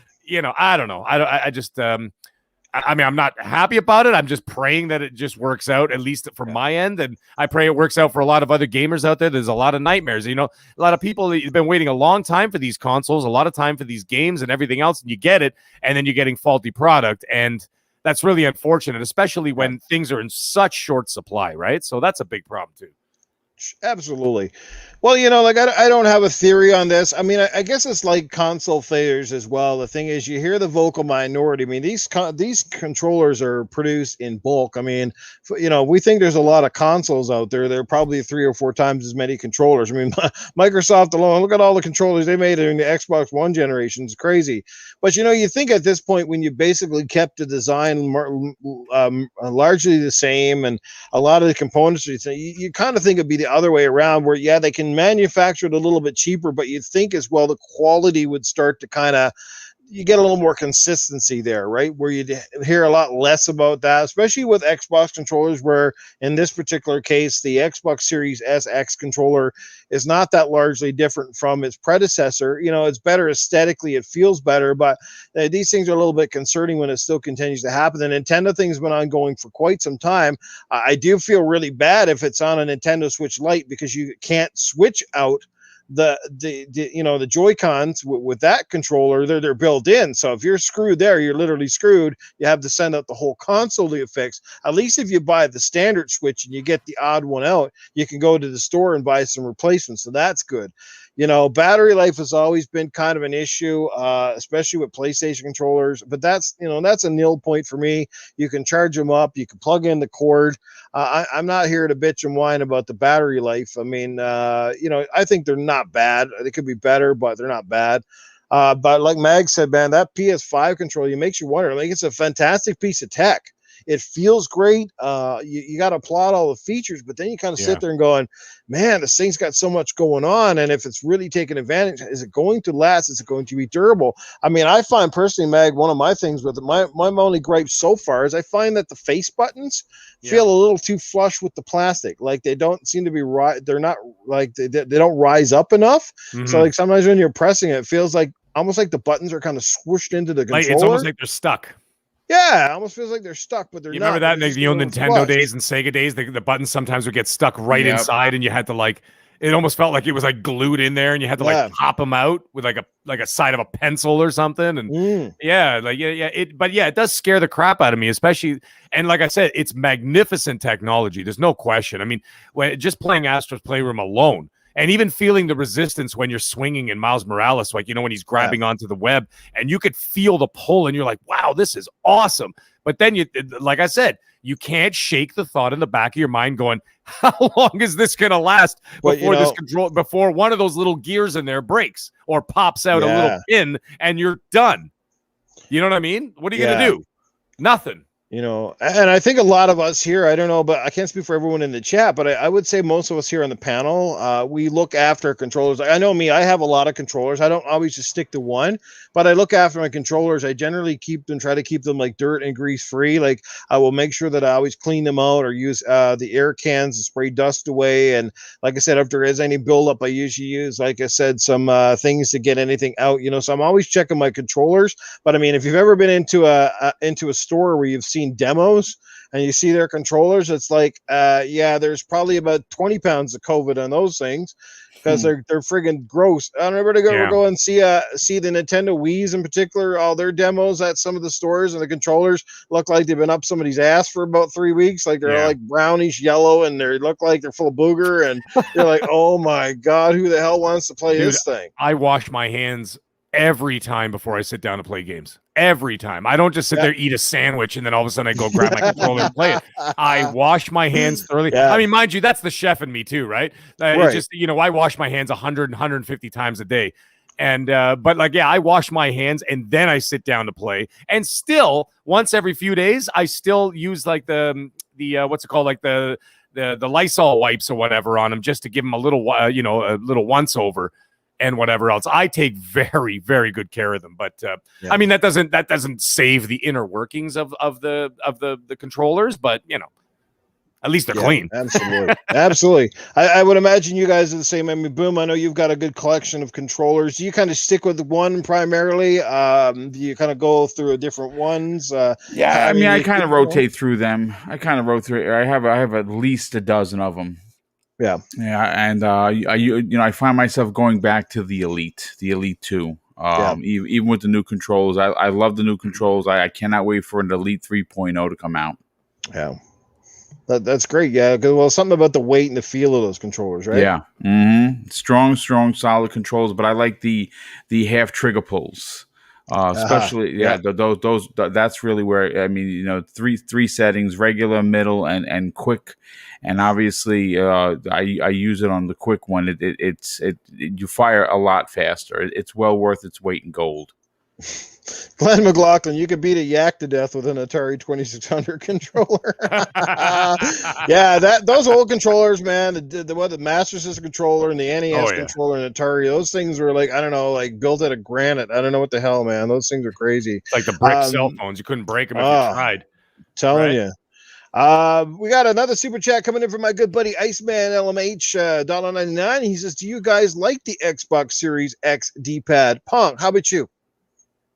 I don't know. I just I mean, I'm not happy about it. I'm just praying that it just works out, at least from my end, and I pray it works out for a lot of other gamers out there. There's a lot of nightmares. A lot of people have been waiting a long time for these consoles, a lot of time for these games and everything else, and you get it, and then you're getting faulty product, and that's really unfortunate, especially when things are in such short supply, right? So that's a big problem too. Absolutely. Well, I don't have a theory on this. I mean, I guess it's like console failures as well. The thing is, you hear the vocal minority. I mean, these controllers are produced in bulk. I mean, we think there's a lot of consoles out there. There are probably 3 or 4 times as many controllers. I mean, Microsoft alone, look at all the controllers they made in the Xbox One generation. It's crazy. But, you think at this point, when you basically kept the design largely the same and a lot of the components, you kind of think it'd be the other way around, where they can manufacture it a little bit cheaper, but you'd think as well the quality would start to kind of you get a little more consistency there, right? Where you hear a lot less about that, especially with Xbox controllers, where in this particular case, the Xbox Series SX controller is not that largely different from its predecessor. You know, it's better aesthetically, it feels better, but these things are a little bit concerning when it still continues to happen. The Nintendo thing's been ongoing for quite some time. I do feel really bad if it's on a Nintendo Switch Lite, because you can't switch out the Joy-Cons with that controller. They're built in, so if you're screwed there, you're literally screwed. You have to send out the whole console to get fixed. At least if you buy the standard Switch and you get the odd one out, you can go to the store and buy some replacements, so that's good. You know, battery life has always been kind of an issue, especially with PlayStation controllers, but that's a nil point for me. You can charge them up, you can plug in the cord. I'm not here to bitch and whine about the battery life. I mean, I think they're not bad. They could be better, but they're not bad. But like Mag said, man, that PS5 controller, it makes you wonder. Like, it's a fantastic piece of tech. It feels great. You got to applaud all the features, but then you kind of sit there and going, man, this thing's got so much going on. And if it's really taking advantage, is it going to last? Is it going to be durable? I mean, I find personally, Mag, one of my things with it, my only gripe so far is I find that the face buttons feel a little too flush with the plastic. Like, they don't seem to be right. They're not like, they don't rise up enough. Mm-hmm. So like sometimes when you're pressing it, it feels like almost like the buttons are kind of swooshed into the controller. It's almost like they're stuck. Yeah, it almost feels like they're stuck, but they're not. You remember that in the old Nintendo days and Sega days? The buttons sometimes would get stuck right inside, and you had to it almost felt like it was like glued in there, and you had to pop them out with like a side of a pencil or something. And it does scare the crap out of me, especially. And like I said, it's magnificent technology. There's no question. I mean, just playing Astro's Playroom alone, and even feeling the resistance when you're swinging in Miles Morales, like, when he's grabbing onto the web, and you could feel the pull, and you're like, wow, this is awesome. But then like I said, you can't shake the thought in the back of your mind going, how long is this going to last before one of those little gears in there breaks or pops out a little pin and you're done? You know what I mean? What are you going to do? Nothing. And I think a lot of us here, I don't know, but I can't speak for everyone in the chat, but I would say most of us here on the panel, we look after controllers. I know me, I have a lot of controllers. I don't always just stick to one, but I look after my controllers. I generally try to keep them like dirt and grease free. Like, I will make sure that I always clean them out or use the air cans to spray dust away. And like I said, if there is any buildup, I usually use, like I said, some things to get anything out, so I'm always checking my controllers. But I mean, if you've ever been into a store where you've seen demos and you see their controllers, it's like there's probably about 20 pounds of COVID on those things, because they're friggin' gross. I don't ever go and see the Nintendo Wii's in particular, all their demos at some of the stores, and the controllers look like they've been up somebody's ass for about 3 weeks. Like, they're like brownish yellow, and they look like they're full of booger, and you're like, oh my god, who the hell wants to play this thing? I wash my hands every time before I sit down to play games. Every time. I don't just sit there, eat a sandwich, and then all of a sudden I go grab my controller and play it. I wash my hands thoroughly. I mean, mind you, that's the chef in me too, right? It's just, I wash my hands 100, 150 times a day. And, but I wash my hands and then I sit down to play. And still, once every few days, I still use like the what's it called? Like the Lysol wipes or whatever on them, just to give them a little once over and whatever else. I take very, very good care of them. But I mean, that doesn't save the inner workings of the controllers, but at least they're clean. Absolutely. Absolutely. I would imagine you guys are the same. I mean, Boom, I know you've got a good collection of controllers. Do you kind of stick with one primarily? Do you kind of go through different ones? I kind of rotate through them. I have at least a dozen of them. Yeah, and I find myself going back to the Elite 2. Even with the new controls, I love the new controls. I cannot wait for an Elite 3.0 to come out. Yeah, that's great. Yeah, because something about the weight and the feel of those controllers, right? Yeah, strong, solid controls. But I like the half trigger pulls. Especially, those that's really where, I mean, three settings: regular, middle, and quick. And obviously, I use it on the quick one. You fire a lot faster. It's well worth its weight in gold. Glenn McLaughlin, you could beat a yak to death with an Atari 2600 controller. Yeah, those old controllers, man, the Master System controller and the NES controller and Atari, those things were like, I don't know, like built out of granite. I don't know what the hell, man. Those things are crazy. It's like the brick cell phones. You couldn't break them if you tried. Telling you. We got another super chat coming in from my good buddy Iceman LMH $1.99. He says, do you guys like the Xbox Series X D-pad? Pong, how about you?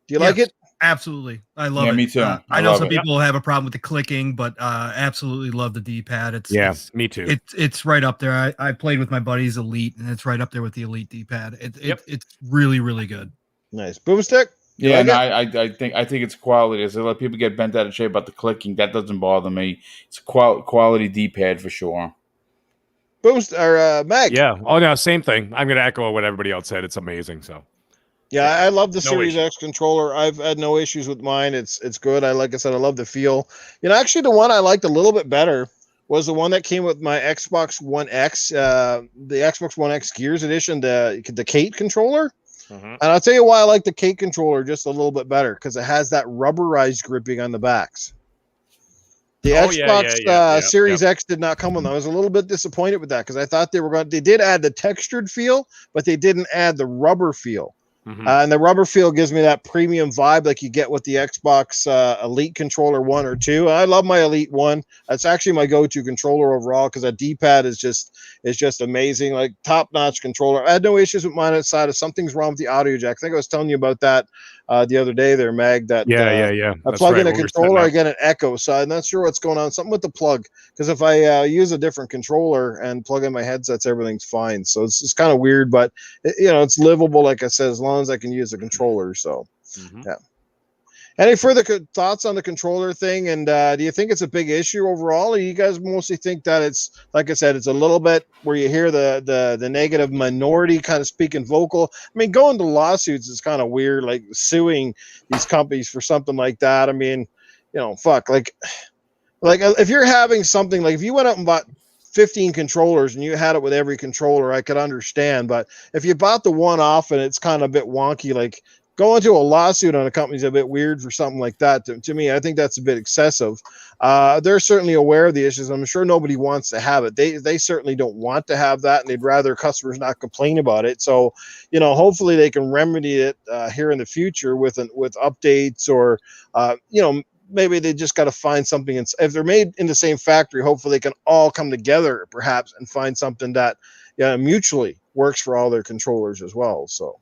Do you like it? Absolutely. I love it. Yeah, me too. I know some people have a problem with the clicking, but absolutely love the D-pad. It's me too. It's right up there. I played with my buddies Elite, and it's right up there with the Elite D-pad. It's really, really good. Nice. Boomstick? Yeah, like I think it's quality. There's a lot of people get bent out of shape about the clicking. That doesn't bother me. It's a quality D-pad for sure. Mag. Yeah. Oh no, same thing. I'm gonna echo what everybody else said. It's amazing. So yeah, I love the Series X controller. I've had no issues with mine. It's good. Like I said, I love the feel. Actually the one I liked a little bit better was the one that came with my Xbox One X, the Xbox One X Gears Edition, the Kate controller. Mm-hmm. And I'll tell you why I like the Kate controller just a little bit better, because it has that rubberized gripping on the backs. The Xbox Series X did not come with them. I was a little bit disappointed with that, because I thought they did add the textured feel, but they didn't add the rubber feel. Mm-hmm. And the rubber feel gives me that premium vibe like you get with the Xbox Elite controller 1 or 2. I love my Elite 1. That's actually my go-to controller overall, because that D-pad is just amazing. Like top-notch controller. I had no issues with mine outside of something's wrong with the audio jack. I think I was telling you about that the other day there, Mag. That I plug in a controller, I get an echo. So I'm not sure what's going on. Something with the plug. Because if I use a different controller and plug in my headsets, everything's fine. So it's kind of weird, but it's livable. Like I said, as long as I can use the controller. So yeah. Any further thoughts on the controller thing? And do you think it's a big issue overall, or you guys mostly think that it's, like I said, it's a little bit where you hear the negative minority kind of speaking vocal? I mean, going to lawsuits is kind of weird, like suing these companies for something like that. I mean, fuck, like if you're having something, like if you went out and bought 15 controllers and you had it with every controller, I could understand. But if you bought the one off and it's kind of a bit wonky, like going to a lawsuit on a company is a bit weird for something like that. To me, I think that's a bit excessive. They're certainly aware of the issues. I'm sure nobody wants to have it. They certainly don't want to have that, and they'd rather customers not complain about it. So, hopefully they can remedy it here in the future with updates, or maybe they just got to find something. If they're made in the same factory, hopefully they can all come together perhaps and find something that mutually works for all their controllers as well. So.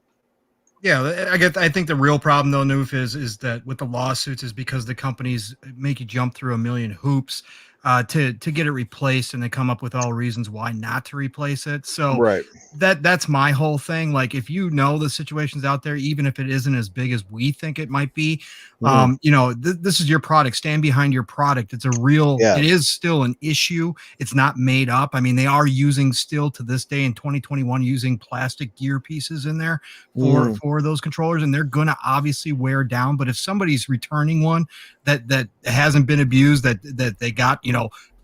Yeah, I think the real problem though, Noof, is that with the lawsuits is because the companies make you jump through a million hoops to get it replaced, and they come up with all reasons why not to replace it. So right. That's my whole thing. Like, if the situation's out there, even if it isn't as big as we think it might be, this is your product. Stand behind your product. It's it is still an issue. It's not made up. I mean, they are using still to this day in 2021 using plastic gear pieces in there for those controllers, and they're gonna obviously wear down. But if somebody's returning one that hasn't been abused, that they got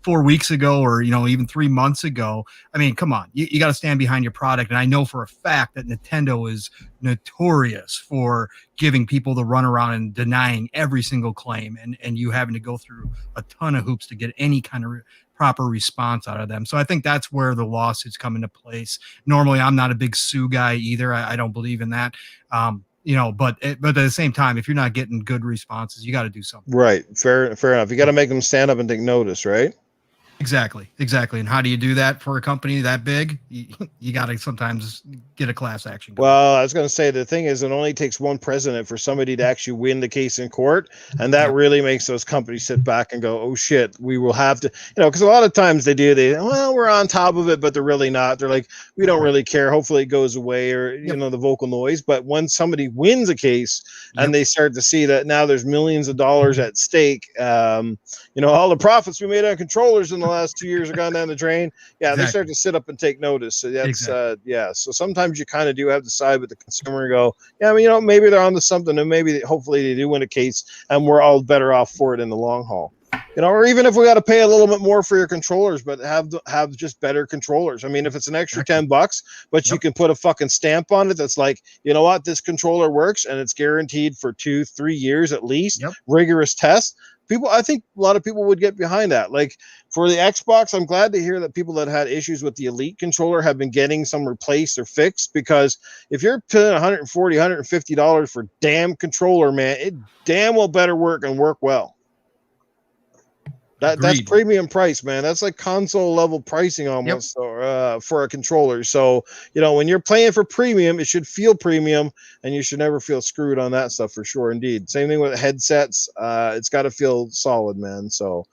4 weeks ago, or even 3 months ago, I mean, come on, you got to stand behind your product. And I know for a fact that Nintendo is notorious for giving people the runaround and denying every single claim, and you having to go through a ton of hoops to get any kind of proper response out of them. So I think that's where the lawsuits come into place. Normally, I'm not a big sue guy either. I don't believe in that. But at the same time, if you're not getting good responses, you got to do something. Right. Fair enough. You got to make them stand up and take notice, right? Exactly. And how do you do that for a company that big? You got to sometimes get a class action going. Well, I was going to say, the thing is, it only takes one president for somebody to actually win the case in court, and that really makes those companies sit back and go, oh shit, we will have to, because a lot of times we're on top of it, but they're really not. They're like, we don't really care. Hopefully it goes away, or the vocal noise. But when somebody wins a case and they start to see that now there's millions of dollars at stake, all the profits we made on controllers in the last 2 years are gone down the drain. Yeah, exactly. They start to sit up and take notice. So that's So sometimes you kind of do have to side with the consumer and go, maybe they're onto something, and maybe hopefully they do win a case, and we're all better off for it in the long haul. You know, or even if we got to pay a little bit more for your controllers, but have just better controllers. I mean, if it's an extra $10, but you can put a fucking stamp on it that's like, you know what, this controller works and it's guaranteed for 2-3 years at least. Rigorous tests. I think a lot of people would get behind that. Like for the Xbox, I'm glad to hear that people that had issues with the Elite controller have been getting some replaced or fixed, because if you're paying $140, $150 for damn controller, man, it damn well better work and work well. That's premium price, man. That's like console level pricing almost for a controller. So, you know, when you're playing for premium, it should feel premium, and you should never feel screwed on that stuff for sure. Indeed. Same thing with headsets. It's got to feel solid, man. So,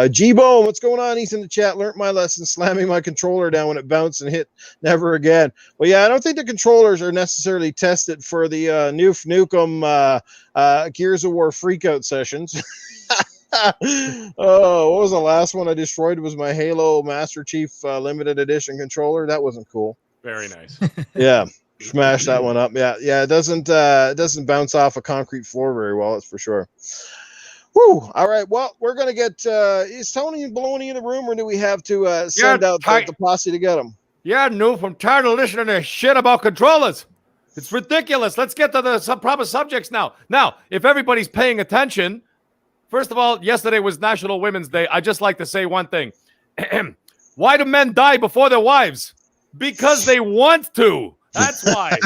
G-Bone, what's going on? He's in the chat. Learned my lesson, slamming my controller down when it bounced and hit never again. Well, yeah, I don't think the controllers are necessarily tested for the Noof Nukem Gears of War freakout sessions. Oh, what was the last one I destroyed? Was my Halo Master Chief limited edition controller. That wasn't cool. Very nice. Yeah, smash that one up. Yeah, it doesn't bounce off a concrete floor very well. That's for sure. Woo! All right. Well, we're gonna get. Is Tony and Baloney in the room, or do we have to send out the posse to get him? Yeah, Noof. I'm tired of listening to shit about controllers. It's ridiculous. Let's get to the proper subjects now. Now, if everybody's paying attention. First of all, yesterday was National Women's Day. I just like to say one thing. Why do men die before their wives? Because they want to. That's why.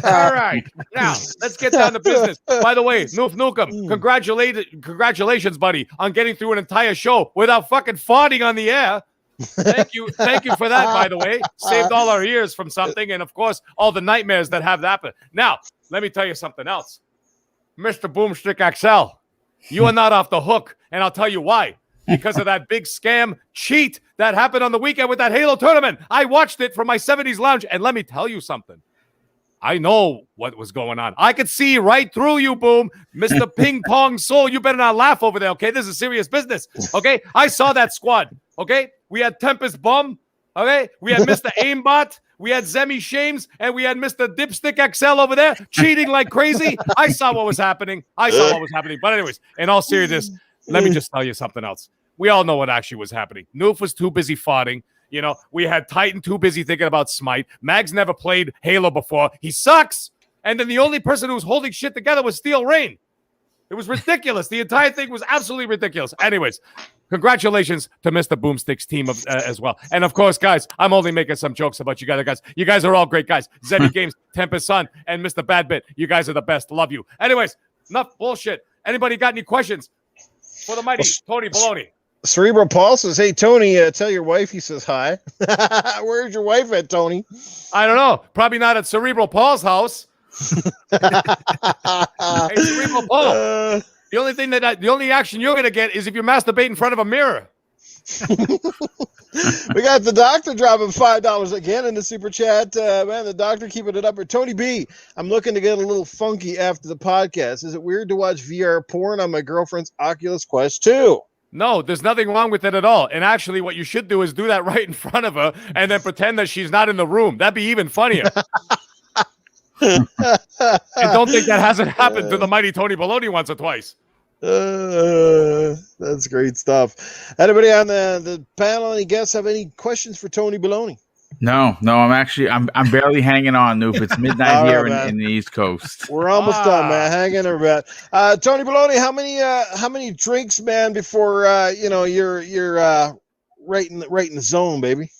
All right. Now, let's get down to business. By the way, Noof Nukem, congratulations, buddy, on getting through an entire show without fucking farting on the air. Thank you for that, by the way. Saved all our ears from something, and, of course, all the nightmares that have happened. Now, let me tell you something else. Mr. Boomstick XL. You are not off the hook, and I'll tell you why. Because of that big scam cheat that happened on the weekend with that Halo tournament. I watched it from my 70s lounge, and let me tell you something. I know what was going on. I could see right through you, Boom. Mr. Ping Pong Soul, you better not laugh over there, okay? This is serious business, okay? I saw that squad, okay? We had Tempest Bum, okay? We had Mr. Aimbot. We had Zemi Shames, and we had Mr. Dipstick XL over there cheating like crazy. I saw what was happening. But anyways, in all seriousness, let me just tell you something else. We all know what actually was happening. Noof was too busy farting. You know, we had Titan too busy thinking about Smite. Mags never played Halo before. He sucks. And then the only person who was holding shit together was Steel Rain. It was ridiculous. The entire thing was absolutely ridiculous. Anyways, congratulations to Mr. Boomstick's team as well. And, of course, guys, I'm only making some jokes about you guys. You guys are all great guys. Zebby Games, Tempest Sun, and Mr. Badbit. You guys are the best. Love you. Anyways, enough bullshit. Anybody got any questions for the mighty Tony Baloney? Cerebral Paul says, hey, Tony, tell your wife he says hi. Where's your wife at, Tony? I don't know. Probably not at Cerebral Paul's house. Hey, Cerebral Paul. The only action you're going to get is if you masturbate in front of a mirror. We got the doctor dropping $5 again in the super chat. Man, the doctor keeping it up. Or Tony B, I'm looking to get a little funky after the podcast. Is it weird to watch VR porn on my girlfriend's Oculus Quest 2? No, there's nothing wrong with it at all. And actually, what you should do is do that right in front of her and then pretend that she's not in the room. That'd be even funnier. And don't think that hasn't happened to the mighty Tony Baloney once or twice. That's great stuff. Anybody on the panel, any guests have any questions for Tony Baloney? No, I'm barely hanging on, Noof. It's midnight here in the East Coast. We're almost done, man. Hang in there, man. Tony Baloney, how many drinks, man, before you're right in the zone, baby?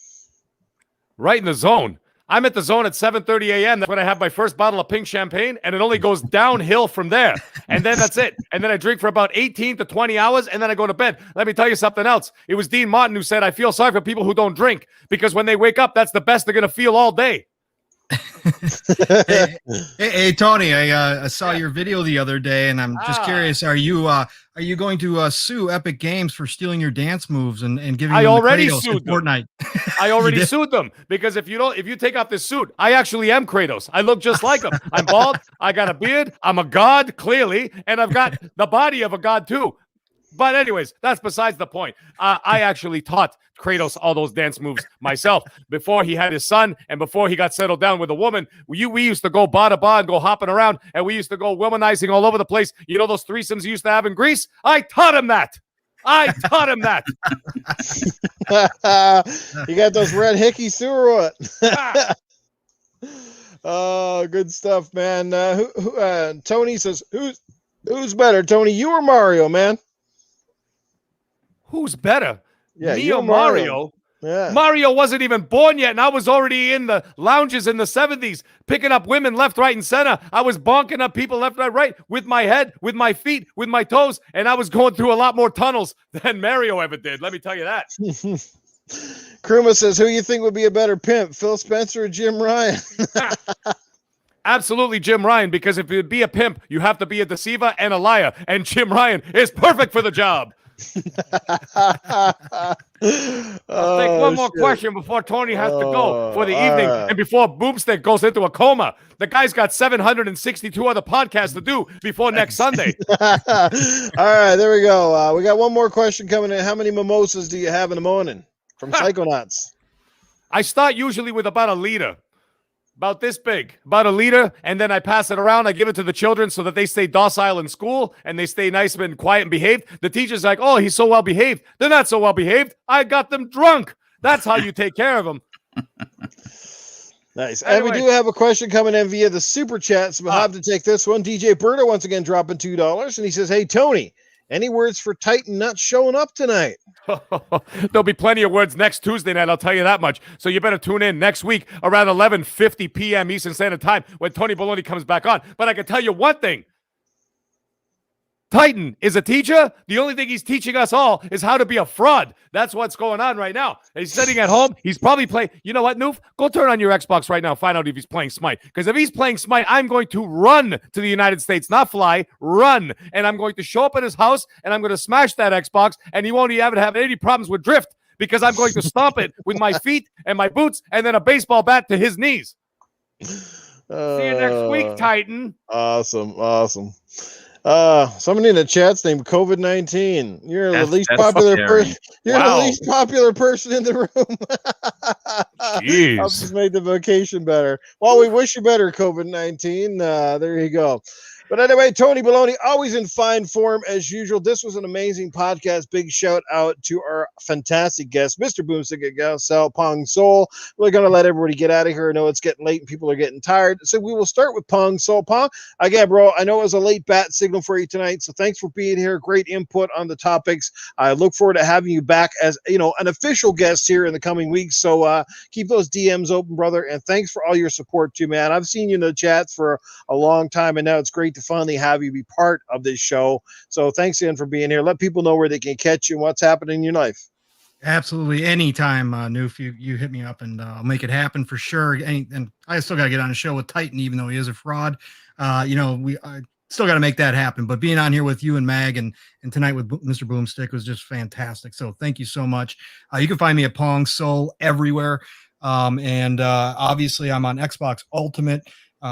Right in the zone. I'm at the zone at 7:30 a.m. That's when I have my first bottle of pink champagne, and it only goes downhill from there. And then that's it. And then I drink for about 18 to 20 hours, and then I go to bed. Let me tell you something else. It was Dean Martin who said, I feel sorry for people who don't drink, because when they wake up, that's the best they're going to feel all day. Hey, Tony, I saw your video the other day, and I'm just curious, are you going to sue Epic Games for stealing your dance moves and giving them already the Kratos sued in Fortnite? I already sued them, because if you take off this suit, I actually am Kratos. I look just like him. I'm bald, I got a beard, I'm a god, clearly, and I've got the body of a god too. But anyways, that's besides the point. I actually taught Kratos all those dance moves myself before he had his son and before he got settled down with a woman. We used to go bar to bar and go hopping around, and we used to go womanizing all over the place. You know those threesomes you used to have in Greece? I taught him that. I taught him that. You got those red hickeys too, or what? Ah. Oh, good stuff, man. Tony says, who's better, Tony, you or Mario, man? Who's better? Yeah, Me you or or Mario? Mario? Yeah. Mario wasn't even born yet, and I was already in the lounges in the 70s, picking up women left, right, and center. I was bonking up people left, right with my head, with my feet, with my toes, and I was going through a lot more tunnels than Mario ever did. Let me tell you that. Kruma says, who you think would be a better pimp, Phil Spencer or Jim Ryan? Absolutely Jim Ryan, because if you'd be a pimp, you have to be a deceiver and a liar, and Jim Ryan is perfect for the job. I'll take one more question before Tony has to go for the evening and before Boomstick goes into a coma. The guy's got 762 other podcasts to do before next Sunday. All right, there we go. We got one more question coming in. How many mimosas do you have in the morning from Psychonauts? I start usually with about a liter. About this big, about a liter, and then I pass it around. I give it to the children so that they stay docile in school and they stay nice and quiet and behaved. The teacher's like, oh, he's so well behaved. They're not so well behaved. I got them drunk. That's how you take care of them. Nice. Anyway. And we do have a question coming in via the super chat, so we'll have to take this one. DJ Berta once again dropping $2, and he says, hey, Tony, any words for Titan not showing up tonight? There'll be plenty of words next Tuesday night, I'll tell you that much. So you better tune in next week around 11:50 p.m. Eastern Standard Time when Tony Baloney comes back on. But I can tell you one thing. Titan is a teacher. The only thing he's teaching us all is how to be a fraud. That's what's going on right now. He's sitting at home. He's probably playing. You know what, Noof? Go turn on your Xbox right now. Find out if he's playing Smite. Because if he's playing Smite, I'm going to run to the United States, not fly, run. And I'm going to show up at his house, and I'm going to smash that Xbox, and he won't even have any problems with drift because I'm going to stomp it with my feet and my boots and then a baseball bat to his knees. See you next week, Titan. Awesome. Somebody in the chat's named COVID-19. You're the least popular person. You're the least popular person in the room. Jeez. Helps us make the vacation better. Well, we wish you better, COVID-19. There you go. But anyway, Tony Baloney, always in fine form as usual. This was an amazing podcast. Big shout out to our fantastic guest, Mr. Boomstick XL, Pong Soul. We're going to let everybody get out of here. I know it's getting late and people are getting tired. So we will start with Pong Soul. Pong, again, bro, I know it was a late bat signal for you tonight. So thanks for being here. Great input on the topics. I look forward to having you back as, an official guest here in the coming weeks. So keep those DMs open, brother. And thanks for all your support too, man. I've seen you in the chats for a long time, and now it's great to finally have you be part of this show. So thanks again for being here. Let people know where they can catch you and what's happening in your life. Absolutely. Anytime, Noof, you hit me up and I'll make it happen for sure. And I still got to get on a show with Titan, even though he is a fraud. I still got to make that happen. But being on here with you and Mag and tonight with Mr. Boomstick was just fantastic. So thank you so much. You can find me at Pong Soul everywhere. Obviously I'm on Xbox Ultimate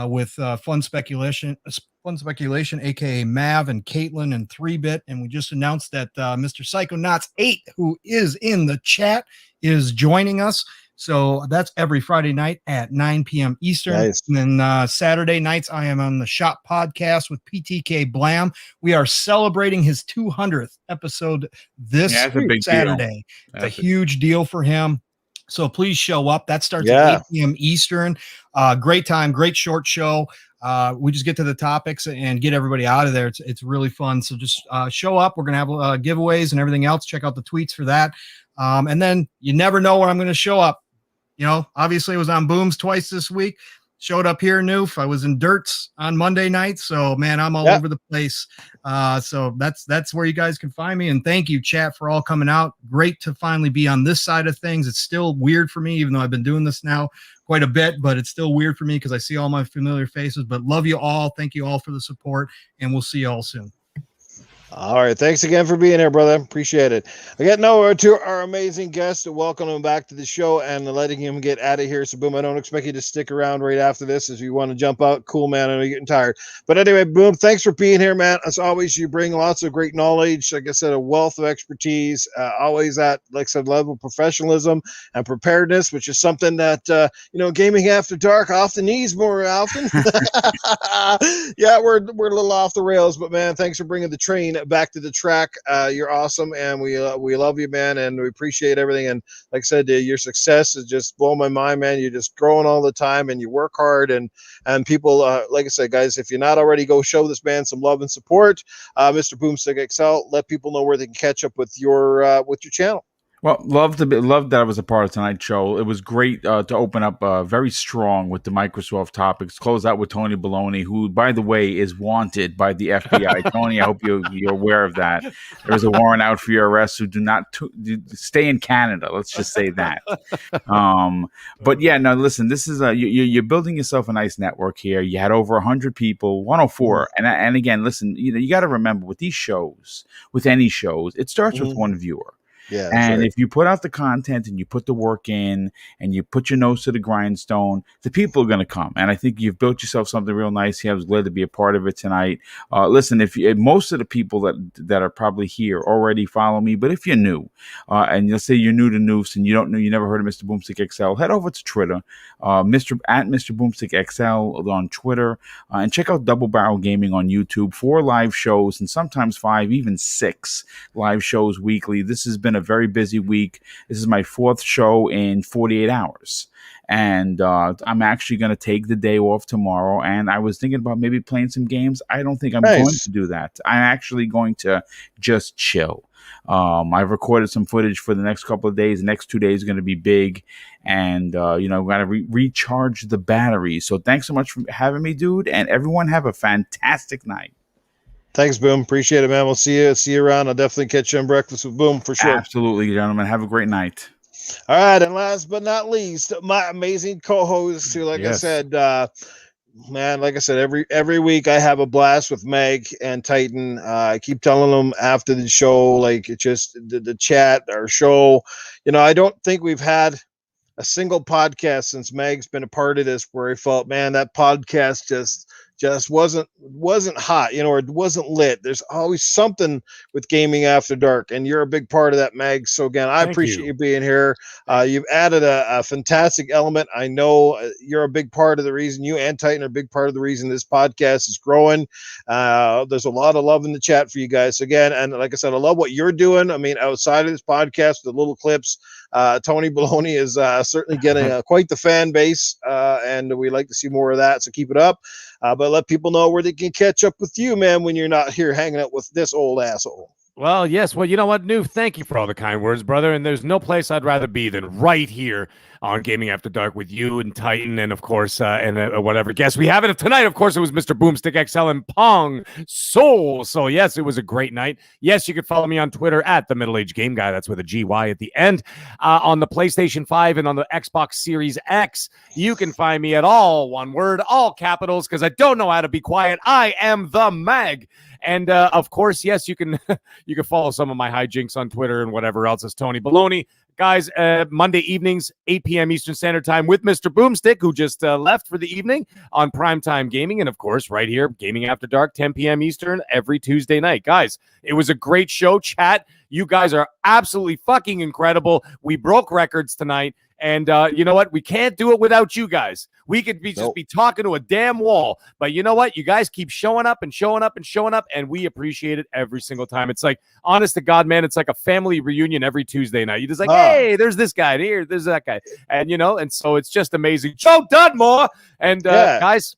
with Fun Speculation, aka Mav and Caitlin and 3-Bit, and we just announced that Mr. Psychonauts 8, who is in the chat, is joining us. So that's every Friday night at 9 p.m. Eastern. Nice. And then Saturday nights, I am on the Shop Podcast with PTK Blam. We are celebrating his 200th episode this Saturday. It's a huge deal for him. So please show up. That starts at 8 p.m. Eastern. Great time, great short show. We just get to the topics and get everybody out of there. It's really fun. So just show up. We're going to have giveaways and everything else. Check out the tweets for that. And then you never know where I'm going to show up. Obviously I was on Booms twice this week. Showed up here, Noof. I was in Dirts on Monday night. So, man, I'm all over the place. So that's where you guys can find me. And thank you, chat, for all coming out. Great to finally be on this side of things. It's still weird for me, even though I've been doing this now quite a bit, but it's still weird for me because I see all my familiar faces. But love you all. Thank you all for the support, and we'll see you all soon. All right. Thanks again for being here, brother. Appreciate it. Again, now to our amazing guest, welcome him back to the show and letting him get out of here. So, Boom, I don't expect you to stick around right after this if you want to jump out. Cool, man. I know you're getting tired. But anyway, Boom, thanks for being here, man. As always, you bring lots of great knowledge. Like I said, a wealth of expertise, always at, like I said, level of professionalism and preparedness, which is something that, Gaming After Dark often needs more often. Yeah, we're a little off the rails, but, man, thanks for bringing the train back to the track. You're awesome, and we love you, man, and we appreciate everything. And like I said, your success is just blowing my mind, man. You're just growing all the time, and you work hard. And people, like I said, guys, if you're not already, go show this man some love and support. Mr. Boomstick XL. Let people know where they can catch up with your channel. Well, love that I was a part of tonight's show. It was great to open up very strong with the Microsoft topics. Close out with Tony Baloney, who, by the way, is wanted by the FBI. Tony, I hope you're aware of that. There is a warrant out for your arrest. So do not stay in Canada. Let's just say that. But yeah, no, listen. This is you're building yourself a nice network here. You had over 100 people, 104, and again, listen. You got to remember with these shows, with any shows, it starts with one viewer. Yeah, and right. If you put out the content and you put the work in and you put your nose to the grindstone, the people are going to come. And I think you've built yourself something real nice here. I was glad to be a part of it tonight. Listen, if most of the people that are probably here already follow me, but if you're new and you'll say you're new to Noofs and you don't know, you never heard of Mr. Boomstick XL, head over to Twitter, Mr. Boomstick XL on Twitter, and check out Double Barrel Gaming on YouTube. 4 live shows and sometimes 5, even 6 live shows weekly. This has been a very busy week. This is my 4th show in 48 hours. And I'm actually going to take the day off tomorrow. And I was thinking about maybe playing some games. I don't think I'm going to do that. I'm actually going to just chill. I've recorded some footage for the next couple of days. The next 2 days are going to be big. And, we've got to recharge the batteries. So thanks so much for having me, dude. And everyone have a fantastic night. Thanks, Boom. Appreciate it, man. We'll see you around. I'll definitely catch you on Breakfast with Boom for sure. Absolutely, gentlemen. Have a great night. All right, and last but not least, my amazing co-host who, like I said, man, like I said, every week I have a blast with Meg and Titan. I keep telling them after the show, like it just the chat, our show. I don't think we've had a single podcast since Meg's been a part of this where I felt, man, that podcast just wasn't hot, or it wasn't lit. There's always something with Gaming After Dark, and you're a big part of that, Meg. So again, I appreciate you being here. You've added a fantastic element. I know you're a big part of the reason, you and Titan are a big part of the reason this podcast is growing. There's a lot of love in the chat for you guys. So again, and like I said, I love what you're doing. I mean, outside of this podcast, the little clips, Tony Baloney is certainly getting quite the fan base, and we like to see more of that. So keep it up. But let people know where they can catch up with you, man, when you're not here hanging out with this old asshole. Well, yes. Well, you know what, Noof? Thank you for all the kind words, brother. And there's no place I'd rather be than right here on Gaming After Dark with you and Titan, and of course, whatever guest we have. And tonight, of course, it was Mr. Boomstick XL and Pong Soul. So yes, it was a great night. Yes, you can follow me on Twitter at the Middle Age Game Guy. That's with a GY at the end. On the PlayStation 5 and on the Xbox Series X, you can find me at all one word, all capitals, because I don't know how to be quiet. I am the Mag. And of course, yes, you can you can follow some of my hijinks on Twitter and whatever else as Tony Baloney. Guys, Monday evenings, 8 p.m. Eastern Standard Time with Mr. Boomstick, who just left for the evening on Primetime Gaming. And of course, right here, Gaming After Dark, 10 p.m. Eastern every Tuesday night. Guys, it was a great show. Chat, you guys are absolutely fucking incredible. We broke records tonight. And you know what? We can't do it without you guys. We could be just be talking to a damn wall. But you know what? You guys keep showing up and showing up and showing up, and we appreciate it every single time. It's like, honest to God, man, it's like a family reunion every Tuesday night. You're just like, hey, there's this guy, here, there's that guy. And, and so it's just amazing. Joe Dunmore! And, guys,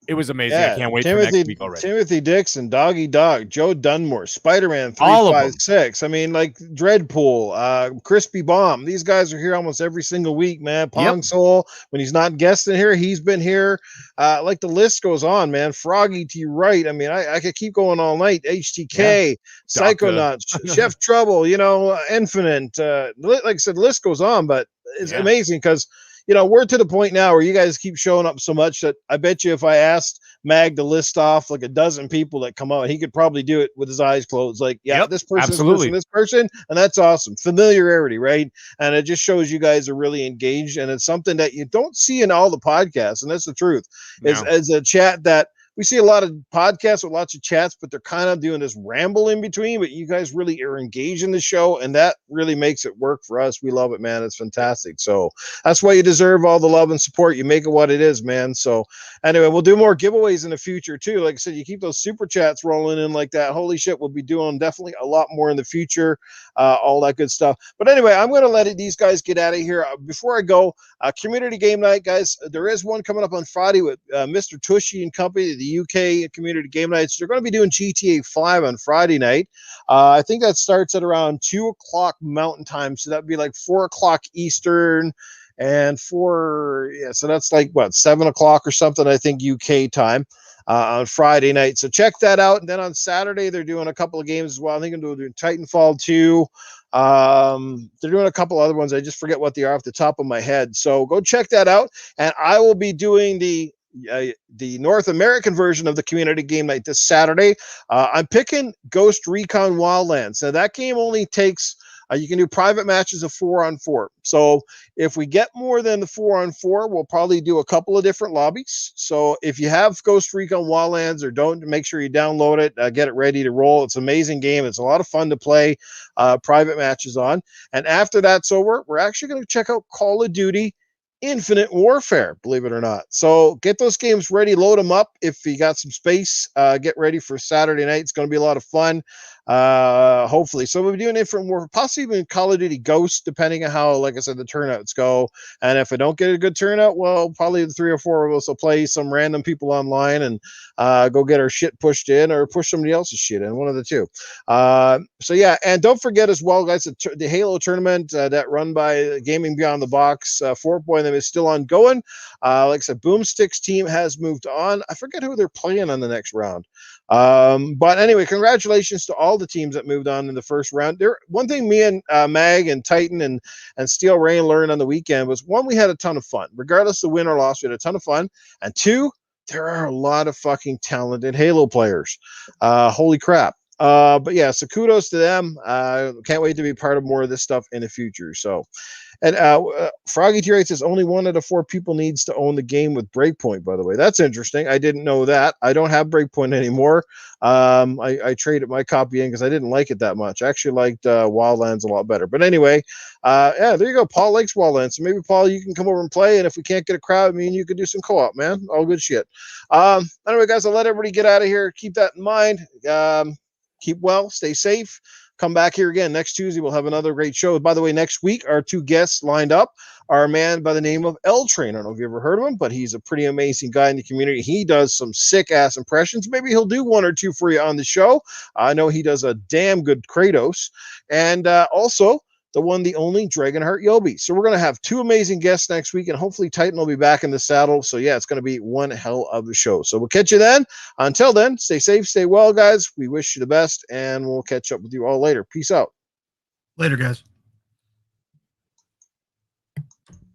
it was amazing. I can't wait for next week already. Timothy Dixon, Doggy Dog, Joe Dunmore, Spider-Man 356. I mean, like Dreadpool, Crispy Bomb. These guys are here almost every single week, man. Pong Soul, when he's not guesting here, he's been here. Like the list goes on, man. Froggy to your right. I mean, I could keep going all night. HTK, Psychonauts, Chef Trouble, Infinite. Like I said, the list goes on, but it's amazing because we're to the point now where you guys keep showing up so much that I bet you if I asked Mag to list off like a dozen people that come out, he could probably do it with his eyes closed. Like, this person, this person, and that's awesome. Familiarity, right? And it just shows you guys are really engaged, and it's something that you don't see in all the podcasts, and that's the truth. Is a chat that we see a lot of podcasts with lots of chats, but they're kind of doing this ramble in between. But you guys really are engaged in the show, and that really makes it work for us. We love it, man. It's fantastic. So that's why you deserve all the love and support. You make it what it is, man. So anyway, we'll do more giveaways in the future too. Like I said, you keep those super chats rolling in like that. Holy shit, we'll be doing definitely a lot more in the future. All that good stuff. But anyway, I'm going to let these guys get out of here. Before I go, community game night, guys. There is one coming up on Friday with Mr. Tushy and company, the UK community game nights. They're going to be doing GTA 5 on Friday night. I think that starts at around 2 o'clock Mountain Time. So that'd be like 4 o'clock Eastern. And so that's like what, 7 o'clock or something, I think, UK time. On Friday night. So check that out. And then on Saturday, they're doing a couple of games as well. I think they're doing Titanfall 2. They're doing a couple other ones. I just forget what they are off the top of my head. So go check that out. And I will be doing the North American version of the community game night this Saturday. I'm picking Ghost Recon Wildlands. Now that game only takes you can do private matches of 4-on-4. So if we get more than the 4-on-4, we'll probably do a couple of different lobbies. So if you have Ghost Recon Wildlands or don't, make sure you download it, get it ready to roll. It's an amazing game. It's a lot of fun to play private matches on. And after that's over, we're actually going to check out Call of Duty Infinite Warfare, believe it or not. So get those games ready, load them up. If you got some space, get ready for Saturday night. It's going to be a lot of fun. Hopefully. So we'll be doing Infinite Warfare, possibly even Call of Duty Ghost, depending on how, like I said, the turnouts go. And if I don't get a good turnout, well, probably the 3 or 4 of us will play some random people online and go get our shit pushed in or push somebody else's shit in, one of the two. So yeah, and don't forget as well, guys, the Halo tournament that run by Gaming Beyond the Box, Fort Boy and them is still ongoing. Like I said, Boomstick's team has moved on. I forget who they're playing on the next round. But anyway, congratulations to all the teams that moved on in the first round. One thing me and Mag and Titan and Steel Rain learned on the weekend was, one, we had a ton of fun. Regardless of win or loss, we had a ton of fun. And two, there are a lot of fucking talented Halo players. Holy crap. But yeah, so kudos to them. Can't wait to be part of more of this stuff in the future. So, and Froggy T says only 1 out of 4 people needs to own the game with Breakpoint, by the way. That's interesting. I didn't know that. I don't have Breakpoint anymore. I traded my copy in because I didn't like it that much. I actually liked Wildlands a lot better. But anyway, yeah, there you go. Paul likes Wildlands. So maybe, Paul, you can come over and play. And if we can't get a crowd, me and you could do some co-op, man. All good shit. Anyway, guys, I'll let everybody get out of here. Keep that in mind. Keep well. Stay safe. Come back here again next Tuesday. We'll have another great show. By the way, next week, our 2 guests lined up are a man by the name of L Train. I don't know if you ever heard of him, but he's a pretty amazing guy in the community. He does some sick ass impressions. Maybe he'll do 1 or 2 for you on the show. I know he does a damn good Kratos. And also the one, the only Dragonheart Yobi. So we're going to have 2 amazing guests next week, and hopefully Titan will be back in the saddle. So yeah, it's going to be one hell of a show. So we'll catch you then. Until then, stay safe, stay well, guys. We wish you the best, and we'll catch up with you all later. Peace out. Later, guys.